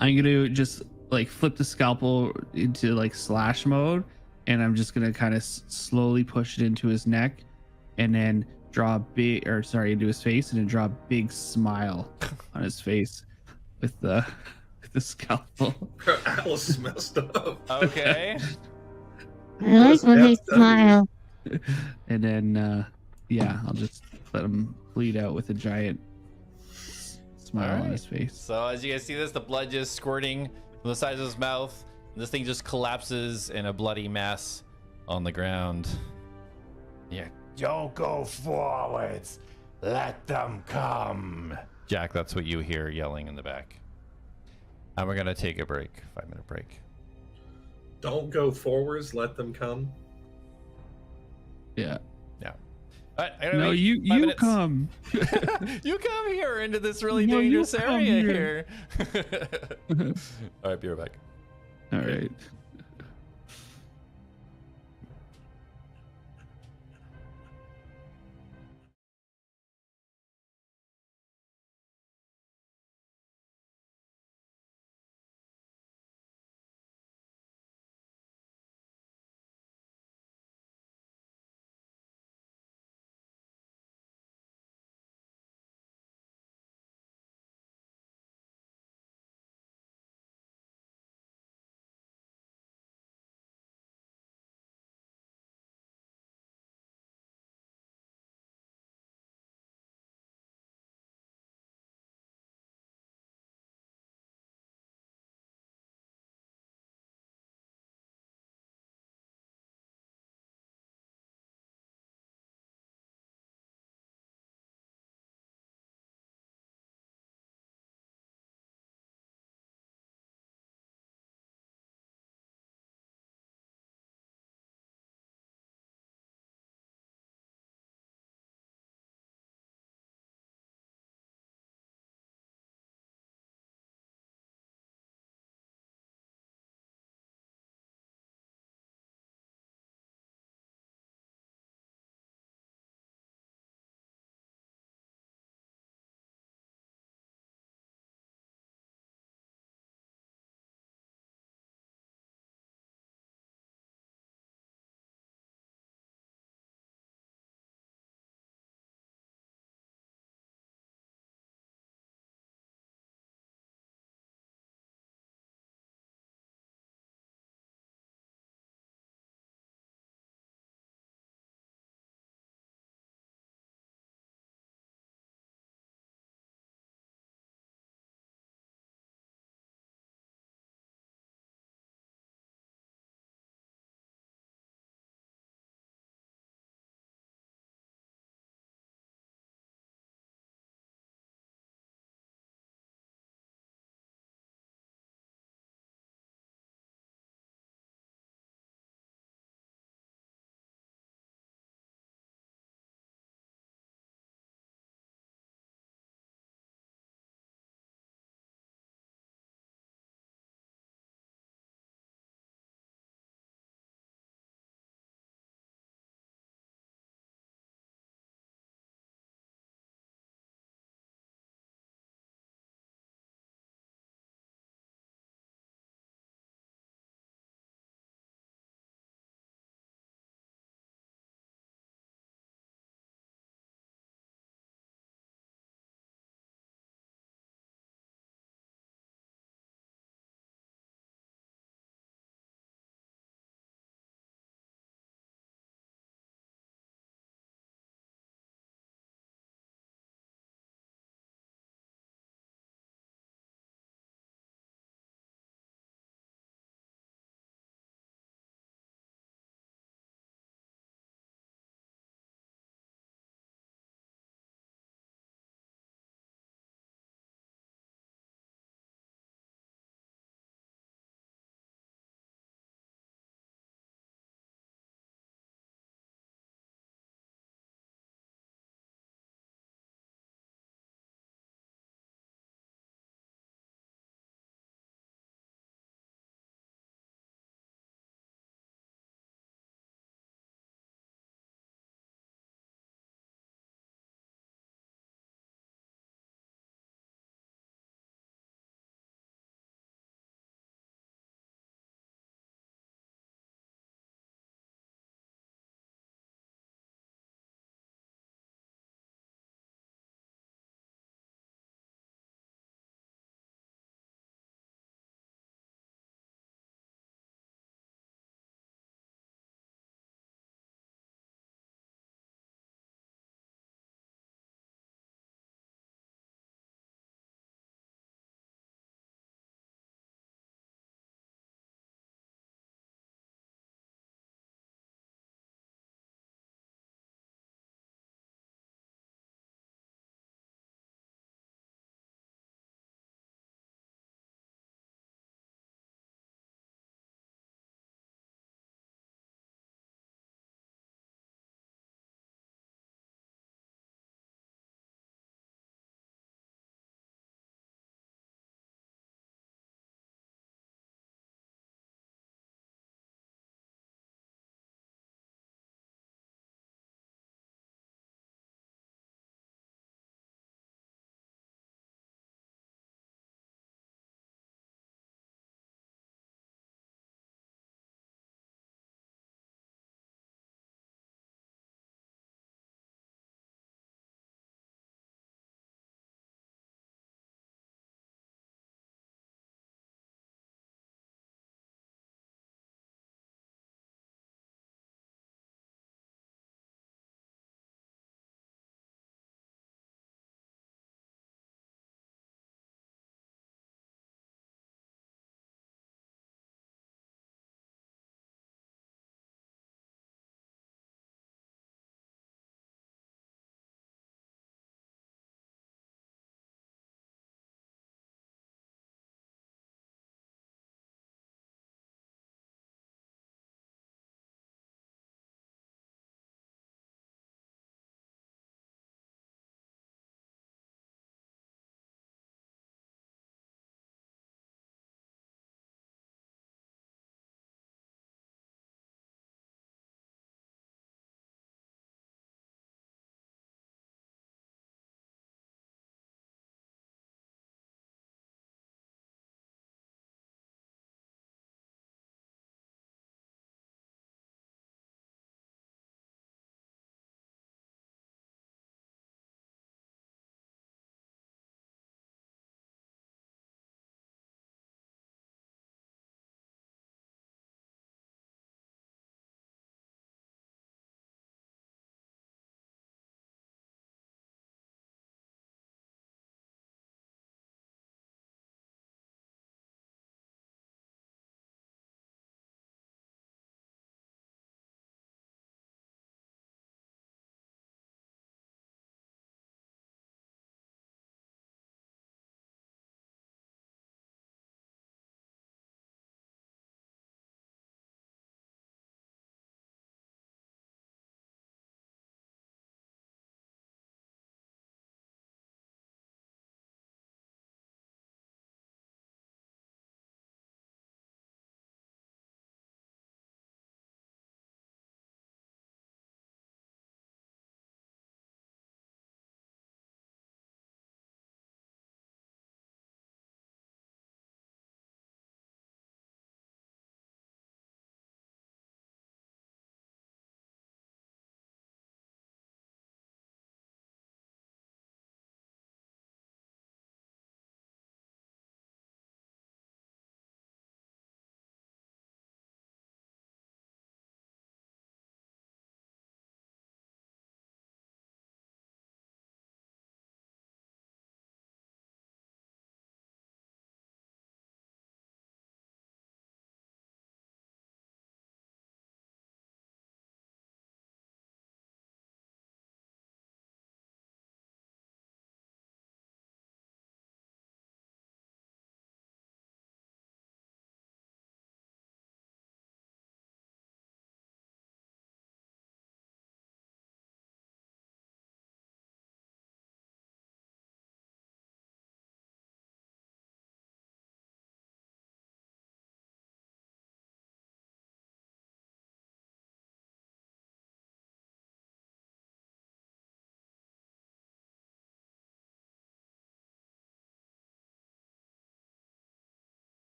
gonna just like flip the scalpel into like slash mode, and I'm just gonna kind of slowly push it into his neck, and then draw a big, or sorry, into his face, and then draw a big smile on his face with the scalpel. Alice is messed up. Okay. I like when they smile. And then yeah, I'll just let him bleed out with a giant smile on his face. So as you guys see this, the blood just squirting from the sides of his mouth. This thing just collapses in a bloody mess on the ground. Yeah. Don't go forwards. Let them come. Jak, that's what you hear yelling in the back. And we're gonna take a break, 5-minute break. Don't go forwards. Let them come. Yeah. All right, I'm gonna No, make you 5 minutes. come. You come here into this really No, you dangerous come area here. here. All right, be right back. All right.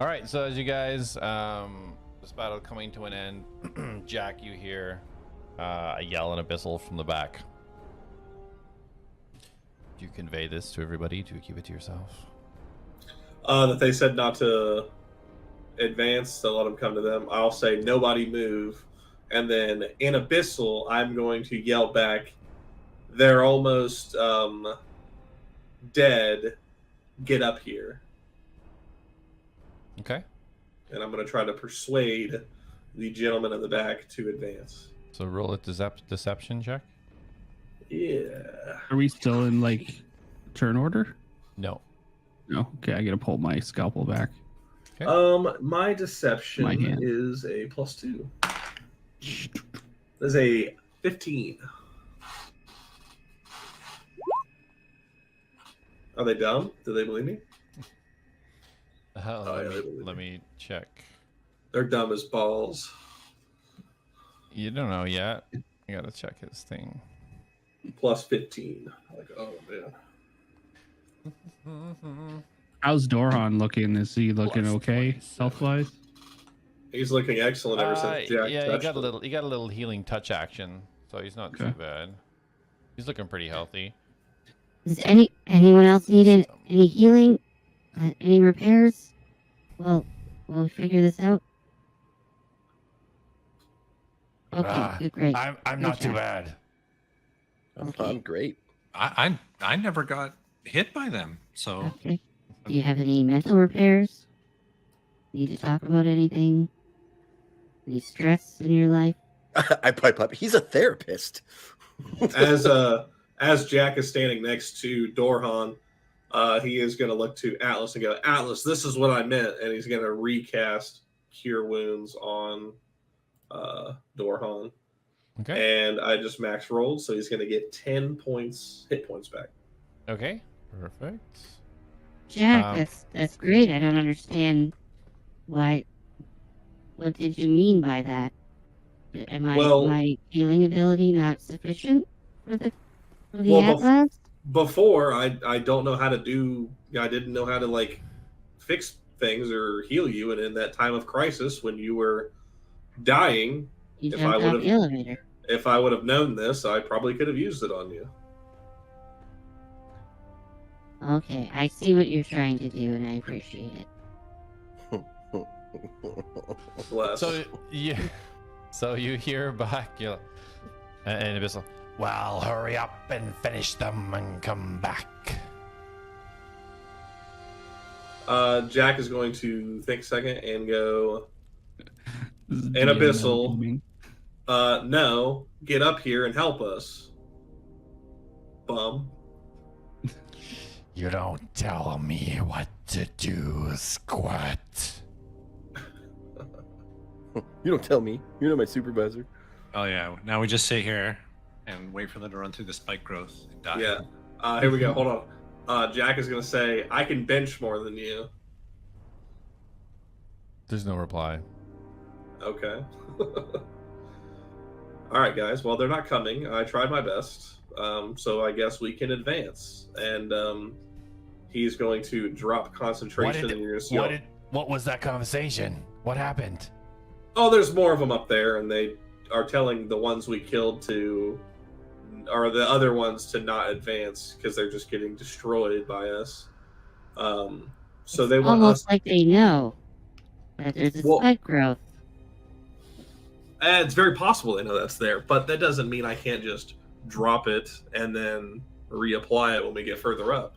All right, so as you guys, this battle coming to an end, Jak, you hear a yell and Abyssal from the back. Do you convey this to everybody? Do you keep it to yourself? That they said not to advance, to let them come to them. I'll say nobody move, and then in Abyssal, I'm going to yell back, they're almost dead, get up here. Okay. And I'm going to try to persuade the gentleman in the back to advance. So roll a deception check. Yeah. Are we still in like turn order? No. No. Okay, I gotta pull my scalpel back. Okay. My deception My hand. is a +2. There's a 15. Are they dumb? Do they believe me? Let me check. They're dumb as balls. You don't know yet. I gotta check his thing. +15. Like, oh man. How's Doran looking? Is he looking okay health wise? He's looking excellent ever since Jak yeah, touched he got him. a little healing touch action, so he's not too bad. He's looking pretty healthy. Does anyone else need any healing? Any repairs? Well, we'll figure this out. Okay, good, great. I'm not too bad. I'm great. I never got hit by them, so. Okay. Do you have any mental repairs? Need to talk about anything? Any stress in your life? I pipe up. He's a therapist. As Jak is standing next to Dorhan, he is going to look to Atlas and go, Atlas, this is what I meant. And he's going to recast Cure Wounds on Dorhan. Okay. And I just max rolled, so he's going to get 10 hit points back. Okay. Perfect. Jak, that's great. I don't understand why. What did you mean by that? Am my healing ability not sufficient for the Atlads? Before, I don't know how to do. I didn't know how to like fix things or heal you, and in that time of crisis when you were dying, You jumped off the elevator. If I would have known this, I probably could have used it on you. Okay, I see what you're trying to do, and I appreciate it. Bless. So you hear back, and Abyssal. Well, hurry up and finish them and come back. Jak is going to think a second and go. And Abyssal. No, get up here and help us. Bum. You don't tell me what to do, squat. You don't tell me. You're not my supervisor. Oh yeah. Now we just sit here and wait for them to run through the spike growth and die. Yeah. Here we go. Hold on. Jak is gonna say, "I can bench more than you." There's no reply. Okay. All right, guys. Well, they're not coming. I tried my best. So I guess we can advance. And he's going to drop concentration. What was that conversation? What happened? Oh, there's more of them up there, and they are telling the ones we killed or the other ones to not advance because they're just getting destroyed by us. So they want almost us. Like they know that there's a spike growth. It's very possible they know that's there, but that doesn't mean I can't just drop it and then reapply it when we get further up.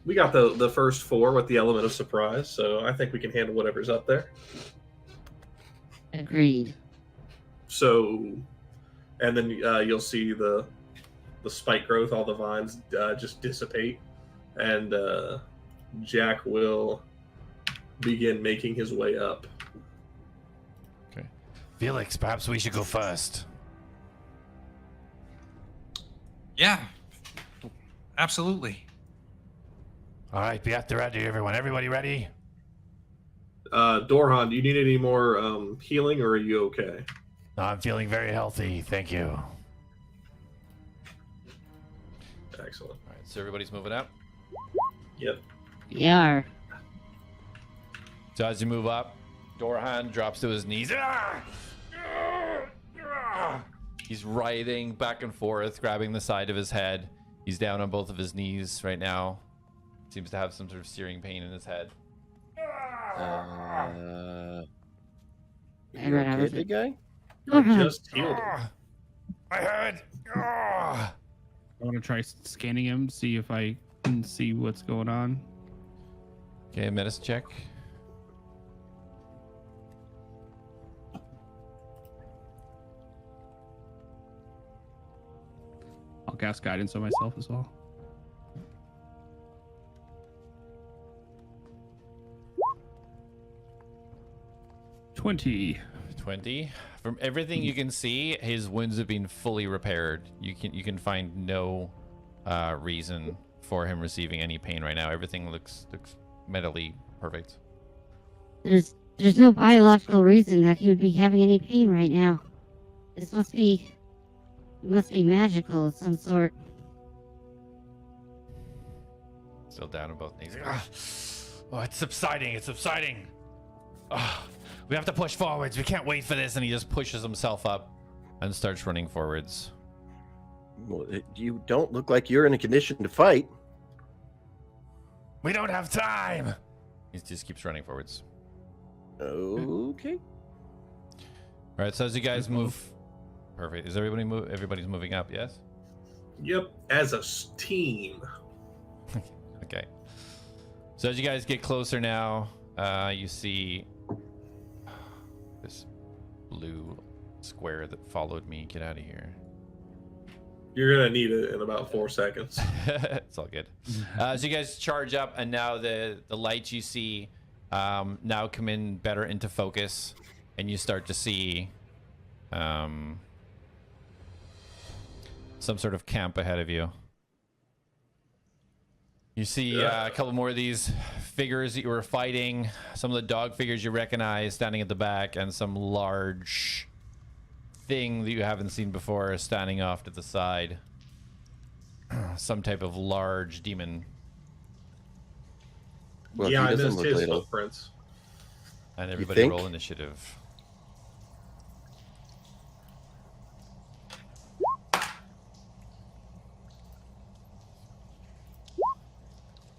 We got the first 4 with the element of surprise, so I think we can handle whatever's up there. Agreed. So, and then you'll see the spike growth, all the vines just dissipate, and Jak will begin making his way up. Okay. Felix, perhaps we should go first. Yeah. Absolutely. All right, be at the ready, everyone. Everybody ready? Dorhan, do you need any more healing, or are you okay? No, I'm feeling very healthy. Thank you. Excellent. All right, so everybody's moving up. Yep. Yeah. So as you move up, Dorhan drops to his knees. He's writhing back and forth, grabbing the side of his head. He's down on both of his knees right now. Seems to have some sort of searing pain in his head. You okay, big guy? I just healed him. My head. I want to try scanning him, see if I can see what's going on. Okay, medicine check. I'll cast guidance on myself as well. $20. From everything you can see, his wounds have been fully repaired. You can find no reason for him receiving any pain right now. Everything looks medically perfect. There's no biological reason that he would be having any pain right now. This must be magical of some sort. Still down on both knees. Oh, it's subsiding. It's subsiding. Oh, we have to push forwards. We can't wait for this. And he just pushes himself up and starts running forwards. Well, you don't look like you're in a condition to fight. We don't have time. He just keeps running forwards. Okay. All right, so as you guys move, perfect. Is everybody move? Everybody's moving up, yes? Yep, as a team. Okay. So as you guys get closer now, you see this blue square that followed me. Get out of here. You're gonna need it in about 4 seconds. It's all good. So you guys charge up, and now the lights you see now come in better into focus, and you start to see some sort of camp ahead of you. You see a couple more of these figures that you were fighting. Some of the dog figures you recognize standing at the back, and some large thing that you haven't seen before standing off to the side. Some type of large demon. Well, yeah, he I doesn't missed look his little. footprints. And everybody think? roll initiative.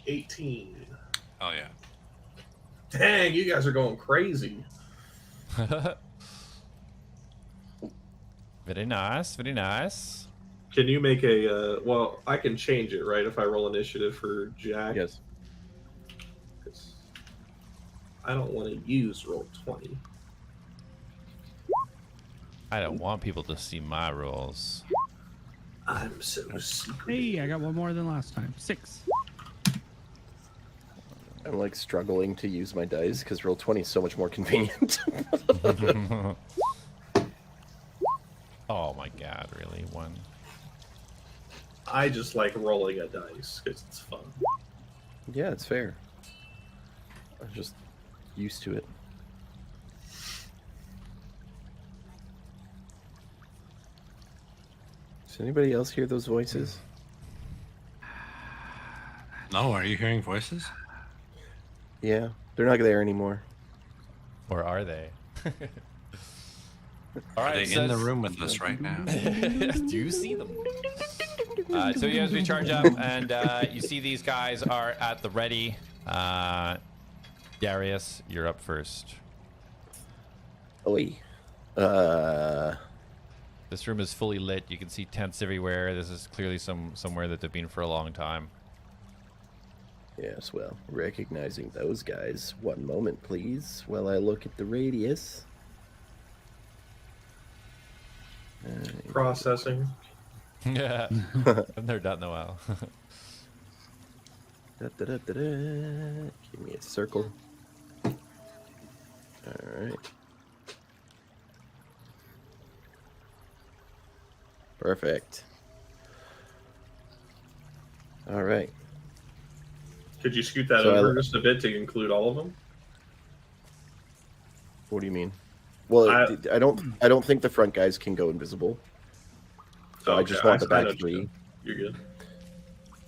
$18. Oh yeah. Dang, you guys are going crazy. Very nice, very nice. Can you make a, well, I can change it, right, if I roll initiative for Jak? Yes. 'Cause I don't want to use roll 20. I don't want people to see my rolls. I'm so secret. Hey, I got one more than last time. 6. I'm like struggling to use my dice because roll 20 is so much more convenient. Oh my god, really? One. I just like rolling a dice because it's fun. Yeah, it's fair. I'm just used to it. Does anybody else hear those voices? No, are you hearing voices? Yeah, they're not there anymore. Or are they? All Are right, they in the room with us right now? Do you see them? So you guys, we charge up, and you see these guys are at the ready. Darius, you're up first. Oi. This room is fully lit. You can see tents everywhere. This is clearly somewhere that they've been for a long time. Yes, well, recognizing those guys. One moment, please, while I look at the radius. Processing. Yeah, I've never done in a while. Give me a circle. All right. Perfect. All right. Could you scoot that So over just a bit to include all of them? What do you mean? Well, I don't think the front guys can go invisible. So I just want the back three. You're good.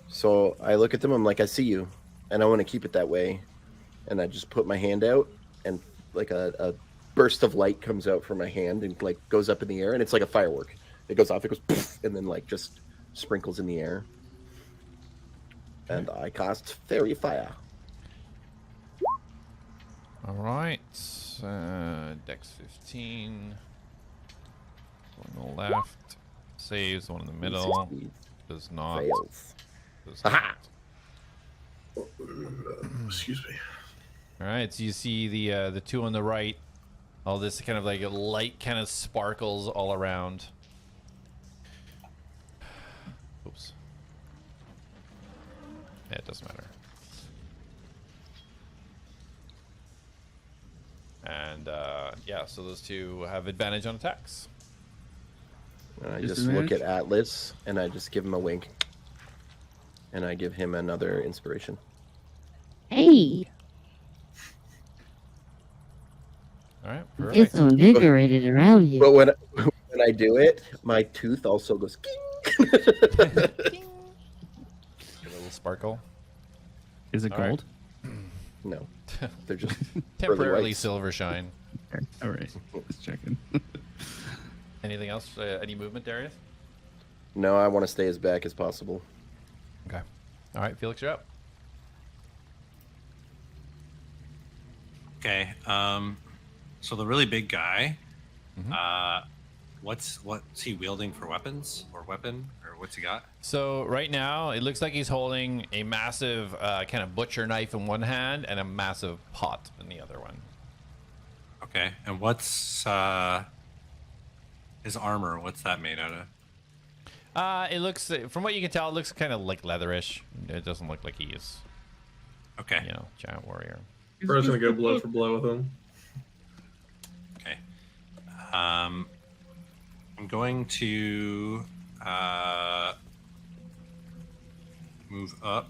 So I look at them. I'm like, I see you, and I want to keep it that way. And I just put my hand out, like a burst of light comes out from my hand and like goes up in the air, and it's like a firework. It goes off, it goes poof, and then like just sprinkles in the air. And I cast Fairy Fire. All right. Dex 15. One on the left. Saves. One in the middle. Does not. Fails. Does Aha! not. Excuse me. All right. So you see the two on the right. All this kind of like light kind of sparkles all around. Oops. Yeah, it doesn't matter. And yeah, so those two have advantage on attacks. And I just look at Atlas and I just give him a wink. And I give him another inspiration. Hey, All right, it's perfect. so invigorated around you. But when I do it, my tooth also goes king. A little sparkle. Is it All right. gold? No, they're just Temporarily whites. silver shine. Okay. All right. Just checking. Anything else? Any movement, Darius? No, I want to stay as back as possible. Okay. All right, Felix, you're up. Okay. So the really big guy, Mhm. what's he wielding for weapons or weapon or what's he got? So right now, it looks like he's holding a massive kind of butcher knife in one hand and a massive pot in the other one. Okay. And what's his armor? What's that made out of? It looks, from what you can tell, it looks kind of like leatherish. It doesn't look like he is, Okay. giant warrior. Bro's gonna go blow for blow with him. Okay. I'm going to move up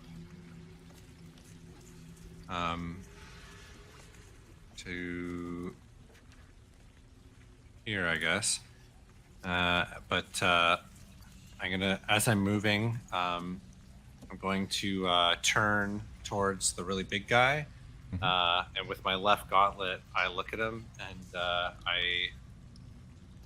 to here, I guess. But I'm gonna, as I'm moving, I'm going to turn towards the really big guy. And with my left gauntlet, I look at him and I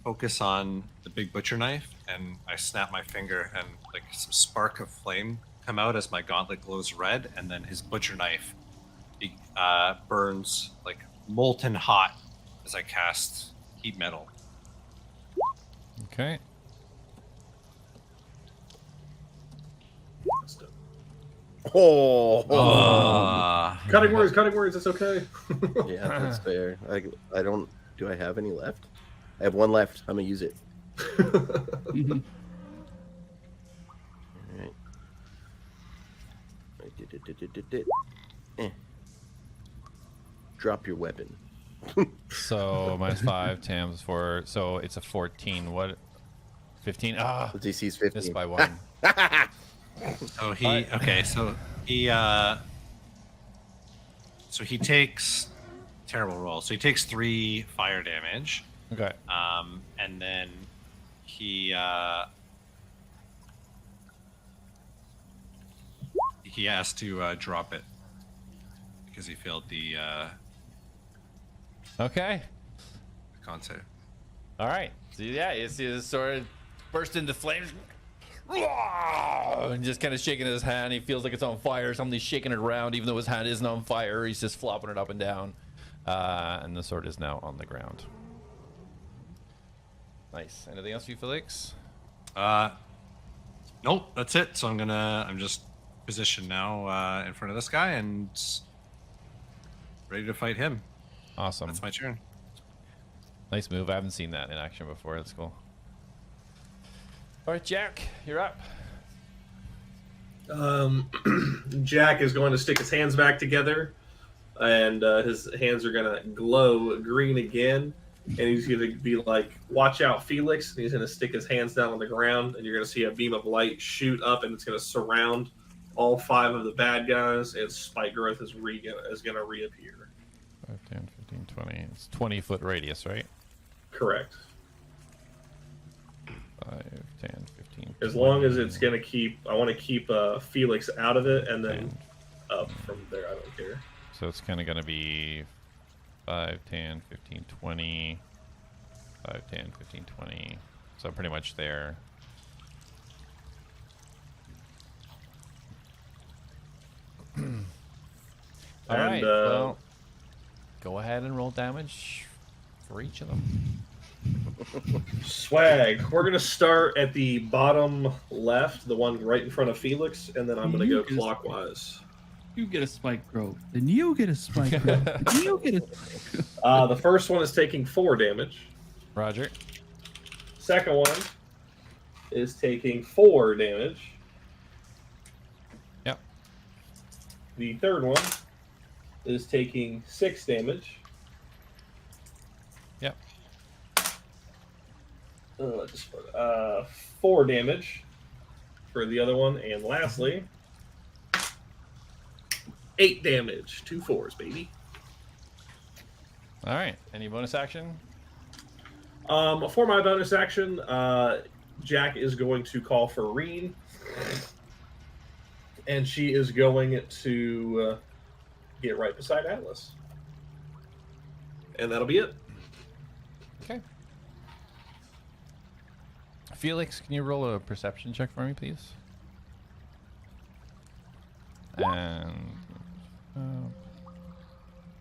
focus on the big butcher knife and I snap my finger and like some spark of flame come out as my gauntlet glows red, and then his butcher knife burns like molten hot as I cast heat metal. Okay. Cutting words, it's okay. Yeah, that's fair. I don't. Do I have any left? I have one left. I'm gonna use it. All right. Drop your weapon. So -5 times 4, so it's a 14. What? 15? Ah, The DC's 15. missed by 1. So he so he takes terrible roll. So he takes 3 fire damage. Okay. And then he has to drop it because he failed the Okay. con save. All right. So yeah, you see this sword burst into flames. And just kind of shaking his hand. He feels like it's on fire. Somebody's shaking it around, even though his hand isn't on fire. He's just flopping it up and down. And the sword is now on the ground. Nice. Anything else for you, Felix? Nope, that's it. So I'm just positioned now in front of this guy and ready to fight him. Awesome. That's my turn. Nice move. I haven't seen that in action before. That's cool. All right, Jak, you're up. Jack is going to stick his hands back together, and his hands are going to glow green again. And he's going to be like, "Watch out, Felix!" And he's going to stick his hands down on the ground, and you're going to see a beam of light shoot up, and it's going to surround all 5 of the bad guys. And spike growth is going to reappear. 5, 10, 15, 20. It's 20-foot radius, right? Correct. 5, 10, 15. As long as it's going to keep, I want to keep Felix out of it, and then 10. up from there. I don't care. So it's kind of going to be 5, 10, 15, 20. 5, 10, 15, 20. So pretty much there. All right. Well, go ahead and roll damage for each of them. Swag. We're gonna start at the bottom left, the one right in front of Felix, and then I'm gonna go clockwise. You get a spike growth, then you get a spike growth, then you get a. The first one is taking 4 damage. Roger. Second one is taking 4 damage. Yep. The third one is taking 6 damage. Yep. 4 damage for the other one, and lastly, 8 damage. 2 4s, baby. All right. Any bonus action? For my bonus action, Jak is going to call for Reen, and she is going to get right beside Atlas, and that'll be it. Okay. Felix, can you roll a perception check for me, please? And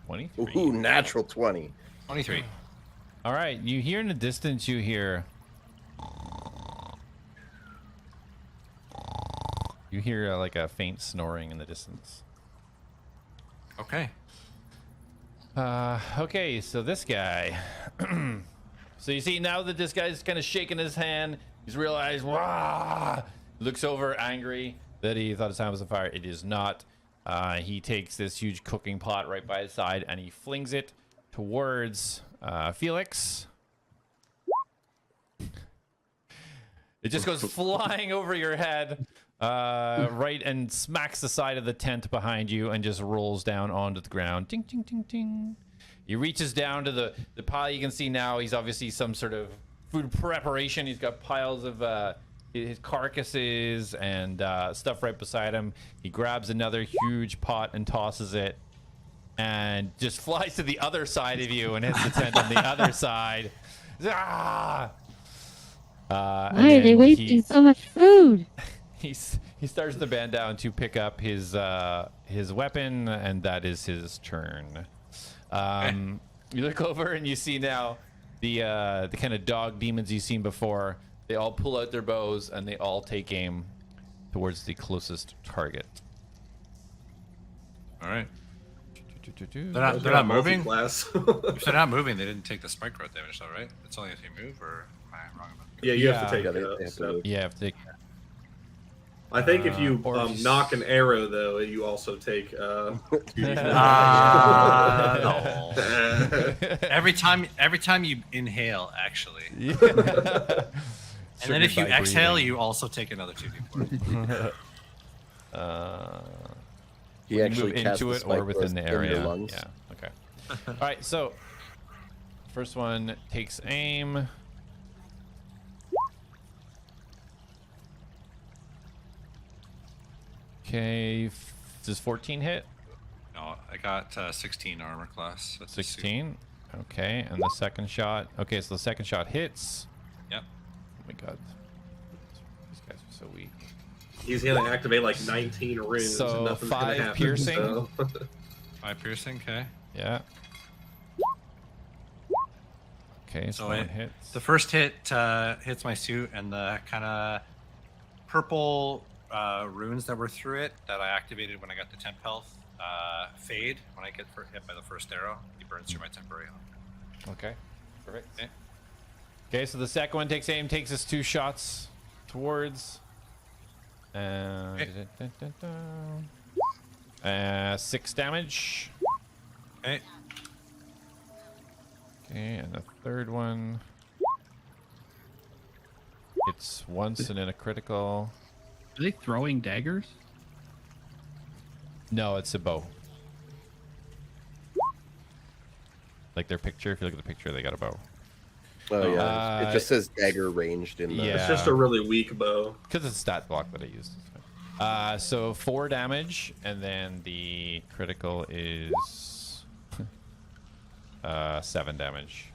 23. Ooh, natural 20. 23. All right, you hear in the distance, you hear like a faint snoring in the distance. Okay. Okay, so this guy. So you see now that this guy's kind of shaking his hand, he's realized, wah! Looks over angry that he thought his hand was on fire. It is not. He takes this huge cooking pot right by his side and he flings it towards Felix. It just goes flying over your head, right, and smacks the side of the tent behind you and just rolls down onto the ground. Ding, ding, ding, ding. He reaches down to the pile. You can see now he's obviously some sort of food preparation. He's got piles of his carcasses and stuff right beside him. He grabs another huge pot and tosses it and just flies to the other side of you and hits the tent on the other side. Ah! Why are they wasting so much food? He starts to bend down to pick up his weapon, and that is his turn. You look over and you see now the kind of dog demons you've seen before. They all pull out their bows and they all take aim towards the closest target. All right. They're not moving? Class. If they're not moving, they didn't take the spike growth damage, though, right? It's only if you move, or am I wrong about that? Yeah, you have to take Yeah, it. they have to move. Yeah, if they, I think if you or knock an arrow, though, you also take. No. Every time you inhale, actually. And then if you exhale, you also take another 2d4. He actually move casts into the it spike or within growth the in your area. lungs. Yeah. Okay. All right. So first one takes aim. Okay. Does 14 hit? No, I got 16 armor class. That's 16. Okay. And the second shot. Okay. So the second shot hits. Yep. Oh my god. These guys are so weak. He's gonna activate like 19 runes. So and nothing's gonna 5 happen, piercing. so. 5 piercing, okay. Yeah. Okay. So So one it, hits. the first hit hits my suit, and the kind of purple runes that were through it that I activated when I got the temp health fade when I get hit by the first arrow. He burns through my temporary health. Okay. Perfect. Okay, so the second one takes aim, takes us 2 shots towards. 6 damage. Okay. Okay, and the third one. It's once and then a critical. Are they throwing daggers? No, it's a bow. Like their picture, if you look at the picture, they got a bow. Oh yeah, it just says dagger ranged in the. Yeah. It's just a really weak bow. Because it's a stat block that I used. So 4 damage, and then the critical is 7 damage.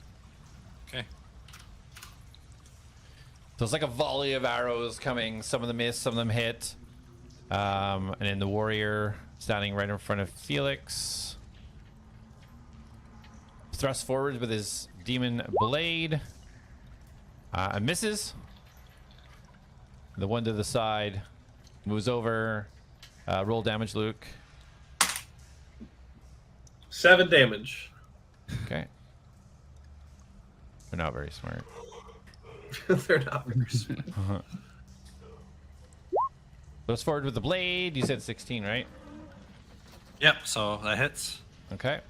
Okay. So it's like a volley of arrows coming. Some of them miss, some of them hit. And then the warrior standing right in front of Felix thrusts forward with his demon blade and misses. The one to the side moves over. Roll damage, Luke. 7 damage. Okay. They're not very smart. They're not very smart. Goes forward with the blade. You said 16, right? Yep, so that hits. Okay.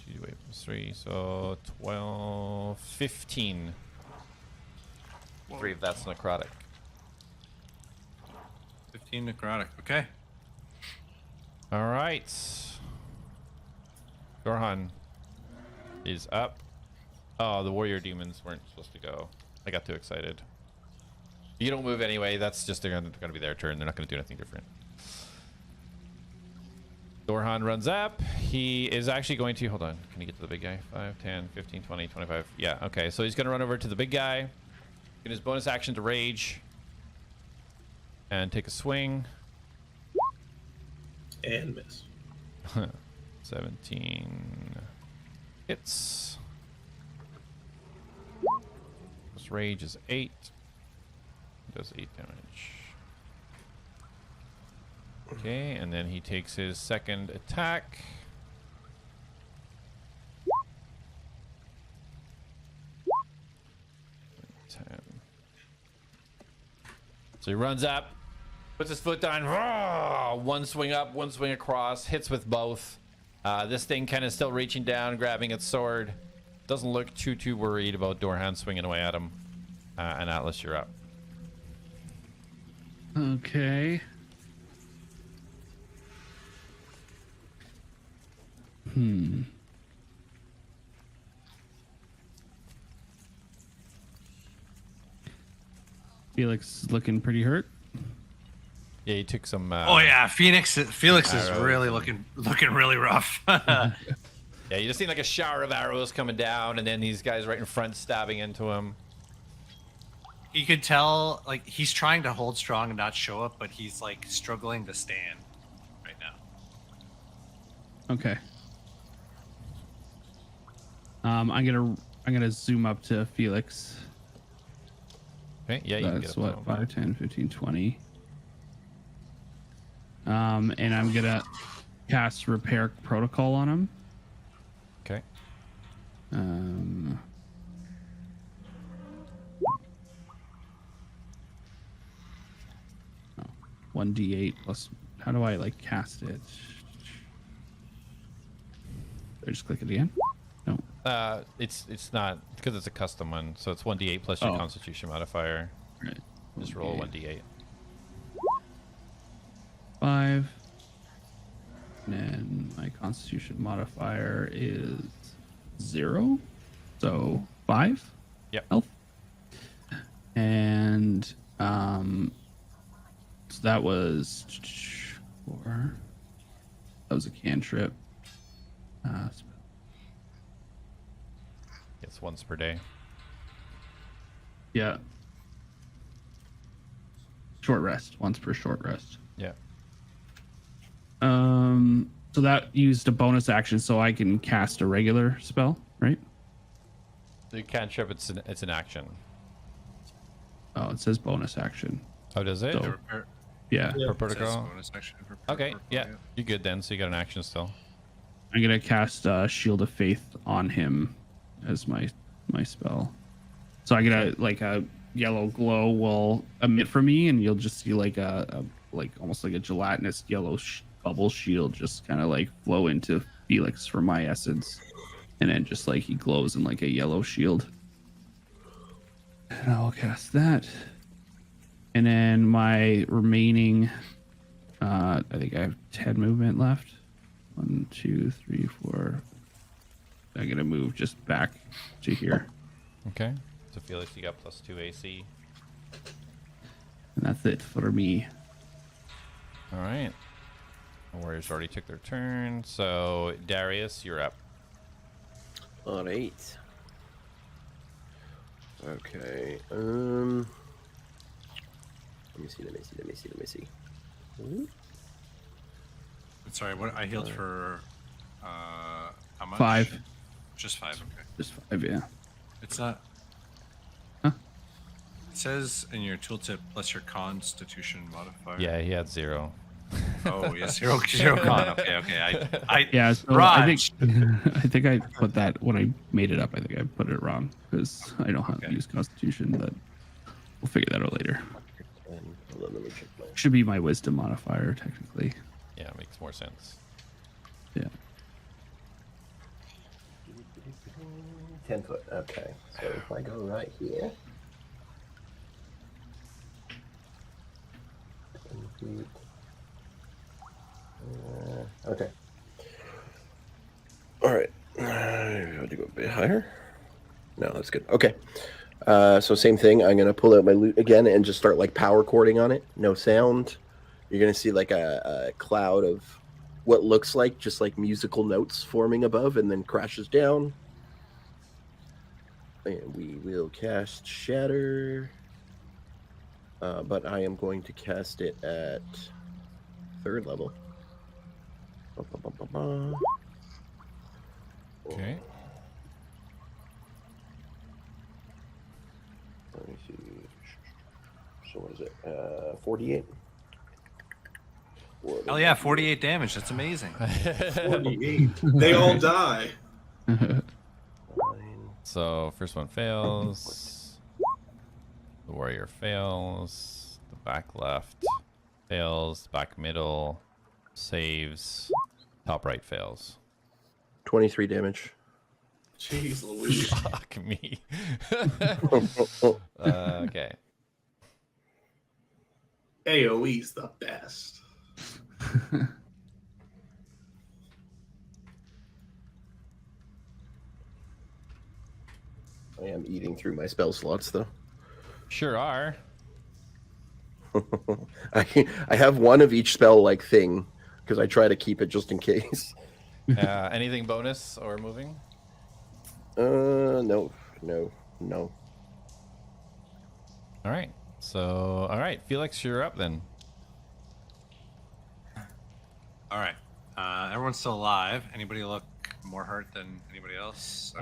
2d8 plus 3, so 12, 15. 3 of that's necrotic. 15 necrotic. Okay. All right. Gorhan is up. Oh, the warrior demons weren't supposed to go. I got too excited. You don't move anyway. That's just they're gonna be their turn. They're not gonna do anything different. Gorhan runs up. He is actually going to hold on. Can he get to the big guy? 5, 10, 15, 20, 25. Yeah. Okay. So he's gonna run over to the big guy. Get his bonus action to rage and take a swing. And miss. 17 hits. Plus rage is 8. Does 8 damage. Okay, and then he takes his second attack. So he runs up, puts his foot down, one swing up, one swing across, hits with both. This thing kind of still reaching down, grabbing its sword. Doesn't look too worried about Dorhan swinging away at him. And Atlas, you're up. Okay. Felix is looking pretty hurt. Yeah, he took some. Oh yeah, Felix is arrows. really looking really rough. Yeah, you just see like a shower of arrows coming down, and then these guys right in front stabbing into him. You could tell, like, he's trying to hold strong and not show up, but he's like struggling to stand right now. Okay. I'm gonna zoom up to Felix. Okay, yeah, you can get That's up what, to him. 5, 10, 15, 20. And I'm gonna cast Repair Protocol on him. Okay. 1d8 plus. How do I like cast it? I just click it again. No. It's not because it's a custom one, so it's 1d8 plus your Constitution modifier. Right. Just roll 1d8. 5. And then my Constitution modifier is 0, so 5. Yep. Health. And so that was 4. That was a cantrip. It's once per day. Yeah. Short rest. Once per short rest. Yeah. So that used a bonus action, so I can cast a regular spell, right? The cantrip, it's an action. Oh, it says bonus action. Oh, does it? So- Yeah. For protocol. Bonus action for Okay, protocol, yeah, you're good then. So you got an action still. I'm gonna cast Shield of Faith on him as my spell. So I get a yellow glow will emit from me, and you'll just see like a almost like a gelatinous yellow bubble shield just kind of like flow into Felix from my essence, and then just like he glows in like a yellow shield. And I'll cast that, and then my remaining, I think I have 10 movement left. 1, 2, 3, 4. I'm gonna move just back to here, Okay. So Felix, you got +2 AC. and that's it for me. All right. Warriors already took their turn. So, Darius, you're up. All right. Okay. Let me see. Sorry, what I healed for how much? 5. Just 5, okay. Just 5, yeah. It's not. Huh? It says in your tooltip plus your constitution modifier. Yeah, he had 0. Oh, yeah, zero con. Okay. Yeah, so I think I put that when I made it up. I think I put it wrong because I don't have to use Constitution, but we'll figure that out later. Hold on, let me check my... Should be my Wisdom modifier technically. Yeah, it makes more sense. Yeah. 10 foot. Okay. So if I go right here. 10 feet. Okay. All right. I'll go a bit higher. No, that's good. Okay. So same thing. I'm gonna pull out my lute again and just start like power chording on it. No sound. You're gonna see like a cloud of what looks like just like musical notes forming above, and then crashes down. And we will cast Shatter. But I am going to cast it at 3rd level. Okay. Let me see. So what is it? 48? Hell yeah, 48 damage. That's amazing. 48. They all die. So first one fails. The warrior fails. The back left fails. Back middle saves. Top right fails. 23 damage. Jeez Louise. Fuck me. Okay. AoE's the best. I am eating through my spell slots, though. Sure are. I have one of each spell-like thing, because I try to keep it just in case. Anything bonus or moving? No. All right. So, all right, Felix, you're up then. All right. Everyone's still alive. Anybody look more hurt than anybody else?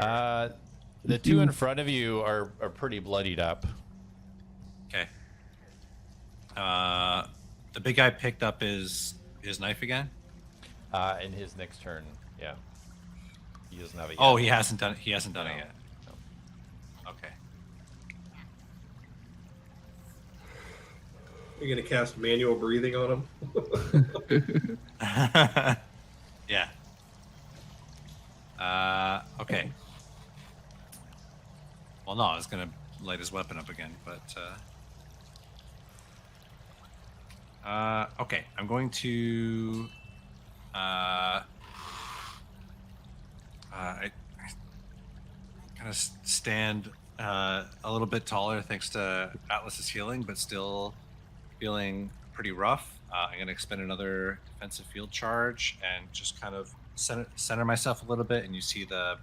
The two in front of you are pretty bloodied up. Okay. The big guy picked up his knife again. In his next turn, yeah. He doesn't have it yet. Oh, he hasn't done it. He hasn't done it yet. No. Okay. You're gonna cast manual breathing on him. Yeah. Okay. Well, no, I was gonna light his weapon up again, but okay. I'm going to I kind of stand a little bit taller thanks to Atlas's healing, but still feeling pretty rough. I'm going to expend another defensive field charge and just kind of center myself a little bit, and you see the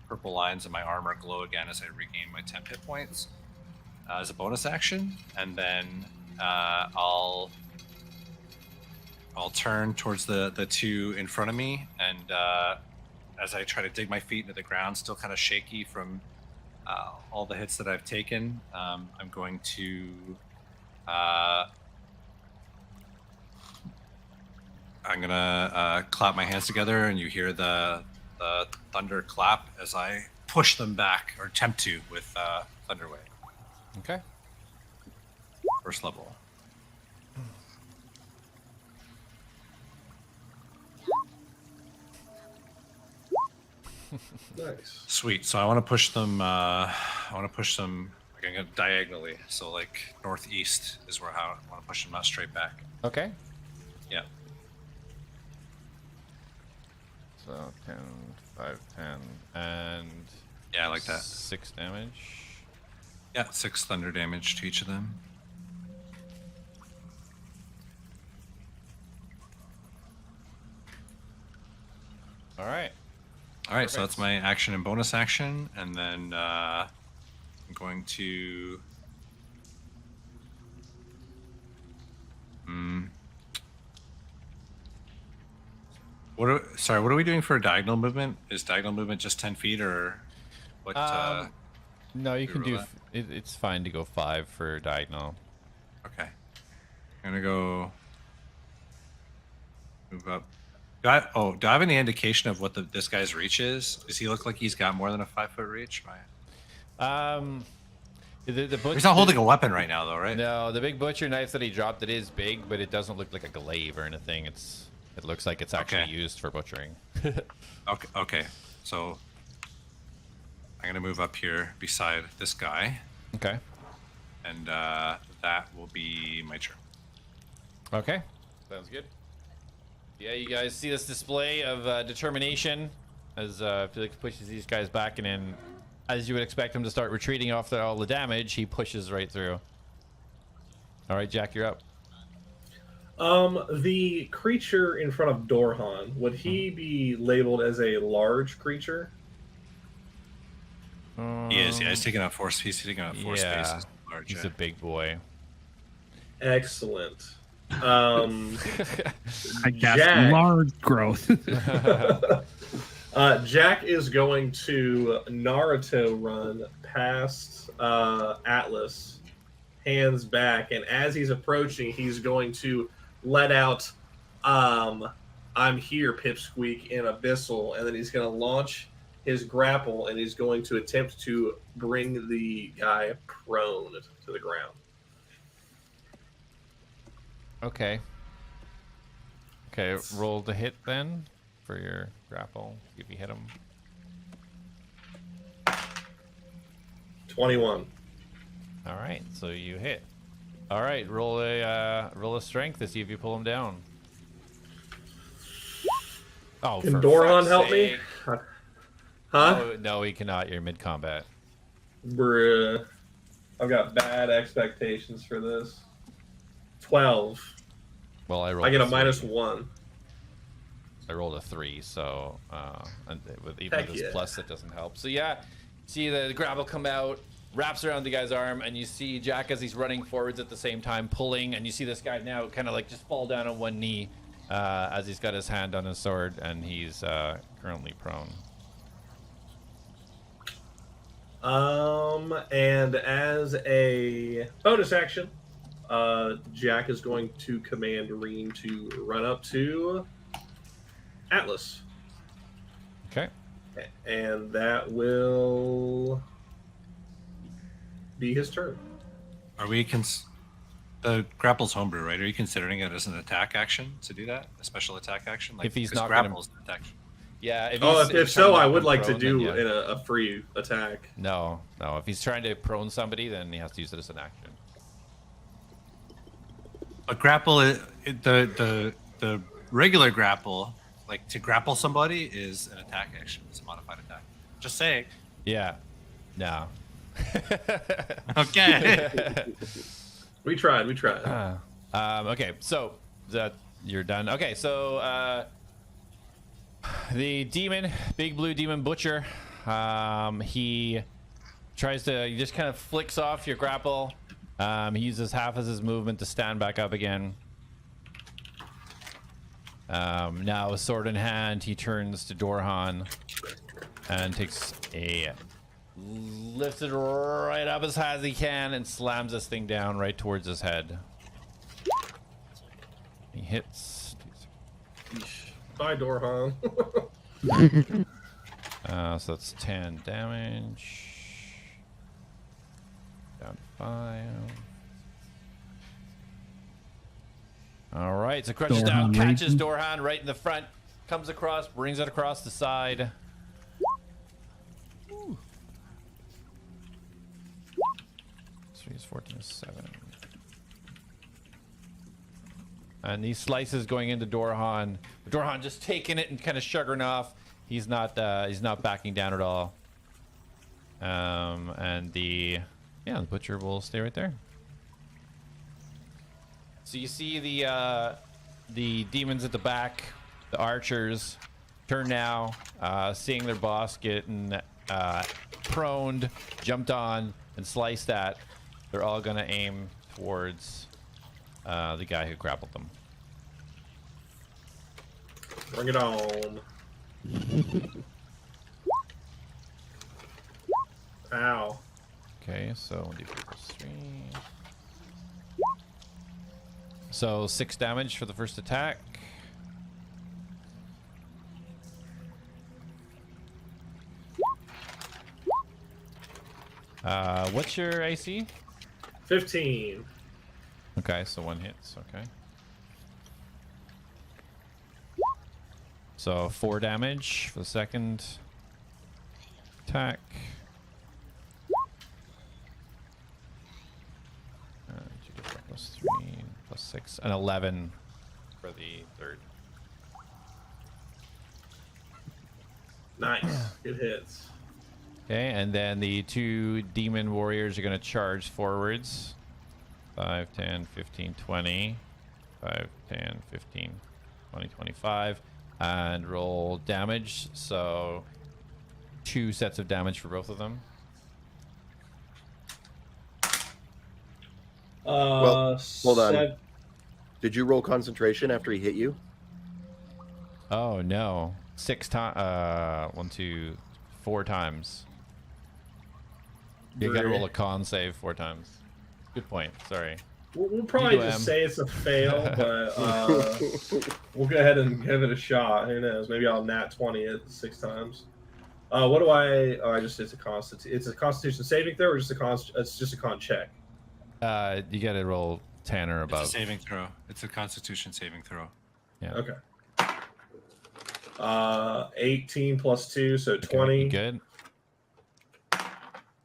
purple lines in my armor glow again as I regain my 10 hit points as a bonus action, and then I'll turn towards the two in front of me, and as I try to dig my feet into the ground, still kind of shaky from all the hits that I've taken, I'm going to clap my hands together, and you hear the thunder clap as I push them back, or attempt to, with Thunderwave. Okay. First level. Nice. Sweet. So I want to push them. Like I'm gonna diagonally. So like northeast is where I want to push them, not straight back. Okay. Yeah. So 10, 5, 10, and Yeah, I like that. 6 damage. Yeah, 6 thunder damage to each of them. All right. All right, so that's my action and bonus action, and then I'm going to. What are we doing for a diagonal movement? Is diagonal movement just 10 feet, or what? No, you can do. that? It's fine to go 5 for diagonal. Okay, I'm gonna go move up. Do I have any indication of what this guy's reach is? Does he look like he's got more than a 5-foot reach? The He's not holding a weapon right now, though, right? No, the big butcher knife that he dropped, it is big, but it doesn't look like a glaive or anything. It looks like it's actually used for butchering. Okay. So I'm gonna move up here beside this guy. Okay. And that will be my turn. Okay. Sounds good. Yeah, you guys see this display of determination as Felix pushes these guys back, and then, as you would expect him to start retreating after all the damage, he pushes right through. All right, Jak, you're up. The creature in front of Dorhan, would he be labeled as a large creature? He is. Yeah, he's taking up 4 spaces. Large, he's a big boy. Excellent. I guess Jak. large growth. Jak is going to Naruto run past Atlas, hands back, and as he's approaching, he's going to let out I'm here, Pipsqueak, in Abyssal, and then he's going to launch his grapple, and he's going to attempt to bring the guy prone to the ground. Okay. Okay, roll the hit then for your grapple. See if you hit him. 21. All right, so you hit. All right, roll a strength to see if you pull him down. Oh, Can for Doron fuck's help sake. me? Huh? Oh, no, he cannot. You're mid combat. Bruh. I've got bad expectations for this. 12. Well, I rolled. I get a three. -1. I rolled a 3, so and with even Heck with this yeah. plus, that doesn't help. So yeah, see the grapple come out, wraps around the guy's arm, and you see Jak as he's running forwards at the same time, pulling, and you see this guy now kind of like just fall down on one knee as he's got his hand on his sword, and he's currently prone. And as a bonus action, Jak is going to command Reen to run up to Atlas. Okay. And that will be his turn. Are we the grapple's homebrew, right? Are you considering it as an attack action to do that? A special attack action? Like, If he's 'cause not gonna- grapple's an attack. Yeah. If so, I would like to do a free attack. No. If he's trying to prone somebody, then he has to use it as an action. A grapple, the regular grapple, like to grapple somebody, is an attack action. It's a modified attack. Just saying. Yeah. No. Okay. We tried. Okay, so that you're done. Okay, so the demon, big blue demon butcher, he just kind of flicks off your grapple. He uses half of his movement to stand back up again. Now, with sword in hand, he turns to Dorhan and takes lifts it right up as high as he can and slams this thing down right towards his head. He hits. Bye, Dorhan. So that's 10 damage. Down 5. All right, so crunches down, catches Dorhan right in the front, comes across, brings it across the side. Ooh. 3 is 14 is 7. And these slices going into Dorhan. Dorhan just taking it and kind of shuddering off. He's not backing down at all. And the butcher will stay right there. So you see the demons at the back, the archers. turn now, seeing their boss getting proned, jumped on, and sliced at. They're all gonna aim towards the guy who grappled them. Bring it on. Ow. Okay, so 1d4 plus 3. So 6 damage for the first attack. What's your AC? 15. Okay, so 1 hits. Okay. So 4 damage for the second attack. Plus 3, plus 6, and 11 for the third. Nice. Good hits. Okay, and then the 2 demon warriors are going to charge forwards. 5, 10, 15, 20. 5, 10, 15, 20, 25. And roll damage. So 2 sets of damage for both of them. Well, hold on. Did you roll concentration after he hit you? Oh, no. 6 times. 1, 2, 4 times. You gotta roll a con save 4 times. Good point. Sorry. We'll probably just say it's a fail, but we'll go ahead and give it a shot. Who knows? Maybe I'll nat 20 it 6 times. What do I? Oh, it's a Constitution saving throw, or just it's just a con check. You gotta roll 10 or above. It's a saving throw. It's a Constitution saving throw. Yeah. Okay. 18 plus 2, so 20. Okay, good.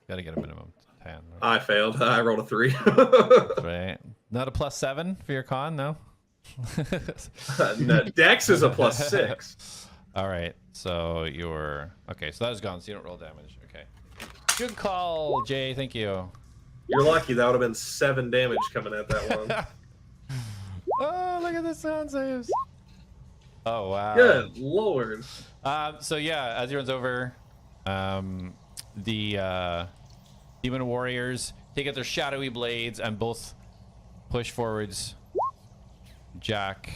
Gotta get a minimum 10. Right? I failed. I rolled a 3. Right. Not a plus 7 for your con, no? No, Dex is a plus 6. All right. So you're okay. So that was gone. So you don't roll damage. Okay. Good call, Jay. Thank you. You're lucky. That would have been 7 damage coming at that one. Oh, look at the sound saves. Oh wow. Good lord. So yeah, as he runs over, the demon warriors take out their shadowy blades and both push forwards. Jak,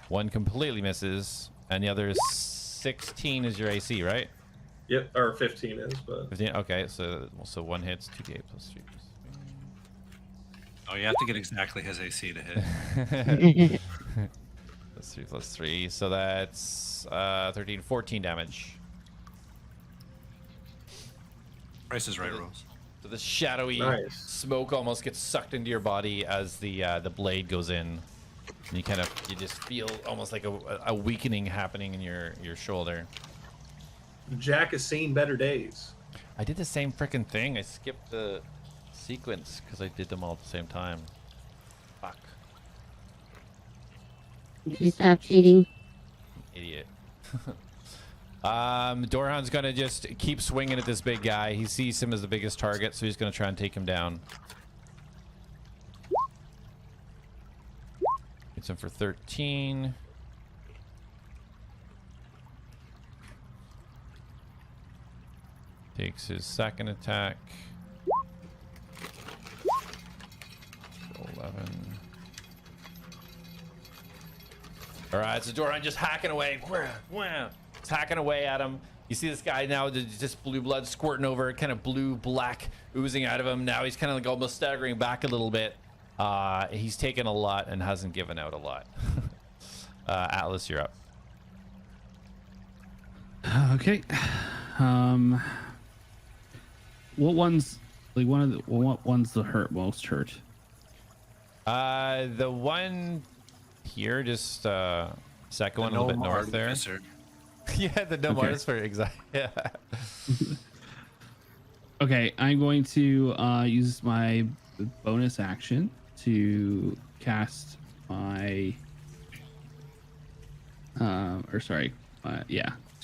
one completely misses, and the other is 16 is your AC, right? Yep, or 15 is, but 15. Okay, so 1 hits, 2d8 plus 3. Oh, you have to get exactly his AC to hit. Plus 3 plus 3, so that's 13, 14 damage. Price is right, Rose. So the shadowy smoke almost gets sucked into your body as the blade goes in, and you just feel almost like a weakening happening in your shoulder. Jak has seen better days. I did the same freaking thing. I skipped the sequence because I did them all at the same time. Fuck. You stop cheating. Idiot. Dorhan's gonna just keep swinging at this big guy. He sees him as the biggest target, so he's gonna try and take him down. Hits him for 13. Takes his second attack. 11. All right, so Dorhan just hacking away. It's hacking away at him. You see this guy now, just blue blood squirting over, kind of blue black oozing out of him. Now he's kind of like almost staggering back a little bit. He's taken a lot and hasn't given out a lot. Atlas, you're up. Okay. What one's like what one's the most hurt? The one here, just second one a little bit north there. Yeah, the gnome artificer, exactly. Yeah. Okay, I'm going to use my bonus action to cast my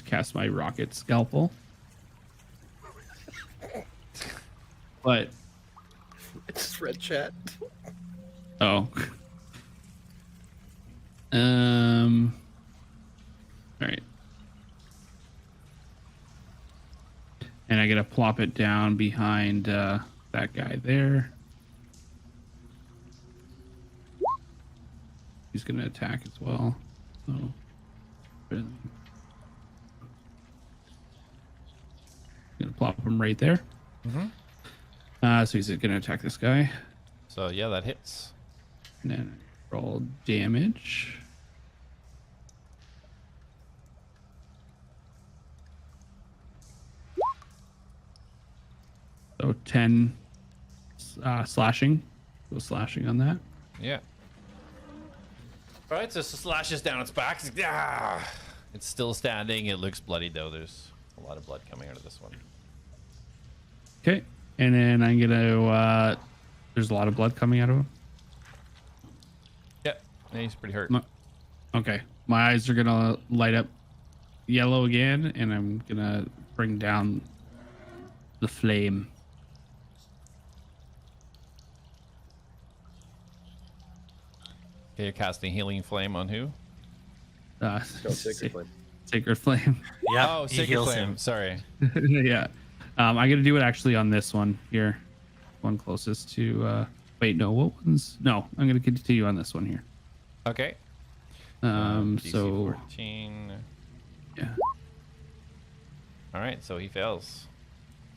cast my rocket scalpel. But it's red chat. Oh. All right. plop it down behind that guy there. He's gonna attack as well. So gonna plop him right there. So he's gonna attack this guy. So yeah, that hits. And then roll damage. So 10 slashing. Go slashing on that. Yeah. All right, so it slashes down its back. Ah! It's still standing. It looks bloody though. There's a lot of blood coming out of this one. Okay, and then I'm gonna. There's a lot of blood coming out of him. Yeah, he's pretty hurt. Okay, my eyes are gonna light up yellow again, and I'm gonna bring down the flame. Okay, you're casting healing flame on who? Sacred Flame. Sacred flame. Yeah. Oh, sacred flame. Sorry. Yeah. I'm gonna do it actually on this one here. One closest to wait, no, what one's no, I'm gonna continue on this one here. Okay. DC so 14. yeah. All right, so he fails.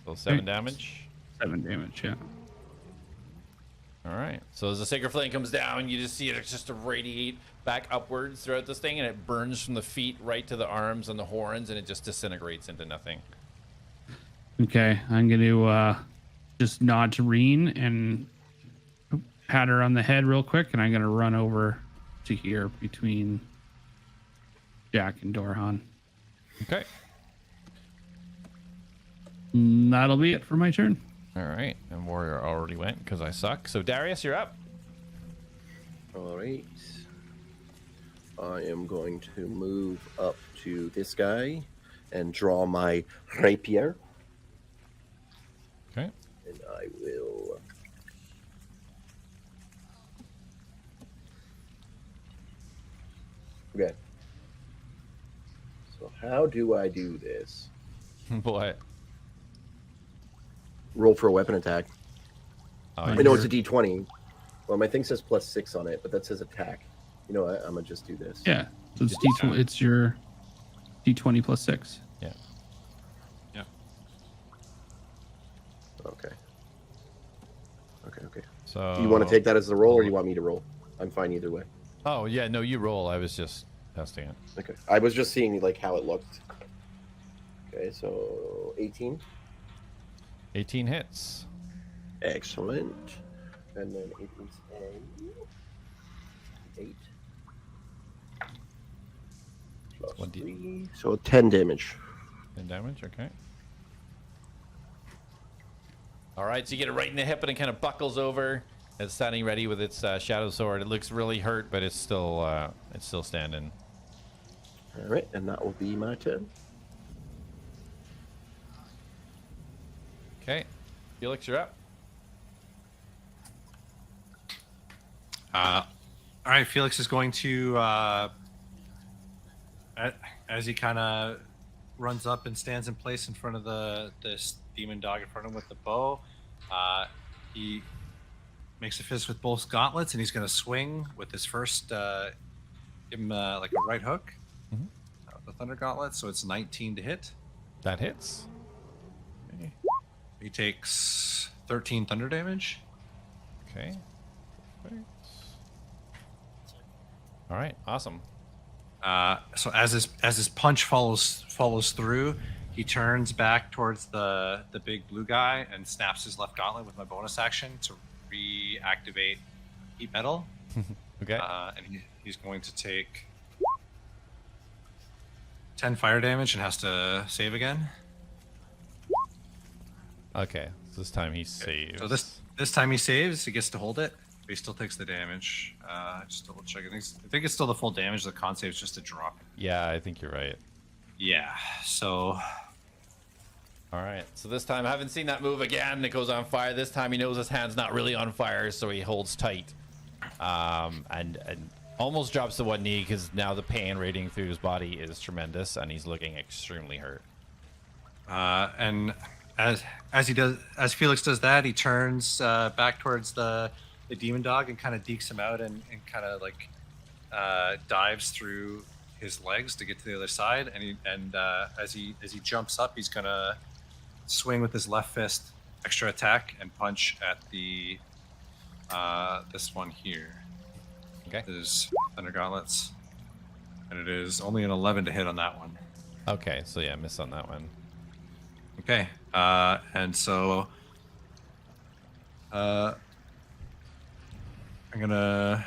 So 7 Okay. damage. 7 damage, yeah. All right. So as the sacred flame comes down, you just see it just to radiate back upwards throughout this thing, and it burns from the feet right to the arms and the horns, and it just disintegrates into nothing. Okay, I'm gonna just nod to Reen and pat her on the head real quick, and I'm gonna run over to here between Jak and Dorhan. Okay. That'll be it for my turn. All right. And Warrior already went because I suck. So Darius, you're up. All right. I am going to move up to this guy and draw my rapier. Okay. And I will. Okay. So how do I do this? What? Roll for a weapon attack. Oh, I know it's a D20. Well, my thing says +6 on it, but that says attack. You know what? I'm gonna just do this. Yeah, so it's D20. It's your D20 plus 6. Yeah. Yeah. Okay. Okay. So. Do you want to take that as the roll, or do you want me to roll? I'm fine either way. Oh yeah, no, you roll. I was just testing it. Okay. I was just seeing like how it looked. Okay, so 18. 18 hits. Excellent. And then 8 plus 8. Plus 1d. 3. So 10 damage. 10 damage. Okay. All right, so you get it right in the hip, and it kind of buckles over. It's standing ready with its shadow sword. It looks really hurt, but it's still standing. All right, and that will be my turn. Okay, Felix, you're up. All right, Felix is going to, as he kind of runs up and stands in place in front of this demon dog in front of him with the bow. He makes a fist with both gauntlets, and he's going to swing with his first, give him like a right hook. Mhm. The thunder gauntlet, so it's 19 to hit. That hits. He takes 13 thunder damage. Okay. Perfect. All right, awesome. So as his punch follows through, he turns back towards the big blue guy and snaps his left gauntlet with my bonus action to reactivate heat metal. Okay. And he's going to take 10 fire damage and has to save again. Okay. So this time he saves. So this time he saves. He gets to hold it, but he still takes the damage. Just double check. I think it's still the full damage. The con save is just a drop. Yeah, I think you're right. Yeah. So. All right. So this time I haven't seen that move again. It goes on fire. This time he knows his hand's not really on fire, so he holds tight. And almost drops to one knee because now the pain radiating through his body is tremendous, and he's looking extremely hurt. And As Felix does that, he turns back towards the demon dog and kind of dekes him out and kind of like dives through his legs to get to the other side. And as he jumps up, he's gonna swing with his left fist, extra attack, and punch at the this one here. Okay. There's Thunder Gauntlets, and it is only an 11 to hit on that one. Okay, so yeah, miss on that one. Okay, and so I'm gonna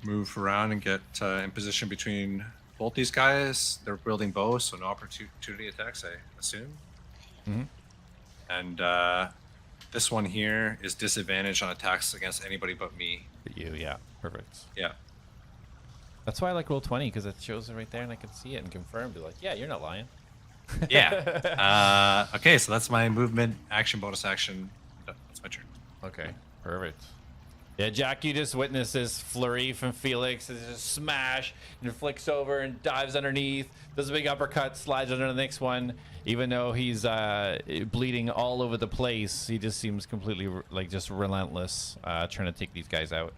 move around and get in position between both these guys. They're wielding bows, so no opportunity attacks, I assume. Mm-hmm. And this one here is disadvantage on attacks against anybody but me. But you, yeah, perfect. Yeah. That's why I like Roll20, because it shows it right there and I can see it and confirm. Be like, yeah, you're not lying. Yeah. Okay, so that's my movement, action, bonus action. That's my turn. Okay, perfect. Yeah, Jak, you just witnessed this flurry from Felix. It's just smash and flicks over and dives underneath. Does a big uppercut, slides under the next one. Even though he's bleeding all over the place, he just seems completely like just relentless, trying to take these guys out.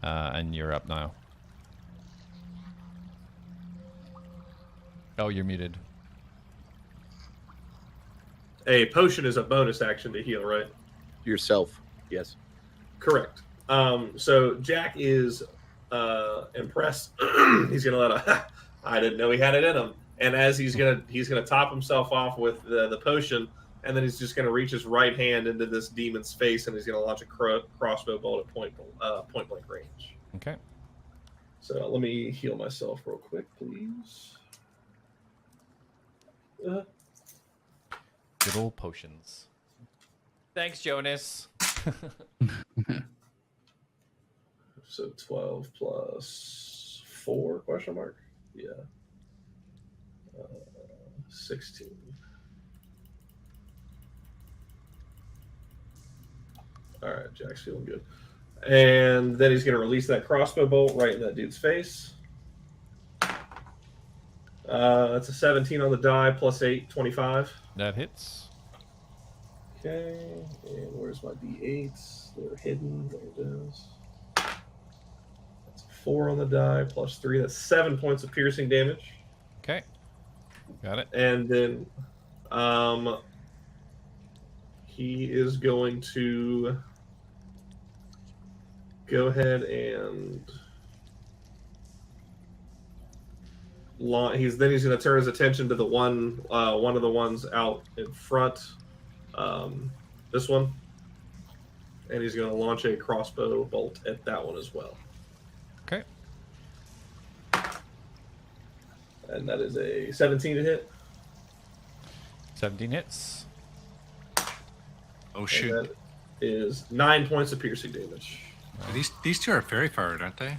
And you're up now. Oh, you're muted. A potion is a bonus action to heal, right? Yourself, yes. Correct. So Jak is impressed. He's gonna let a. I didn't know he had it in him. And as he's gonna top himself off with the potion, and then he's just gonna reach his right hand into this demon's face, and he's gonna launch a crossbow bolt at point blank range. Okay. So let me heal myself real quick, please. Good old potions. Thanks, Jonas. So 12 plus 4 question mark? Yeah. 16. All right, Jak's feeling good. And then he's going to release that crossbow bolt right in that dude's face. That's a 17 on the die, plus 8, 25. That hits. Okay, and where's my d8s? They're hidden. There it is. That's a 4 on the die, plus 3. That's 7 points of piercing damage. Okay. Got it. And then he is going to go ahead and he's going to turn his attention to the one of the ones out in front, this one, and he's going to launch a crossbow bolt at that one as well. Okay. And that is a 17 to hit. 17 hits. Oh shoot! And that is 9 points of piercing damage. These two are very far, aren't they?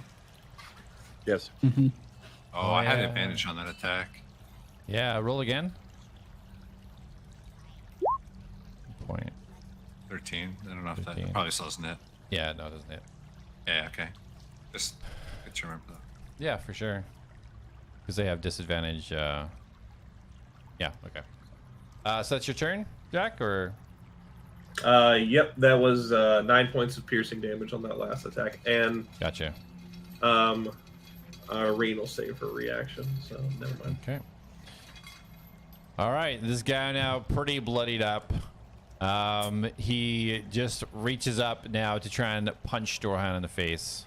Yes. Mm-hmm. Oh, I had advantage on that attack. Yeah, roll again. Point. 13. I don't know if 13. that probably still doesn't hit. Yeah, no, it doesn't hit. Yeah, okay. Just good to remember that. Yeah, for sure. Because they have disadvantage. Yeah, okay. So that's your turn, Jak, or? Yep, that was 9 points of piercing damage on that last attack, and Gotcha. Reen will save her reaction, so never mind. Okay. All right, this guy now pretty bloodied up. He just reaches up now to try and punch Dorhan in the face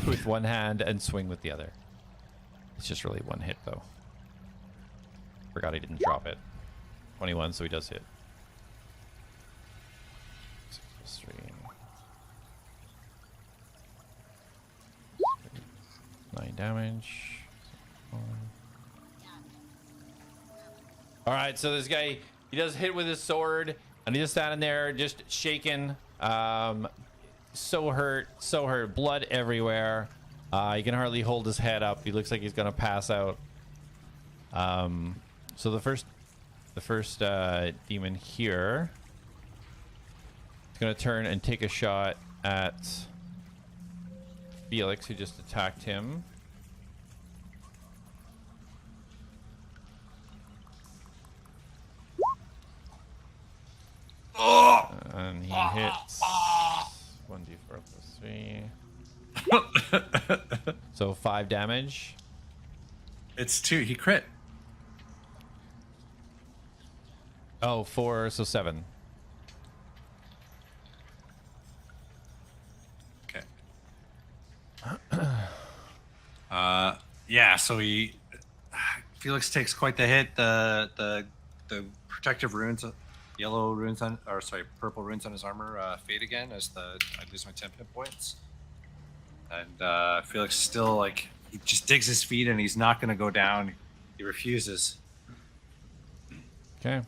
with one hand and swing with the other. It's just really one hit though. Forgot he didn't drop it. 21, so he does hit. 6 plus 3. 9 damage. All right, so this guy, he does hit with his sword, and he's just standing there, just shaking. So hurt, blood everywhere. He can hardly hold his head up. He looks like he's gonna pass out. So the first demon here is gonna turn and take a shot at Felix, who just attacked him. hits. 1d4 plus 3. So 5 damage. It's 2. He crit. Oh, 4, so 7. Okay. Yeah, so Felix takes quite the hit. The protective runes, yellow runes on, or sorry, purple runes on his armor fade again as I lose my 10 hit points. And Felix still he just digs his feet and he's not going to go down. He refuses. Okay.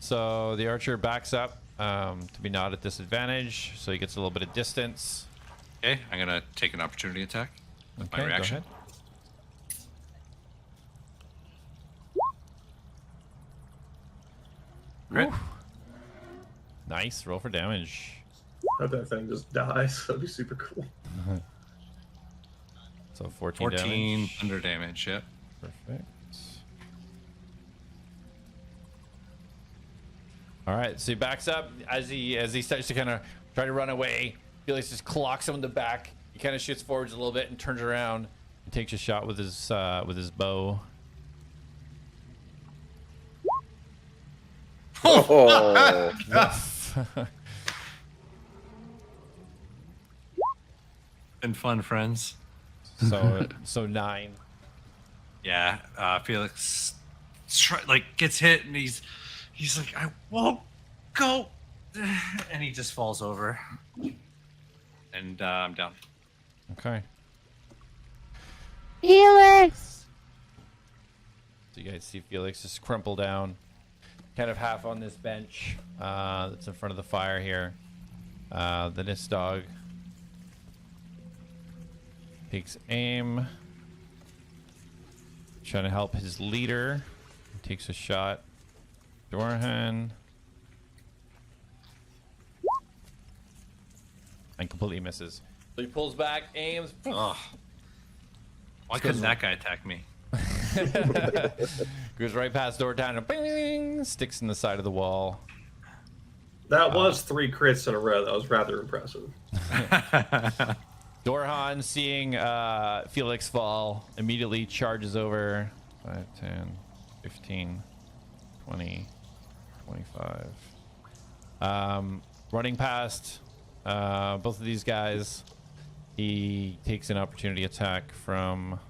So the archer backs up to be not at disadvantage, so he gets a little bit of distance. Okay, I'm going to take an opportunity attack with Okay, my reaction. go ahead. Crit. Ooh. Nice. Roll for damage. Hope that thing just dies. That'd be super cool. So 14 14 damage. thunder damage, yep. Perfect. All right, so he backs up as he starts to kind of try to run away. Felix just clocks him in the back. He kind of shoots forwards a little bit and turns around and takes a shot with his bow. Oh, Been fun, friends. So 9. Yeah, Felix gets hit and he's like, I won't go, and he just falls over, and I'm down. Okay. Felix! So you guys see Felix just crumple down, kind of half on this bench that's in front of the fire here. The Nist dog takes aim, trying to help his leader. He takes a shot. Dorhan. And completely misses. So he pulls back, aims. Ugh. Why couldn't that guy attack me? Goes right past Dorhan and bing, sticks in the side of the wall. That was 3 crits in a row. That was rather impressive. Dorhan, seeing Felix fall, immediately charges over. 5, 10, 15, 20, 25. Running past both of these guys, he takes an opportunity attack from...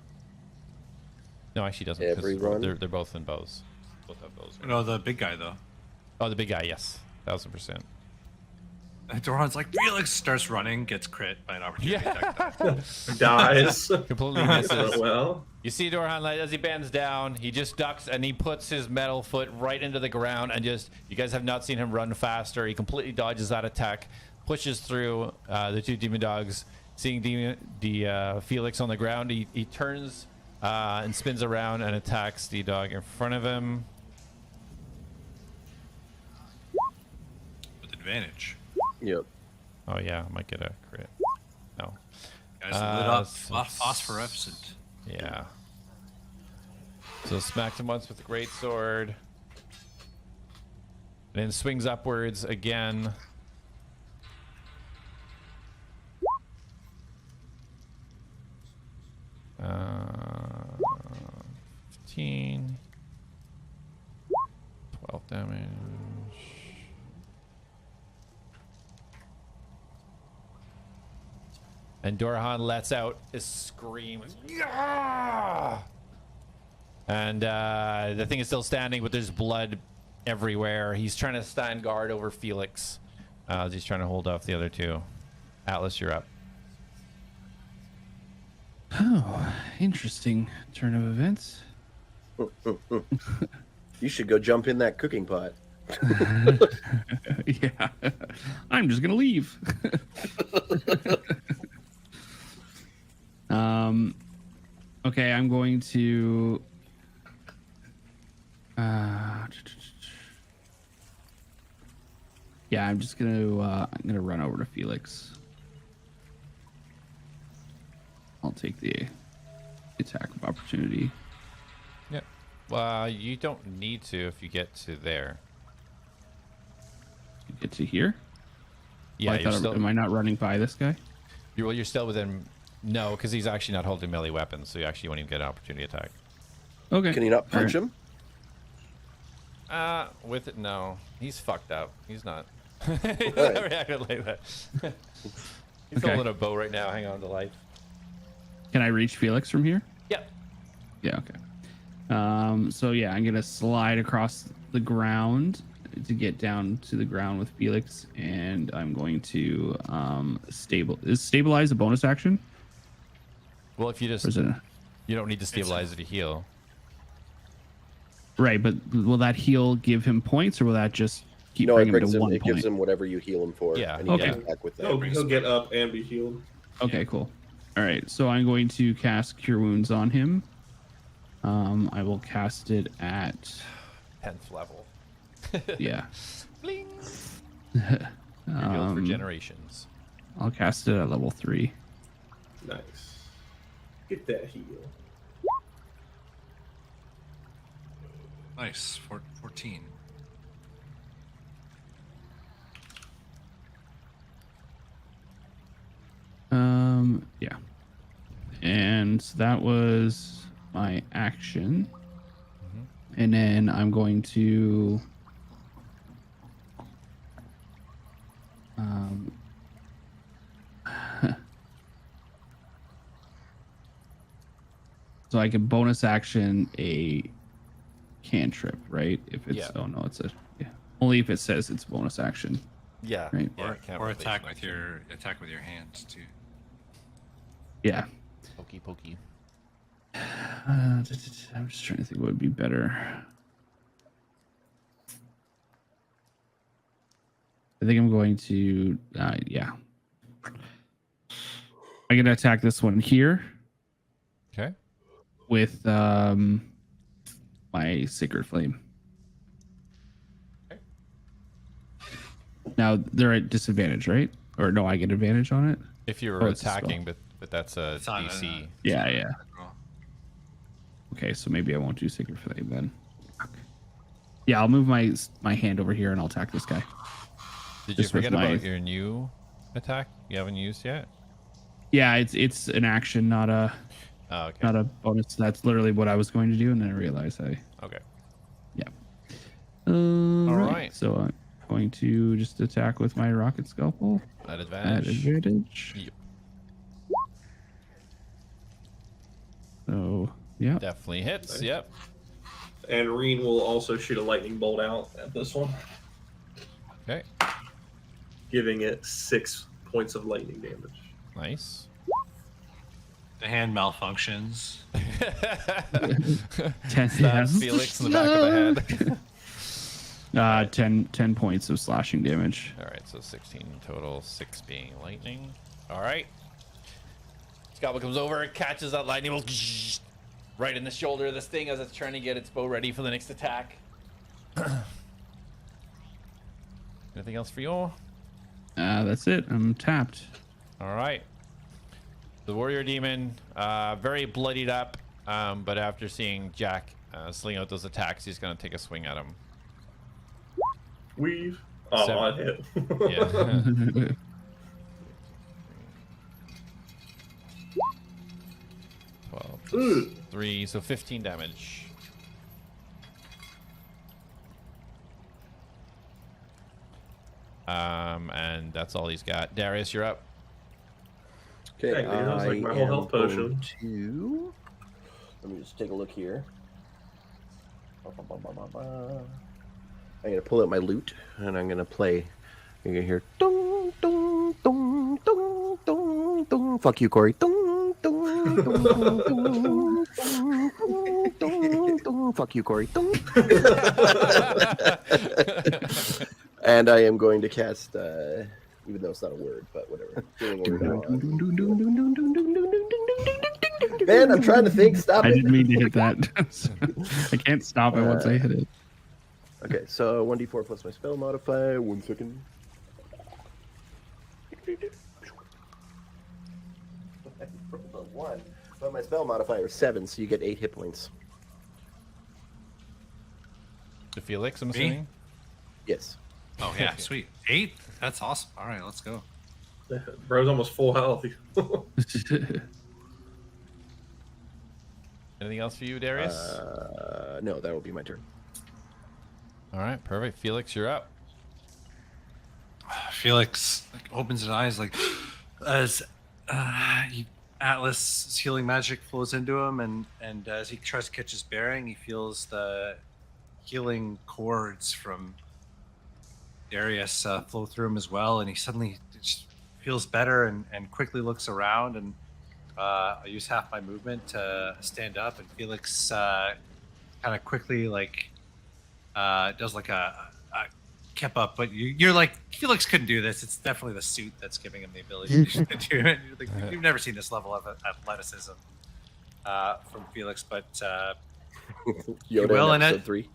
No, actually doesn't. 'Cause Everyone? they're both in bows. Both have bows. No, the big guy though. Oh, the big guy, yes. 1000%. Doran's like, Felix starts running, gets crit by an opportunity attack. Dies. Completely misses. Well, You see Dorhan, as he bends down, he just ducks and he puts his metal foot right into the ground and just, you guys have not seen him run faster. He completely dodges that attack, pushes through the 2 demon dogs. Seeing the Felix on the ground, he turns and spins around and attacks the dog in front of him. With advantage. yep. Oh yeah, I might get a crit. No. Guys lit up phosphorescent. Yeah. So smacks him once with the great sword. And then swings upwards again. Uh, 15. 12 damage. And Dorhan lets out a scream. Yeah! And the thing is still standing, but there's blood everywhere. He's trying to stand guard over Felix. He's trying to hold off the other 2. Atlas, you're up. Oh, interesting turn of events. You should go jump in that cooking pot. Yeah, I'm just gonna leave. Okay, I'm going to. Yeah, I'm just gonna run over to Felix. I'll take the attack of opportunity. Yep. Well, you don't need to if you get to there. Get to here. Yeah, I you're thought, still. am I not running by this guy? You're still within. No, because he's actually not holding melee weapons, so you actually won't even get an opportunity attack. Okay. Can you not punch him? With it, no. He's fucked up. He's not. He's Alright. not reacting like that. He's Okay. holding a bow right now. Hang on to life. Can I reach Felix from here? Yep. Yeah. Okay. So yeah, I'm gonna slide across the ground to get down to the ground with Felix, and I'm going to Is stabilize a bonus action? Well, if you just Or is it you don't need to stabilize it to heal. right? But will that heal give him points, or will that just keep No, it bringing him brings to him. 1 It point? gives him whatever you heal him for. Yeah, And he okay. can attack with that. He'll get up and be healed. Okay, cool. All right, so I'm going to cast Cure Wounds on him. I will cast it at 10th level. yeah. Bling. You're healed for Um, generations. I'll cast it at level 3. Nice. Get that heal. Nice. 14. Yeah. And that was my action. And then I'm going to so I can bonus action a cantrip, right? If it's Yeah. oh no, it's a yeah. Only if it says it's bonus action. Yeah. Right. Yeah, can't Or replace attack an with action. your hands too. Yeah. Pokey pokey. I'm just trying to think what would be better. I think I'm going to, yeah. I'm going to attack this one here Okay. with my Sacred Flame. Okay. Now, they're at disadvantage, right? Or no, I get advantage on it? If you're Oh, it's a spell. attacking, but that's a It's on DC. Yeah. Roll. Okay, so maybe I won't do Sacred Flame then. Yeah, I'll move my hand over here and I'll attack this guy. Did you Just with forget my- about your new attack you haven't used yet? Yeah, it's an action, not a Oh, okay. not a bonus. That's literally what I was going to do, and then I realized Okay. All right. So I'm going to just attack with my rocket scalpel At at advantage. advantage. Yep. So yeah, Definitely hits. Yep. And Reen will also shoot a lightning bolt out at this one, Okay. giving it 6 points of lightning damage. Nice. The hand malfunctions. 10, Stabs Felix in the back of the head. 10 points of slashing damage. All right, so 16 total, 6 being lightning. All right. Scalpel comes over, catches that lightning bolt right in the shoulder of this thing as it's trying to get its bow ready for the next attack. Anything else for you? That's it. I'm tapped. All right. The warrior demon, very bloodied up, but after seeing Jak sling out those attacks, he's going to take a swing at him. Weave. Oh, Seven. I hit. Yeah. 12 plus 3, so 15 damage. And that's all he's got. Darius, you're up. Okay, Hey, man, that was like my whole am health going potion. to- Let me just take a look here. I'm gonna pull out my lute and I'm gonna play. You're gonna hear dong dong dong dong dong dong. Fuck you, Corey. Dong dong dong dong dong dong dong dong. Fuck you, Corey. Dong. And I am going to cast, even though it's not a word, but whatever. Healing word now. Man, I'm trying to think. Stop I it. didn't mean to hit that. I can't stop it once I hit it. Okay, so 1d4 plus my spell modifier. 1 second. I rolled a 1, but my spell modifier is 7, so you get 8 hit points. To Felix, I'm Me? assuming? Yes. Oh yeah, sweet. 8? That's awesome. All right, let's go. Bro's almost full health. Anything else for you, Darius? No, that will be my turn. All right, perfect. Felix, you're up. Felix opens his eyes as Atlas' healing magic flows into him, and as he tries to catch his bearing, he feels the healing cords from Darius flow through him as well, and he suddenly just feels better and quickly looks around, and I use half my movement to stand up, and Felix kind of quickly does a kept up, but you're like, Felix couldn't do this. It's definitely the suit that's giving him the ability to do it. You've never seen this level of athleticism from Felix, but you will in episode 3.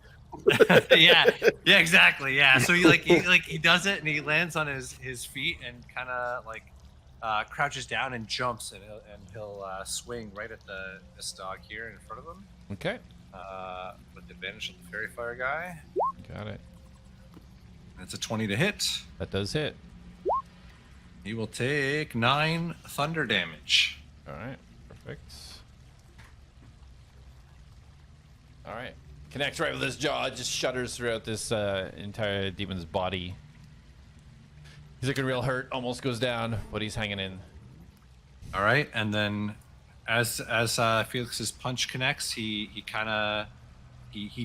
yeah, exactly. Yeah, so he does it, and he lands on his feet and kind of crouches down and jumps, and he'll swing right at this dog here in front of him. Okay. With advantage of the fairy fire guy. Got it. That's a 20 to hit. That does hit. He will take 9 thunder damage. All right. Perfect. All right. Connects right with his jaw. Just shudders throughout this entire demon's body. He's looking real hurt. Almost goes down, but he's hanging in. All right, and then as Felix's punch connects, he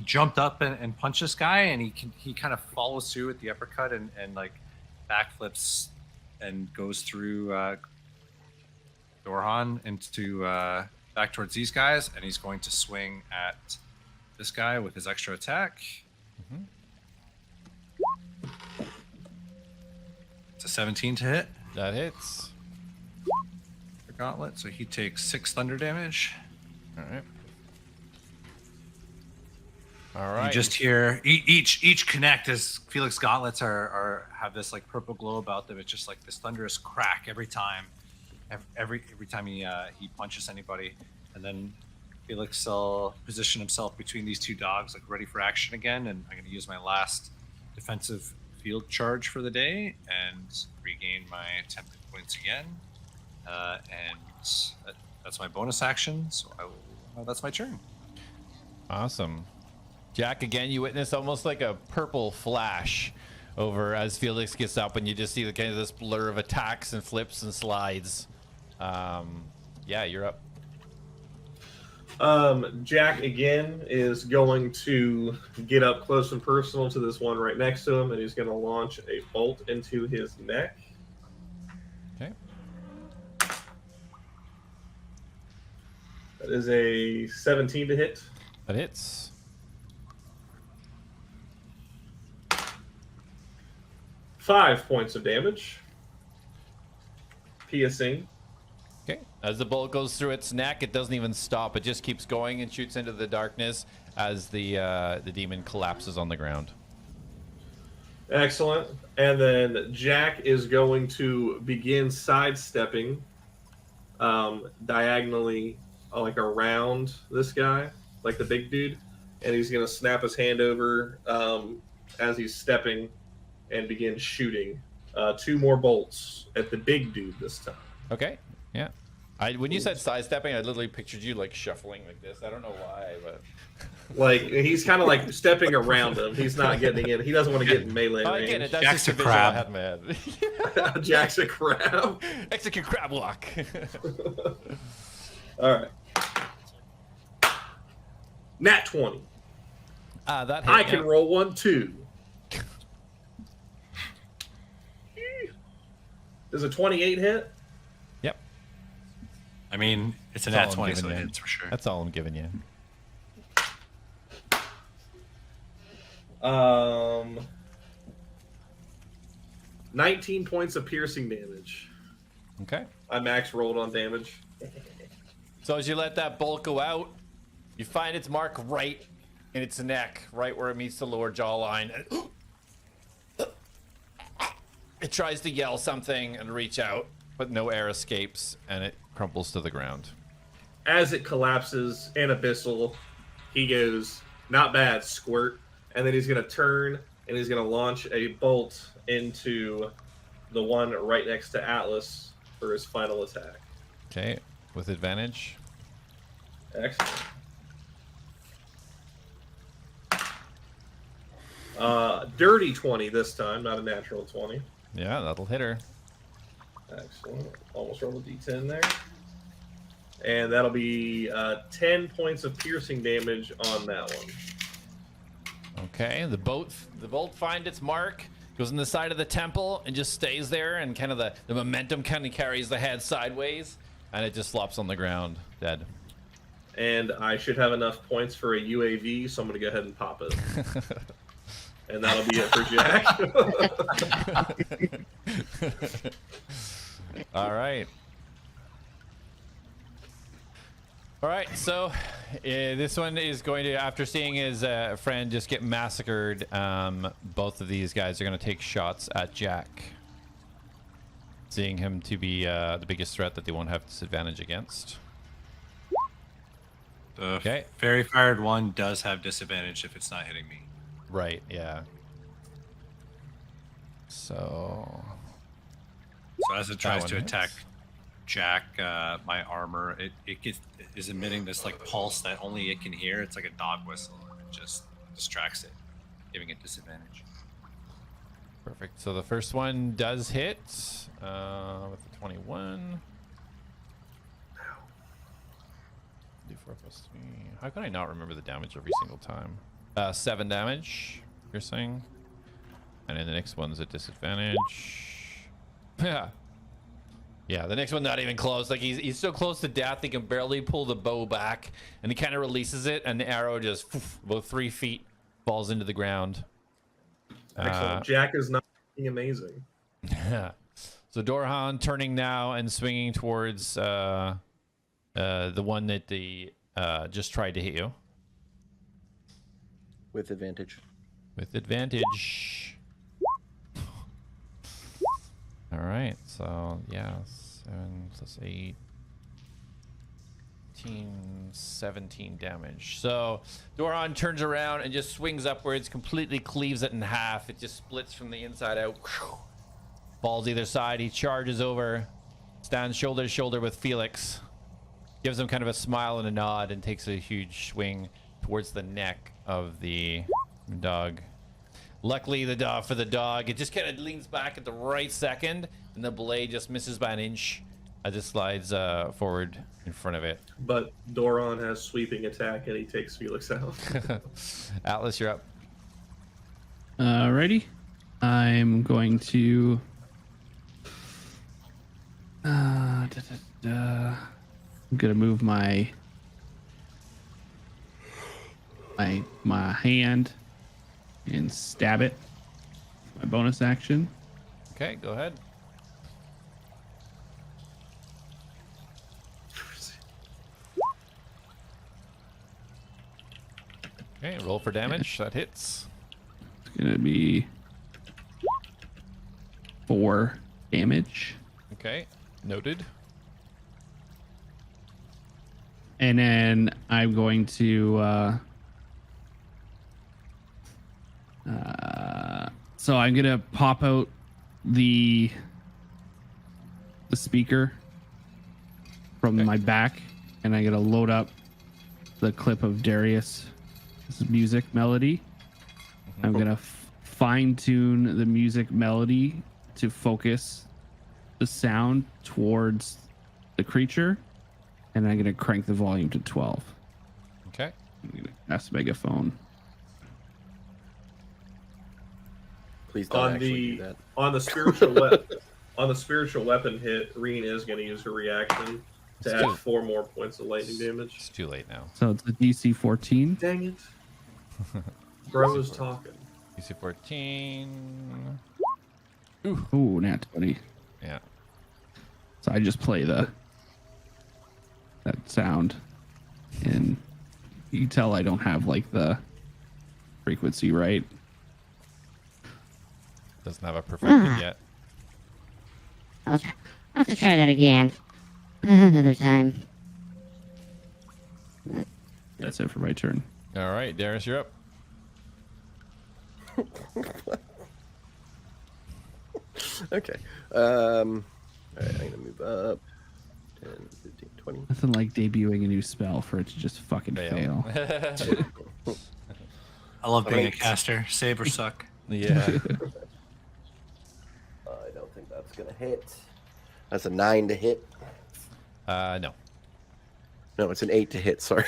jumped up and punched this guy, and he kind of follows through with the uppercut and backflips and goes through Dorhan into back towards these guys, and he's going to swing at this guy with his extra attack. Mm-hmm. It's a 17 to hit. That hits. The gauntlet, so he takes 6 thunder damage. All right. All right. You just hear each connect as Felix gauntlets have this purple glow about them. It's just like this thunderous crack every time. Every time he punches anybody, and then Felix will position himself between these two dogs, ready for action again. And I'm going to use my last defensive field charge for the day and regain my 10 points again. And that's my bonus action. So that's my turn. Awesome. Jak, again, you witness almost like a purple flash over as Felix gets up, and you just see the kind of this blur of attacks and flips and slides. Yeah, you're up. Jak again is going to get up close and personal to this one right next to him, and he's going to launch a bolt into his neck. Okay. That is a 17 to hit. That hits. Five points of damage. Piercing. Okay. As the bullet goes through its neck, it doesn't even stop. It just keeps going and shoots into the darkness as the demon collapses on the ground. Excellent. And then Jak is going to begin sidestepping diagonally, around this guy, like the big dude. And he's going to snap his hand over as he's stepping and begin shooting 2 more bolts at the big dude this time. Okay. Yeah. When you said sidestepping, I literally pictured you shuffling like this. I don't know why, but he's kind of stepping around him. He's not getting in. He doesn't want to get in melee range. I get it. That's Jak's just a a visual I crab. had in my head. Jak's a crab. Execute crab walk. All right. Nat 20. That hit, I can roll 1 too. Does a 28 hit? Yep. I mean, it's an That's nat all I'm 20, so giving it you. hits for sure. That's all I'm giving you. 19 points of piercing damage. Okay. I max rolled on damage. So as you let that bolt go out, you find its mark right in its neck, right where it meets the lower jawline. It tries to yell something and reach out, but no air escapes, and it crumples to the ground. As it collapses in abyssal, he goes, not bad, squirt. And then he's going to turn and he's going to launch a bolt into the one right next to Atlas for his final attack. Okay, with advantage. Excellent. Dirty 20 this time, not a natural 20. Yeah, that'll hit her. Excellent. Almost rolled a d10 there. And that'll be 10 points of piercing damage on that one. Okay, the bolt find its mark, goes in the side of the temple and just stays there, and kind of the momentum kind of carries the head sideways, and it just flops on the ground, dead. And I should have enough points for a UAV, so I'm going to go ahead and pop it. And that'll be it for Jack. All right. All right, so this one is going to, after seeing his friend just get massacred, both of these guys are going to take shots at Jak. Seeing him to be the biggest threat that they won't have disadvantage against. The fairy fired one does have disadvantage if it's not hitting me. Right, yeah. So as it tries to attack Jak, my armor, it is emitting this like pulse that only it can hear. It's like a dog whistle. It just distracts it, giving it disadvantage. Perfect. So the first one does hit with the 21. D4 plus 3. How can I not remember the damage every single time? 7 damage, you're saying? And then the next one's a disadvantage. Yeah. Yeah, the next one not even close. Like he's so close to death, he can barely pull the bow back, and he kind of releases it, and the arrow just about 3 feet falls into the ground. Excellent. Jak is not amazing. Yeah. So Dorhan turning now and swinging towards the one that the just tried to hit you. With advantage. With advantage. All right, so yeah, 7 plus 8, 17 damage. So Doran turns around and just swings upwards, completely cleaves it in half. It just splits from the inside out. Falls either side. He charges over, stands shoulder to shoulder with Felix, gives him kind of a smile and a nod, and takes a huge swing towards the neck of the dog. Luckily, the dog, it just kind of leans back at the right second, and the blade just misses by an inch. It just slides forward in front of it. But Doran has sweeping attack, and he takes Felix out. Atlas, you're up. Alrighty. I'm going to... I'm gonna move my hand and stab it. My bonus action. Okay, go ahead. Okay, roll for damage. That hits. It's gonna be 4 damage. Okay, noted. And then I'm going to so I'm gonna pop out the speaker from my back, and I'm gonna load up the clip of Darius' music melody. I'm gonna fine tune the music melody to focus the sound towards the creature, and I'm gonna crank the volume to 12. Okay. I'm gonna ask megaphone. Please don't actually do that. On the spiritual weapon hit, Reen is going to use her reaction to add 4 more points of lightning damage. It's too late now. So it's a DC 14. Dang it. Bro's talking. DC 14. Ooh, nat 20. Yeah. So I just play that sound, and you can tell I don't have like the frequency right. Doesn't have a perfected yet. I'll have to try that again. Another time. That's it for my turn. All right, Darius, you're up. Okay. All right, I'm gonna move up. 10, 15, 20. Nothing like debuting a new spell for it to just fucking fail. I love being a Right. caster. Save or suck. Yeah. I don't think that's gonna hit. That's a 9 to hit. No. No, it's an 8 to hit. Sorry.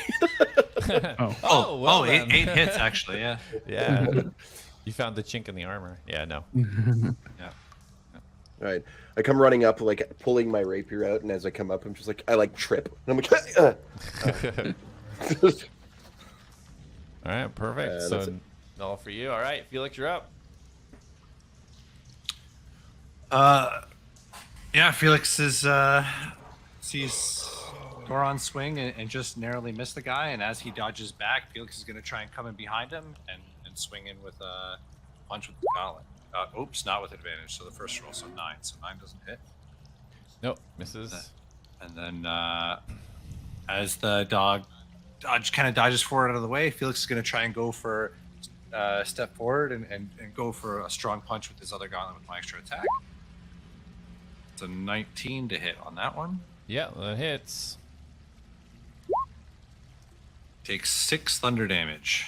Oh, well then. eight hits actually. Yeah. Yeah. You found the chink in the armor. Yeah, no. Yeah. All right. I come running up, like pulling my rapier out, and as I come up, I'm just like, I like trip. And I'm like, All right, perfect. that's So, it. null for you. All right, Felix, you're up. Yeah, Felix is sees Goron swing and just narrowly miss the guy, and as he dodges back, Felix is going to try and come in behind him and swing in with a punch with the gauntlet. Oops, not with advantage. So the first roll, so 9. So 9 doesn't hit. Nope, misses. And then as the dog kind of dodges forward out of the way, Felix is going to try and go for step forward and go for a strong punch with his other gauntlet with my extra attack. It's a 19 to hit on that one. Yeah, that hits. Takes 6 thunder damage.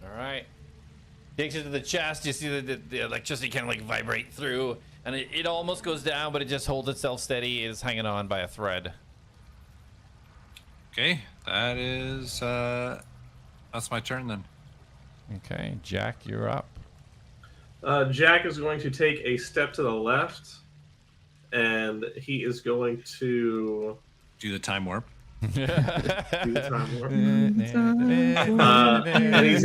All right. Takes it to the chest. You see the electricity kind of like vibrate through, and it almost goes down, but it just holds itself steady. It is hanging on by a thread. Okay, that is that's my turn then. Okay, Jak, you're up. Jak is going to take a step to the left, and he is going to Do the time warp. do the time warp. And he's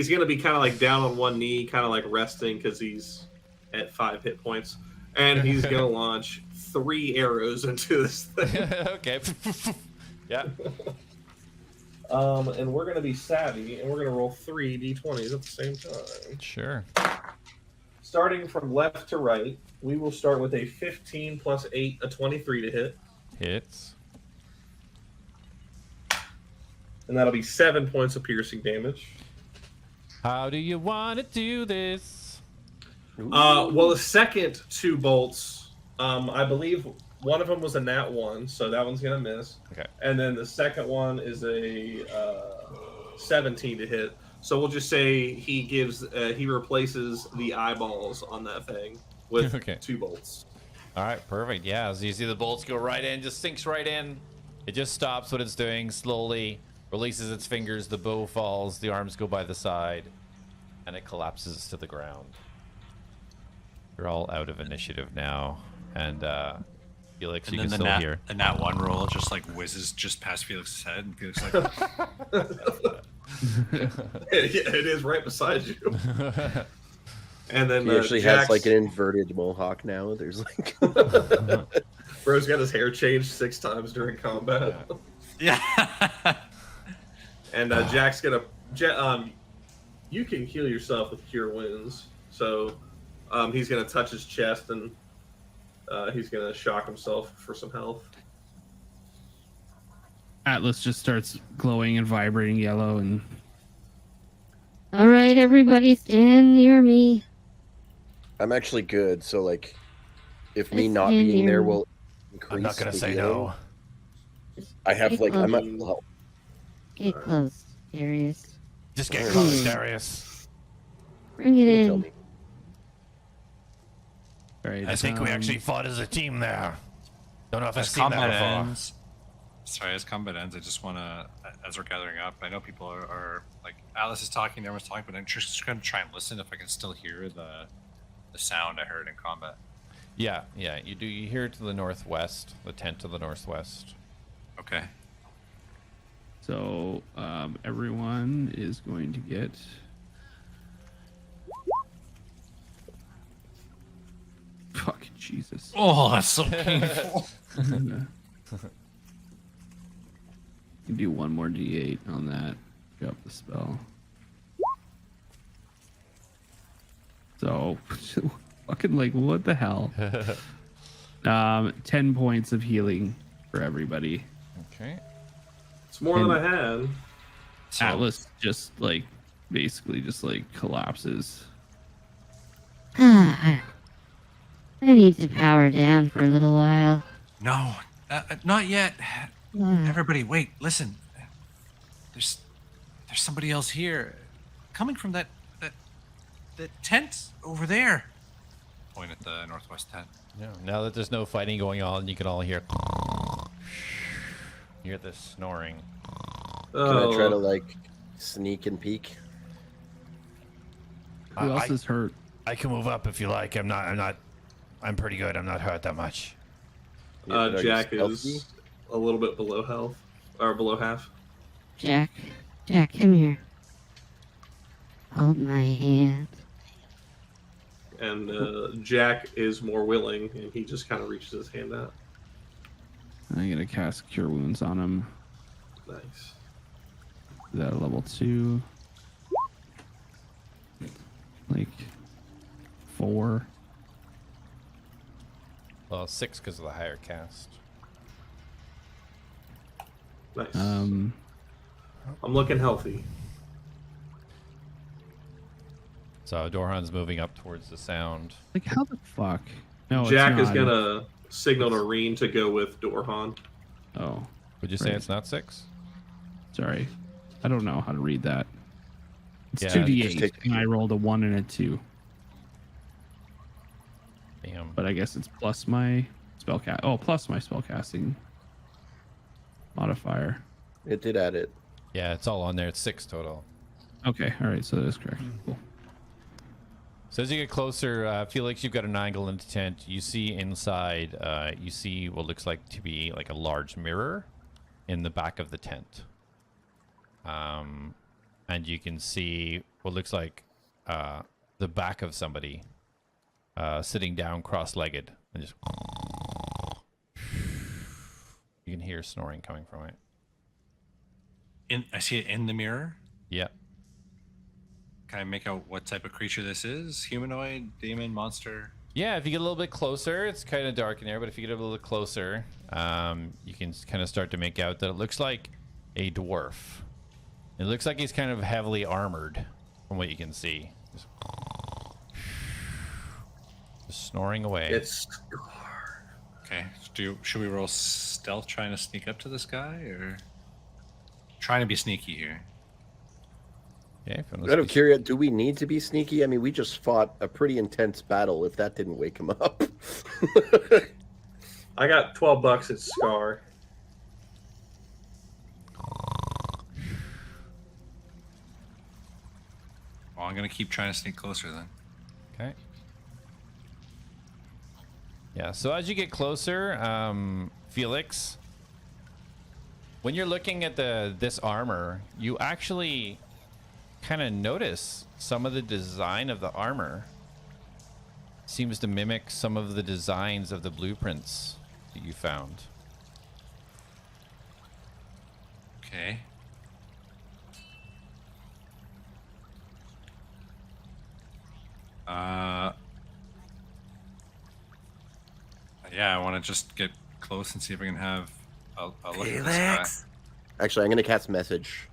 going to be kind of like down on one knee, kind of like resting because he's at 5 hit points, and he's going to launch 3 arrows into this thing. Okay. Yeah. And we're going to be savvy, and we're going to roll 3 d20s at the same time. Sure. Starting from left to right, we will start with a 15 plus 8, a 23 to hit. Hits. And that'll be 7 points of piercing damage. How do you want to do this? Well, the second 2 bolts, I believe one of them was a nat 1, so that one's going to miss. Okay. And then the second one is a 17 to hit. So we'll just say he replaces the eyeballs on that thing with Okay. 2 bolts. All right, perfect. Yeah, so you see the bolts go right in, just sinks right in. It just stops what it's doing slowly, releases its fingers, the bow falls, the arms go by the side, and it collapses to the ground. You're all out of initiative now, and Felix, you can still hear. The nat 1 roll just like whizzes just past Felix's head, and Felix is like, It is right beside you. And then He actually has like an inverted mohawk now. There's like Bro's got his hair changed 6 times during combat. yeah. And Jak's gonna you can heal yourself with cure wounds. So he's gonna touch his chest and he's gonna shock himself for some health. Atlas just starts glowing and vibrating yellow, and All right, everybody, stand near me. I'm actually good, so like if me Let's not stand being near there me. will increase. I'm not gonna the say healing. no. I have like I'm at Um, full health. Get close, Darius. Just get close, Darius. Bring it Don't tell in. me. all right. I think we actually fought as a team there. Don't know if I've As seen combat that before. ends, as combat ends, I just want to, as we're gathering up, I know people are like, Alice is talking, everyone's talking, but I'm just going to try and listen if I can still hear the sound I heard in combat. Yeah, you do. You hear it to the northwest, the tent to the northwest. Okay. So everyone is going to get fucking Jesus. Oh, that's so painful. You do 1 more d8 on that. Pick up the spell. So, fucking like, what the hell? 10 points of healing for everybody. Okay. It's more than I had. Atlas just like basically just like collapses. I need to power down for a little while. No, not yet. Everybody, wait, listen. There's somebody else here, coming from that tent over there. Point at the northwest tent. Yeah, now that there's no fighting going on, you can all hear the snoring. Can I try to like sneak and peek? Who else is hurt? I can move up if you like. I'm pretty good. I'm not hurt that much. Jak is a little bit below health, or below half. Jak, come here. Hold my hand. And Jak is more willing, and he just kind of reaches his hand out. I'm gonna cast Cure Wounds on him. Nice. Is that a level 2? Like 4. Well, 6 because of the higher cast. Nice. I'm looking healthy. So Dorhan's moving up towards the sound. Like, how the fuck? No, Jak it's is not. gonna signal to Reen to go with Dorhan. Oh. Would you say Right. it's not 6? Sorry. I don't know how to read that. It's Yeah, 2d8, and I rolled a 1 and a 2. Damn. But I guess it's plus my spellcast. Oh, plus my spellcasting modifier. It did add it. Yeah, it's all on there. It's 6 total. Okay, all right, so that is correct. Cool. So as you get closer, Felix, you've got an angle into the tent. You see inside, you see what looks like to be like a large mirror in the back of the tent. And you can see what looks like the back of somebody sitting down cross-legged. And just... You can hear snoring coming from it. I see it in the mirror. Yep. Can I make out what type of creature this is? Humanoid, demon, monster? Yeah, if you get a little bit closer, it's kind of dark in there, but if you get a little bit closer, you can kind of start to make out that it looks like a dwarf. It looks like he's kind of heavily armored from what you can see. Just snoring away. It's Okay. Should we roll stealth trying to sneak up to this guy, or trying to be sneaky here? Okay, Out of curiosity, do we need to be sneaky? I mean, we just fought a pretty intense battle. If that didn't wake him up, I got $12 at Scar. Well, I'm gonna keep trying to sneak closer then. Okay. Yeah, so as you get closer, Felix, when you're looking at this armor, you actually kind of notice some of the design of the armor seems to mimic some of the designs of the blueprints that you found. Okay. Yeah, I want to just get close and see if I can have a look at this guy. actually, I'm gonna cast message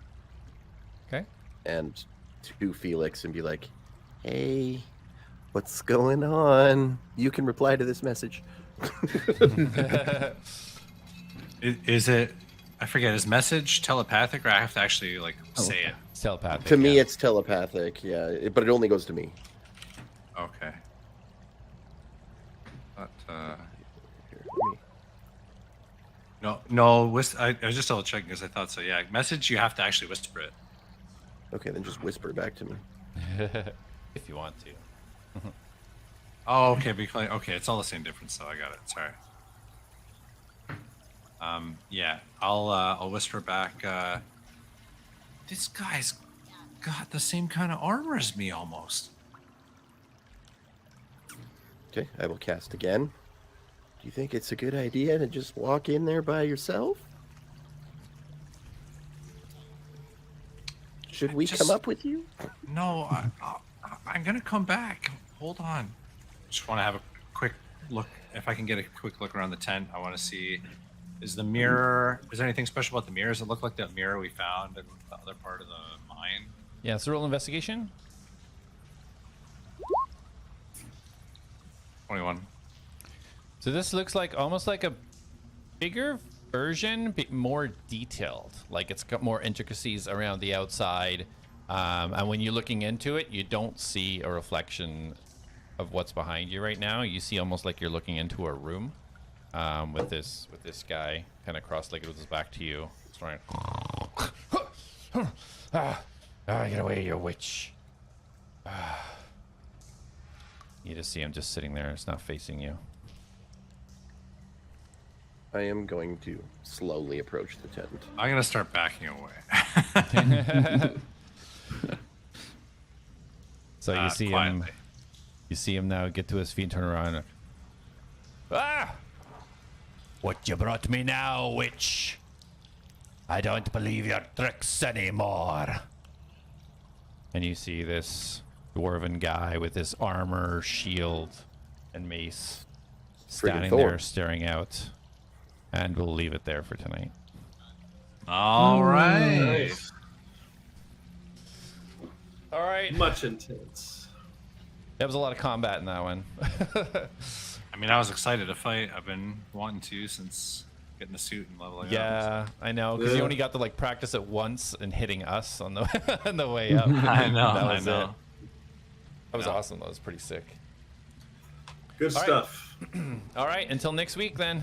Okay. and to Felix and be like, "Hey, what's going on? You can reply to this message." Is it? I forget. Is message telepathic, or I have to actually like say it? It's telepathic. To me, yeah. it's telepathic. Yeah, but it only goes to me. Okay. But Here, let me- no. I was just double checking because I thought so. Yeah, message. You have to actually whisper it. Okay, then just whisper it back to me. if you want to. Oh, okay. Okay, it's all the same difference, so I got it. Sorry. Yeah, I'll whisper back. This guy's got the same kind of armor as me, almost. Okay, I will cast again. Do you think it's a good idea to just walk in there by yourself? Should we come up with you? No, I'm gonna come back. Hold on. Just want to have a quick look. If I can get a quick look around the tent, I want to see. Is the mirror? Is there anything special about the mirror? Does it look like that mirror we found in the other part of the mine? Yeah, so roll investigation. 21. So this looks like almost like a bigger version, but more detailed. Like it's got more intricacies around the outside. And when you're looking into it, you don't see a reflection of what's behind you right now. You see almost like you're looking into a room with this guy kind of cross-legged with his back to you. It's trying. Get away, you witch. You just see him just sitting there. It's not facing you. I am going to slowly approach the tent. I'm gonna start backing away. So you see quietly. him. You see him now get to his feet, turn around. Ah! What you brought me now, witch? I don't believe your tricks anymore. And you see this dwarven guy with his armor, shield, and mace standing Thor. there staring out. And we'll leave it there for tonight. All right. Nice. All right. Much intense. There was a lot of combat in that one. I mean, I was excited to fight. I've been wanting to since getting the suit and leveling up. Yeah, I know, because you Yeah. only got to like practice it once and hitting us on the on the way up. I know. That I was know. it. That was Yeah. awesome. That was pretty sick. Good All right. stuff. All right, until next week then.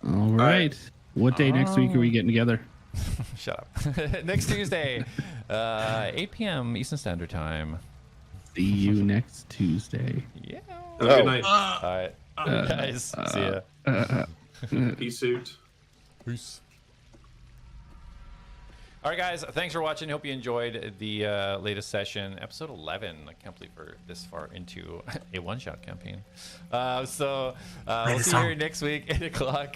All right. What day next week are we getting together? Shut up. Next Tuesday, 8 p.m. Eastern Standard Time. See you next Tuesday. Yeah. Have a good night. All right, guys. See ya. Peace suit. Peace. All right, guys. Thanks for watching. Hope you enjoyed the latest session, episode 11. I can't believe we're this far into a one-shot campaign. We'll see you here next week, 8 o'clock.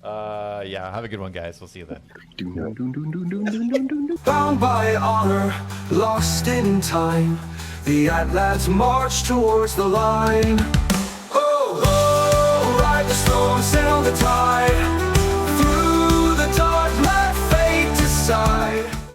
Yeah, have a good one, guys. We'll see you then. Bound by honor, lost in time, the Atlads march towards the line. Oh, oh, ride the storm, sail the tide.